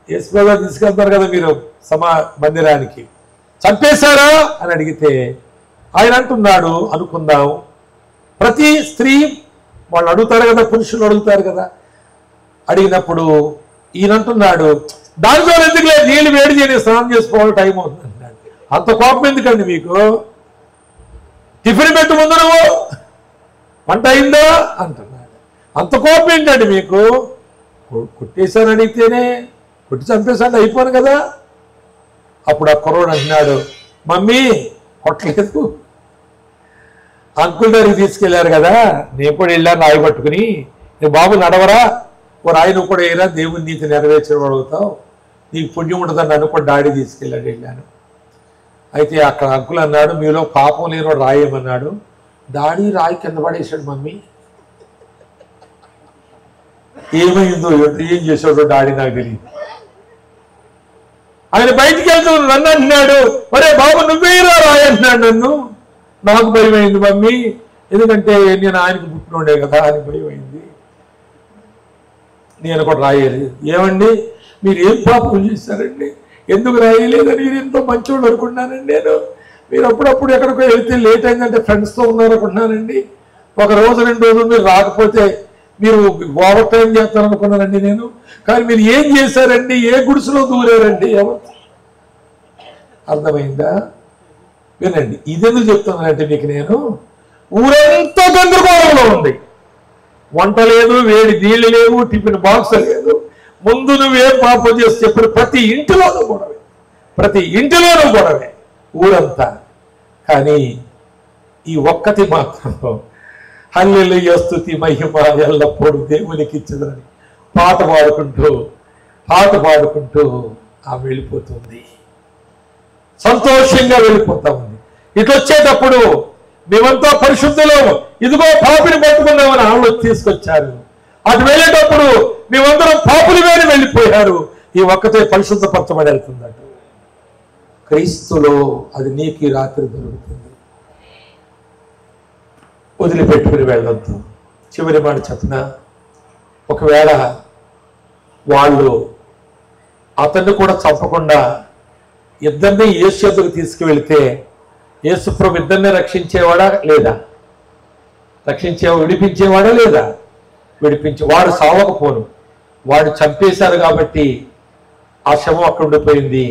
యేసుప్రభు తీసుకెళ్తారు కదా మీరు మందిరానికి, చంపేశారా అని అడిగితే ఆయన అంటున్నాడు, అనుకుందాం ప్రతి స్త్రీ వాళ్ళు అడుగుతారు కదా, పురుషులు అడుగుతారు కదా, అడిగినప్పుడు ఈయన అంటున్నాడు దానితో ఎందుకు లేదు, నీళ్ళు వేడి చేయని స్నానం చేసుకోవాలి, టైం అవుతుంది అన్నాడు. అంత కోపం ఎందుకండి మీకు, టిఫిన్ పెట్టు ముందు నువ్వు, వంట అయిందా అంటున్నాడు. అంత కోపం ఏంటండి మీకు, కొట్టేశాను అడిగితేనే కొట్టి చంపేశాను అయిపోను కదా. అప్పుడు ఆ కుర్రోడు అంటున్నాడు, మమ్మీ కొట్టలేదు, అంకుల్ దగ్గరికి తీసుకెళ్లారు కదా, నేను కూడా వెళ్ళాను రాయి పట్టుకుని, నేను బాబు నడవరా, ఓ రాయి నువ్వు కూడా వేయరా, దేవుని నీతి నెరవేర్చిన అడుగుతావు, నీకు పుణ్యం ఉంటుందని నన్ను కూడా డాడీ తీసుకెళ్ళాడు, వెళ్ళాను. అయితే అక్కడ అంకుల్ అన్నాడు, మీలో పాపం లేని రాయేమన్నాడు. డాడీ రాయి కింద పడేశాడు మమ్మీ. ఏమైందో ఏం చేశాడో డాడీ నాకు తెలియదు. ఆయన బయటికి వెళ్తూ నన్ను అంటున్నాడు, ఒరే బాబు నువ్వేరా రాయి అంటున్నాడు నన్ను. నాకు భయం అయింది మమ్మీ, ఎందుకంటే నేను ఆయనకు పుట్టినోడే కదా అని భయం అయింది, నేను కూడా రాయలేదు. ఏమండి మీరు ఏం పాపం చేశారండి, ఎందుకు రాయలేదని మీరు ఎంతో మంచోళ్ళు అనుకున్నానండి నేను. మీరు అప్పుడప్పుడు ఎక్కడికో వెళ్తే లేట్ అయిందంటే ఫ్రెండ్స్తో ఉన్నారు అనుకుంటున్నానండి. ఒక రోజు 2 రోజులు మీరు రాకపోతే మీరు ఓవర్ టైం చేస్తారనుకున్నానండి నేను. కానీ మీరు ఏం చేశారండి, ఏ గుడిసెలో దూరారండి, ఎవరు అర్థమైందా? వినండి, ఇదెందుకు చెప్తున్నానంటే మీకు నేను, ఊరంతా గందరగోళంలో ఉంది, వంట లేదు, వేడి నీళ్ళు లేవు, టిఫిన్ బాక్స్ లేదు, ముందు నువ్వేం పాపం చేసి చెప్పిన ప్రతి ఇంటిలోనూ గొడవే, ప్రతి ఇంటిలోనూ గొడవే ఊరంతా. కానీ ఈ ఒక్కటి మాత్రం హల్లెలూయా స్తుతి మహిమ ఎల్లప్పుడూ దేవునికి ఇచ్చదని పాట పాడుకుంటూ వెళ్ళిపోతుంది, సంతోషంగా వెళ్ళిపోతా ఉంది. ఇటు వచ్చేటప్పుడు మేమంతా పరిశుద్ధులు, ఇదిగో పాపిని పట్టుకున్నామని ఆళ్ళు తీసుకొచ్చారు. అటు వెళ్ళేటప్పుడు మేమందరం పాపులు వేడి వెళ్ళిపోయారు. ఈ ఒక్కతే పరిశుద్ధపరచబడి వెళ్తుందట. క్రీస్తులో అది నీకు రాత్రి దొరుకుతుంది, వదిలిపెట్టుకుని వెళ్ళొద్దు. చివరి మాట చెప్పిన, ఒకవేళ వాళ్ళు అతన్ని కూడా చంపకుండా ఇద్దరిని యేసు ఎదురు తీసుకువెళితే యేసుప్రభు ఇద్దరిని రక్షించేవాడా లేదా, విడిపించేవాడా లేదా? వాడు సావకపోను, వాడు చంపేశారు కాబట్టి ఆ శవం అక్కడ ఉండిపోయింది.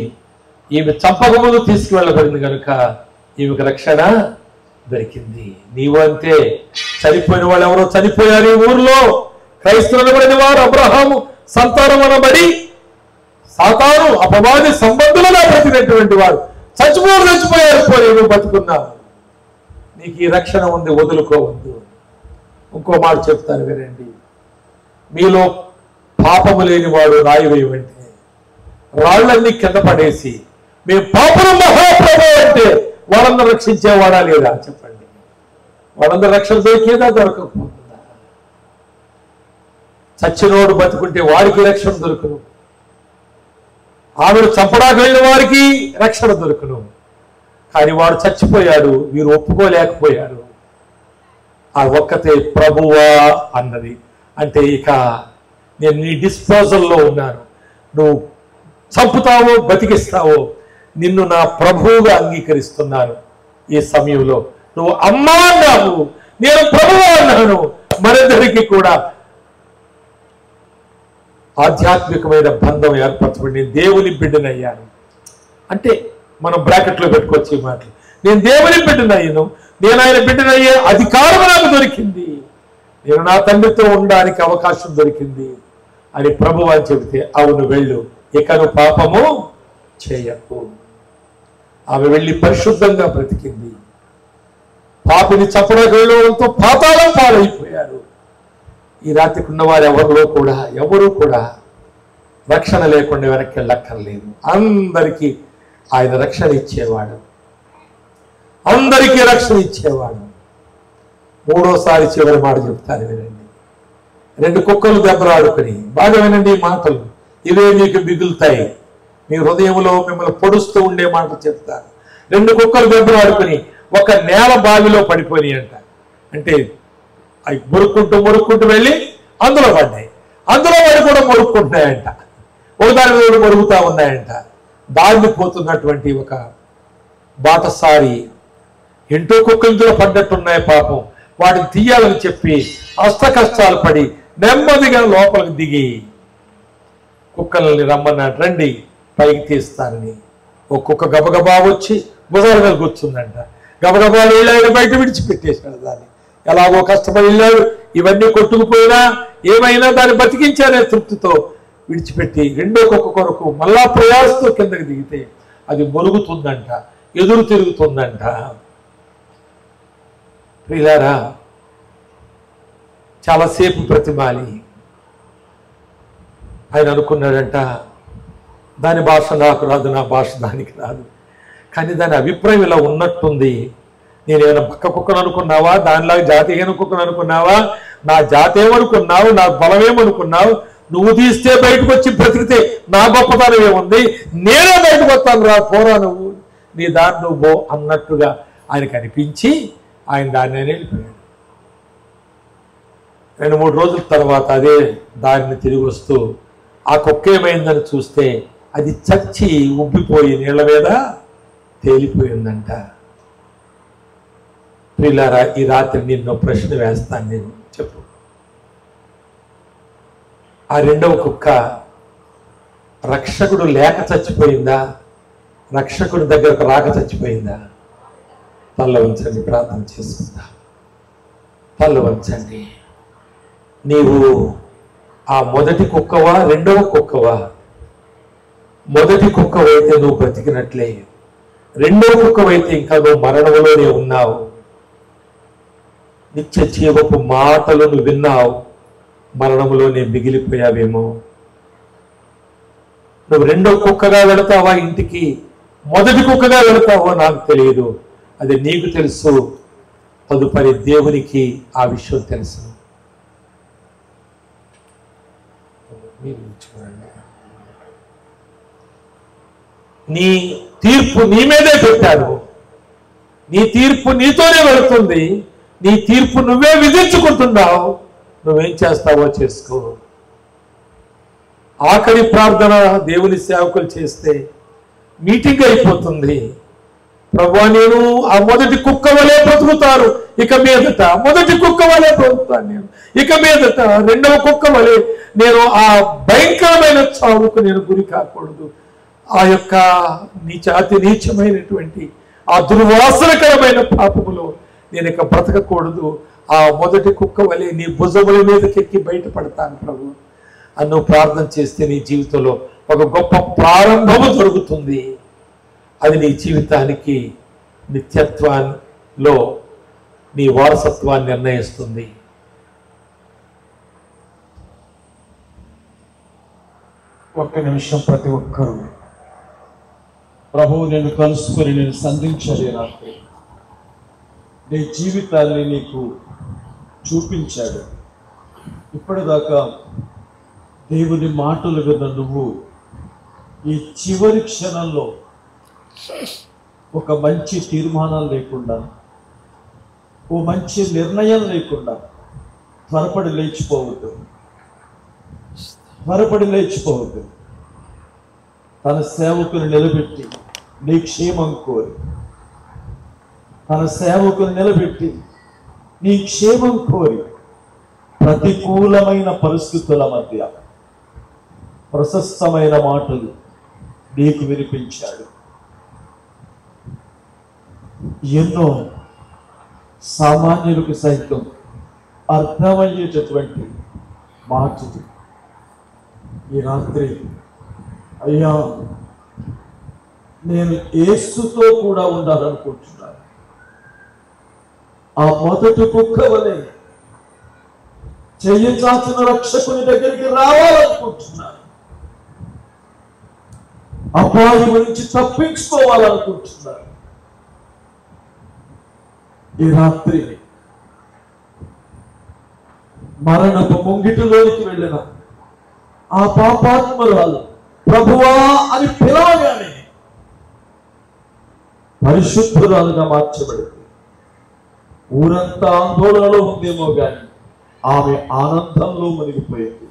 ఈమె చంపకముందు తీసుకువెళ్ళబడింది కనుక ఈమెకు రక్షణ దొరికింది. నీవు అంతే, చనిపోయిన వాళ్ళు ఎవరో చనిపోయారు ఈ ఊర్లో. క్రైస్తవులు పడిన వారు అబ్రహాము సంతానం అనబడి సాతాను అపవాది సంబంధులుగా బ్రతికినటువంటి వారు చచ్చిపోయారు. పోయి నువ్వు బతుకున్నావు, నీకు ఈ రక్షణ ఉంది, వదులుకోవద్దు. ఇంకో మాట చెప్తాను వినండి, మీలో పాపము లేని వాడు రాయి వేయమంటే రాళ్ళన్నీ కింద పడేసి మేము పాపము మహాప్రభు అంటే వాళ్ళందరూ రక్షించేవాడా లేదా చెప్పండి? వాళ్ళందరూ రక్షణ దొరికేదా, దొరకకపోతుందా? చచ్చినోడు బతుకుంటే వాడికి రక్షణ దొరుకును, ఆవిడ చంపడానికి వెళ్ళిన వారికి రక్షణ దొరుకును. కానీ వాడు చచ్చిపోయాడు, వీరు ఒప్పుకోలేకపోయారు. ఆ ఒక్కతే ప్రభువా అన్నది. అంటే ఇక నేను నీ డిస్పోజల్లో ఉన్నాను, నువ్వు చంపుతావో బతికిస్తావో నిన్ను నా ప్రభువుగా అంగీకరిస్తున్నాను. ఈ సమయంలో నువ్వు అమ్మా అన్నావు, నేను ప్రభువా అన్నాను. మరిద్దరికి కూడా ఆధ్యాత్మికమైన బంధం ఏర్పరచబడి నేను దేవుని బిడ్డనయ్యాను అంటే మనం బ్రాకెట్లో పెట్టుకోవచ్చు ఈ మాటలు. నేను దేవుని బిడ్డనయ్యాను, నేను ఆయన బిడ్డనయ్యే అధికారం నాకు దొరికింది, నేను నా తండ్రితో ఉండడానికి అవకాశం దొరికింది అని ప్రభువు అని చెబితే అవును వెళ్ళు, ఇక నువ్వు పాపము చేయకు. ఆమె వెళ్ళి పరిశుద్ధంగా బ్రతికింది. పాపిని చంపడానికి వెళ్ళడంతో పాతాళం పాలైపోయారు. ఈ రాత్రికి ఉన్నవారు ఎవరు కూడా రక్షణ లేకుండా వెనక్కి వెళ్ళక్కర్లేదు. అందరికీ ఆయన రక్షణ ఇచ్చేవాడు, అందరికీ రక్షణ ఇచ్చేవాడు. మూడోసారి చివరి మాట చెప్తాను వినండి. 2 కుక్కలు దెబ్బలాడుకుని, బాగా వినండి ఈ మాటలు, ఇవే మీకు మిగులుతాయి. మీ హృదయంలో మిమ్మల్ని పొడుస్తూ ఉండే మాటలు చెప్తారు. 2 కుక్కలు దెబ్బలాడుకుని ఒక నేల బావిలో పడిపోయి అంట. అంటే అవి మురుక్కుంటూ వెళ్ళి అందులో పడ్డాయి. అందులో వాడు కూడా మురుక్కుంటున్నాయంట, ఒకదాని మీద మురుగుతూ ఉన్నాయంట. దారిని పోతున్నటువంటి ఒక బాటసారి ఎంటో కుక్కలతో పడ్డట్టున్నాయి పాపం, వాటిని తీయాలని చెప్పి అష్ట కష్టాలు పడి నెమ్మదిగా లోపలికి దిగి కుక్కల్ని రమ్మన్నాడు, రండి పైకి తీస్తానని. ఒక కుక్క గబగబా వచ్చి భుజాల మీద కూర్చుందంట. గబగబా వెళ్ళాడు, బయట విడిచిపెట్టేశాడు దాన్ని. ఎలాగో కష్టపడి వెళ్ళాడు, ఇవన్నీ కొట్టుకుపోయినా ఏమైనా దాన్ని బతికించారే తృప్తితో విడిచిపెట్టి రెండో కుక్క కొరకు మళ్ళా ప్రయాసతో కిందకి దిగితే అది మొరుగుతుందంట, ఎదురు తిరుగుతుందంట. ప్రియులారా, చాలాసేపు ప్రతిమాలి ఆయన అనుకున్నాడంట, దాని భాష నాకు రాదు, నా భాష దానికి రాదు. కానీ దాని అభిప్రాయం ఇలా ఉన్నట్టుంది. నేనేమైనా పక్క కుక్కను అనుకున్నావా, దానిలాగా జాతిహీన కుక్కను అనుకున్నావా, నా జాతి ఏమనుకున్నావు, నా బలమేమనుకున్నావు, నువ్వు తీస్తే బయటకు వచ్చి బ్రతికితే నా గొప్పతనం ఏముంది, నేనే బయటకు వస్తాను రా, పోరా నువ్వు, నీ దారి నువ్వు పో అన్నట్టుగా ఆయనకు అనిపించి ఆయన దాన్ని వెళ్ళిపోయాడు. 2-3 రోజుల తర్వాత అదే దారిని తిరిగి వస్తూ ఆ కుక్క ఏమైందని చూస్తే అది చచ్చి ఉబ్బిపోయి నీళ్ల మీద తేలిపోయిందంట. ప్రియులారా, ఈ రాత్రి నిన్ను ప్రశ్న వేస్తాను, నేను చెప్పు. ఆ రెండవ కుక్క రక్షకుడు లేక చచ్చిపోయిందా, రక్షకుడి దగ్గరకు రాక చచ్చిపోయిందా? తల్ల వంచండి, ప్రార్థన చేసుకుందా. తల్ల వంచండి. నీవు ఆ మొదటి కుక్కవా, రెండవ కుక్కవా? మొదటి కుక్కవైతే నువ్వు బ్రతికినట్లే, రెండవ కుక్కవైతే ఇంకా నువ్వు మరణంలోనే ఉన్నావు. నిత్య జీవపు మాటలు నువ్వు విన్నావు, మరణంలోనే మిగిలిపోయావేమో. నువ్వు రెండో కుక్కగా వెళతావా ఇంటికి, మొదటి కుక్కగా వెళతావో నాకు తెలియదు. అది నీకు తెలుసు, తదుపరి దేవునికి ఆ విషయం తెలుసు. నీ తీర్పు నీ మీదే పెట్టారు, నీ తీర్పు నీతోనే వెళుతుంది, నీ తీర్పు నువ్వే విధించుకుంటున్నావు. నువ్వేం చేస్తావో చేసుకో. ఆఖరి ప్రార్థన దేవుని సేవకులు చేస్తే మీటింగ్ అయిపోతుంది. ప్రభువా, నేను ఆ మొదటి కుక్క వలే బ్రతుకుతాను ఇక మీదట, మొదటి కుక్క వలే బ్రతుకుతాను నేను ఇక మీదట, రెండవ కుక్క వలే నేను ఆ భయంకరమైన చావుకు నేను గురి కాకూడదు. ఆ యొక్క అతి నీచమైనటువంటి ఆ దుర్వాసనకరమైన పాపములో నేను ఇక బ్రతకకూడదు. ఆ మొదటి కుక్క వలె నీ భుజముల మీదకెక్కి బయటపడతాను ప్రభు అని నువ్వు ప్రార్థన చేస్తే నీ జీవితంలో ఒక గొప్ప ప్రారంభము జరుగుతుంది. అది నీ జీవితానికి నిత్యత్వంలో నీ వారసత్వాన్ని నిర్ణయిస్తుంది. ఒక్క నిమిషం ప్రతి ఒక్కరూ ప్రభువు నేను కలుసుకొని నేను సంధించాలి. రాత్రి నీ జీవితాన్ని నీకు చూపించాడు. ఇప్పటిదాకా దేవుని మాటలు విన్న నువ్వు ఈ చివరి క్షణంలో ఒక మంచి తీర్మానం లేకుండా, ఓ మంచి నిర్ణయం లేకుండా త్వరపడి లేచిపోవద్దు, త్వరపడి లేచిపోవద్దు. తన సేవకుని నిలబెట్టి నీ క్షేమం కోరి, తన సేవకుని నిలబెట్టి నీ క్షేమం కోరి ప్రతికూలమైన పరిస్థితుల మధ్య ప్రశస్తమైన మాటలు నీకు వినిపించాడు. ఎన్నో సామాన్యులకు సైతం అర్థమయ్యేటటువంటి మాటలు ఈ రాత్రి, అయ్యా నేను యేసుతో కూడా ఉండాలనుకుంటున్నాను, ఆ మొదటి కుక్క వలె చెయ్యి చాచిన రక్షకుని దగ్గరికి రావాలనుకుంటున్నాను, అపాయం నుంచి తప్పించుకోవాలనుకుంటున్నాను. ఈ రాత్రి మరణపు ముంగిటిలోనికి వెళ్ళిన ఆ పాపాత్మురాలు ప్రభువా అని పిలవగానే పరిశుద్ధురాలుగా మార్చబడింది. ఊరంతా ఆందోళనలో ఉందేమో గాని ఆమె ఆనందంలో మునిగిపోయింది.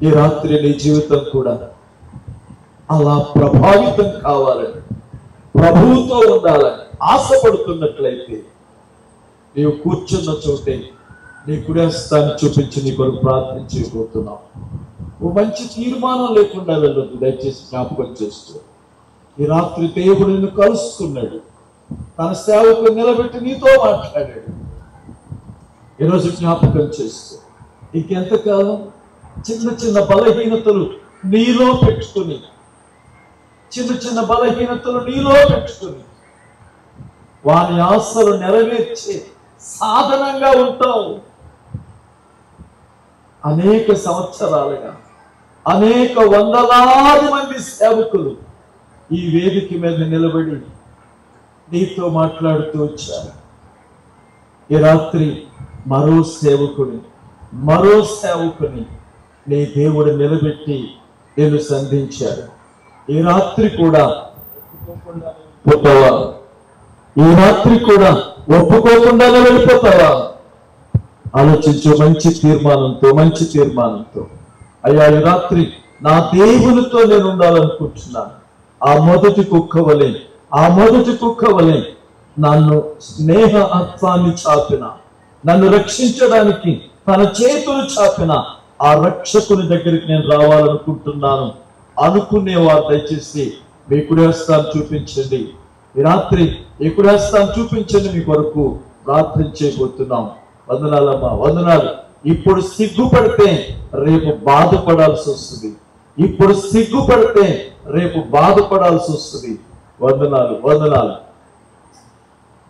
ఈ రాత్రి నీ జీవితం కూడా అలా ప్రభావితం కావాలని, ప్రభువుతో ఉండాలని ఆశపడుతున్నట్లయితే నీవు కూర్చున్న చోటే నీ కుడి హస్తాన్ని చూపించి నీ కొరకు ప్రార్థించబోతున్నావు. ఓ మంచి తీర్మానం లేకుండా వెళ్ళొద్దు. దయచేసి జ్ఞాపకం చేస్తూ ఈ రాత్రి దేవుడు నిన్ను కలుసుకున్నాడు, తన సేవకు నిలబెట్టి నీతో మాట్లాడాడు. ఈరోజు జ్ఞాపకం చేస్తూ ఇంకెంతకాలం చిన్న చిన్న బలహీనతలు నీలో పెట్టుకుని వాని ఆశలు నెరవేర్చే సాధనంగా ఉంటావు. అనేక సంవత్సరాలుగా అనేక వందలాది మంది సేవకులు ఈ వేదిక మీద నిలబడి నీతో మాట్లాడుతూ వచ్చారు. ఈ రాత్రి మరో సేవకుని నీ దేవుడు నిలబెట్టి నేను సంధించాడు. ఈ రాత్రి కూడా పోతావా? ఈ రాత్రి కూడా ఒప్పుకోకుండానే వెళ్ళిపోతావా? ఆలోచించు. మంచి తీర్మానంతో అయ్యా ఈ రాత్రి నా దేవునితో నేను ఉండాలనుకుంటున్నాను. ఆ మొదటి కుక్క వలె నన్ను స్నేహ హస్తాన్ని చాపిన, నన్ను రక్షించడానికి తన చేతులు చాపిన ఆ రక్షకుని దగ్గరికి నేను రావాలనుకుంటున్నాను అనుకునేవారు దయచేసి మీ కుడి హస్తాన్ని చూపించండి. ఈ రాత్రి ఈ కుడి హస్తాన్ని చూపించండి. మీ కొరకు ప్రార్థించబోతున్నాం. వందనాలమ్మా, వందనాలు. ఇప్పుడు సిగ్గుపడితే రేపు బాధపడాల్సి వస్తుంది. వందనాలు.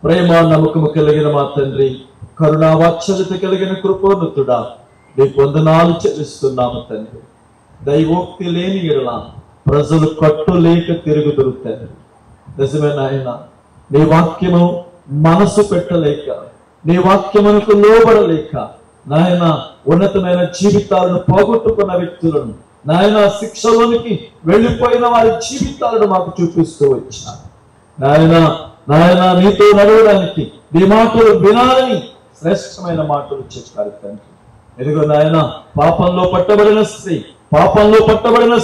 ప్రేమ నమ్మకము కలిగిన మా తండ్రి, కరుణా వాత్సల్యత కలిగిన కృపోన్నతుడా, నీకు వందనాలు చెల్లిస్తున్నాము తండ్రి. దైవోక్తి లేని ఎడల ప్రజలు కట్టులేక తిరుగుదురు తండ్రి. నిజమే నాయన, నీ వాక్యము మనసు పెట్టలేక, నీ వాక్యమునకు లోబడలేక నాయన ఉన్నతమైన జీవితాలను పోగొట్టుకున్న వ్యక్తులను, నాయన శిక్షలోనికి వెళ్ళిపోయిన వారి జీవితాలను మాకు చూపిస్తూ వచ్చాను. నాయన నీతో నడవడానికి, నీ మాటలు వినాలని శ్రేష్టమైన మాటలు చెప్పారు తండ్రి. ఎదుగో నాయన, పాపంలో పట్టబడిన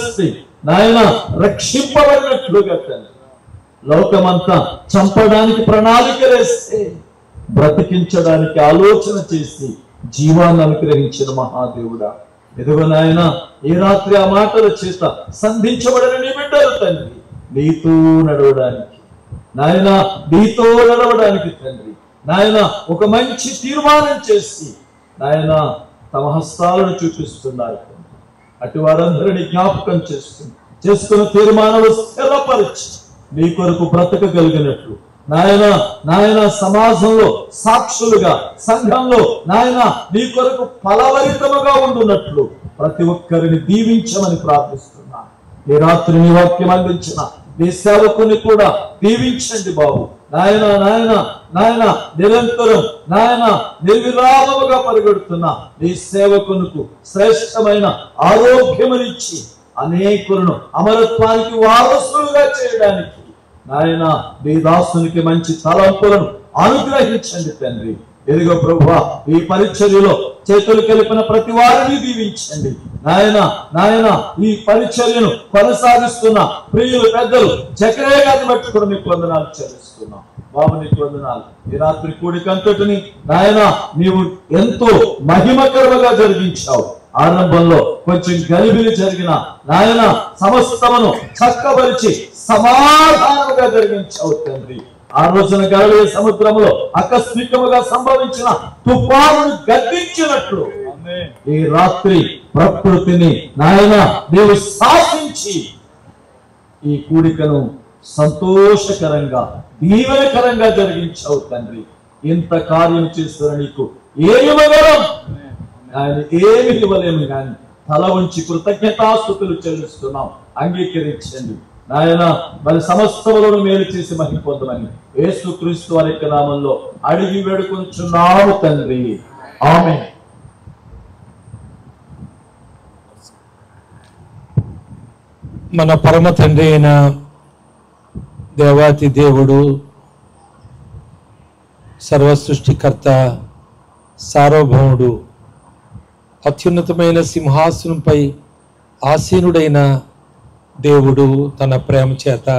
స్త్రీ నాయన రక్షింపబడినట్లుగా తండ్రి, లోకమంతా చంపడానికి ప్రణాళిక వేస్తే బ్రతికించడానికి ఆలోచన చేసి జీవాన్ని అనుగ్రహించిన మహాదేవుడా, ఎదుగో నాయన ఈ రాత్రి ఆ మాటల చేత సంధించబడిన నీ బిడ్డలు తండ్రి, నీతో నడవడానికి తండ్రి నాయన ఒక మంచి తీర్మానం చేసి నాయన తమ హస్తాలను చూపిస్తున్నారు. అటు వారందరినీ జ్ఞాపకం చేసుకున్న తీర్మానాలు స్థిరపరిచి నీ కొరకు బ్రతకగలిగినట్లు నాయన సమాజంలో సాక్షులుగా, సంఘంలో నాయన నీ కొరకు ఫలవరితముగా ఉండున్నట్లు ప్రతి ఒక్కరిని దీవించమని ప్రార్థిస్తున్నాను. ఈ రాత్రి నీ వాక్యం అందించిన నీ సేవకుని కూడా దీవించండి బాబు. నాయన నిరంతరం నిర్విరామముగా పరిగెడుతున్న నీ సేవకునికి శ్రేష్టమైన ఆరోగ్యమునిచ్చి అనేకులను అమరత్వానికి వారసులుగా చేయడానికి నాయన నీ దాసునికి మంచి తలంపులను అనుగ్రహించండి తండ్రి. ఎరుగో ప్రభువా, ఈ పరిచర్యలో చేతులు కలిపిన ప్రతి వారిని దీవించండి నాయన ఈ పరిచర్యను కొనసాగిస్తున్న ప్రియులు పెద్దలు జకరే గారిని బట్టి కూడా మీకు వందనాలు చెల్లిస్తున్నాం బాబు. నీకు వందనాలు. ఈ రాత్రి కూడికంతటిని నాయన నీవు ఎంతో మహిమకరముగా జరిగించావు. ఆరంభంలో కొంచెం గలిబిలి జరిగిన నాయన సమస్తమును చక్కబరిచి సమాధానముగా జరిగించావు తండ్రి. ఆ రోజున గలిబిలి సముద్రంలో ఆకస్మికముగా సంభవించిన తుఫానును గద్దించినట్లు ఈ రాత్రి ప్రకృతిని నాయన నీవు శాసించి ఈ కూడికను సంతోషకరంగా దీవెనకరంగా జరిగించావు తండ్రి. ఇంత కార్యం చేస్తున్న నీకు ఏమి ఇవ్వగలం? ఆయన ఏమి ఇవ్వలేము కానీ తల ఉంచి కృతజ్ఞతాస్తుతులు చెల్లిస్తున్నాం. అంగీకరించండి నాయన. మరి సమస్తములను మేలు చేసి మహిమ పొందమని యేసుక్రీస్తు వారి యొక్క నామంలో అడిగి వేడుకొంచున్నాము తండ్రి. ఆమేన్. మన పరమ తండ్రి అయిన దేవాతి దేవుడు, సర్వ సృష్టికర్త, సార్వభౌముడు, అత్యున్నతమైన సింహాసనంపై ఆసీనుడైన దేవుడు తన ప్రేమ చేత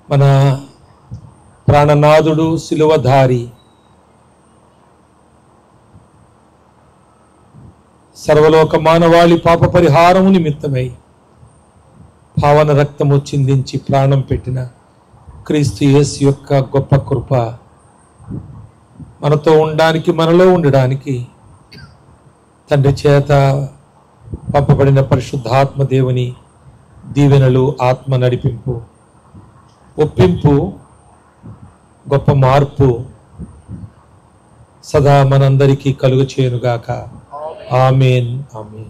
మన ప్రాణనాథుడు శిలువధారి సర్వలోక మానవాళి పాప పరిహారము నిమిత్తమై పావన రక్తము చిందించి ప్రాణం పెట్టిన క్రీస్తు యేసు యొక్క గొప్ప కృప మనతో ఉండడానికి, మనలో ఉండడానికి తండ్రి చేత పంపబడిన పరిశుద్ధాత్మ దేవుని దీవెనలు, ఆత్మ నడిపింపు, ఒప్పింపు, గొప్ప మార్పు సదా మనందరికీ కలుగు చేయనుగాక. ఆమేన్, ఆమేన్.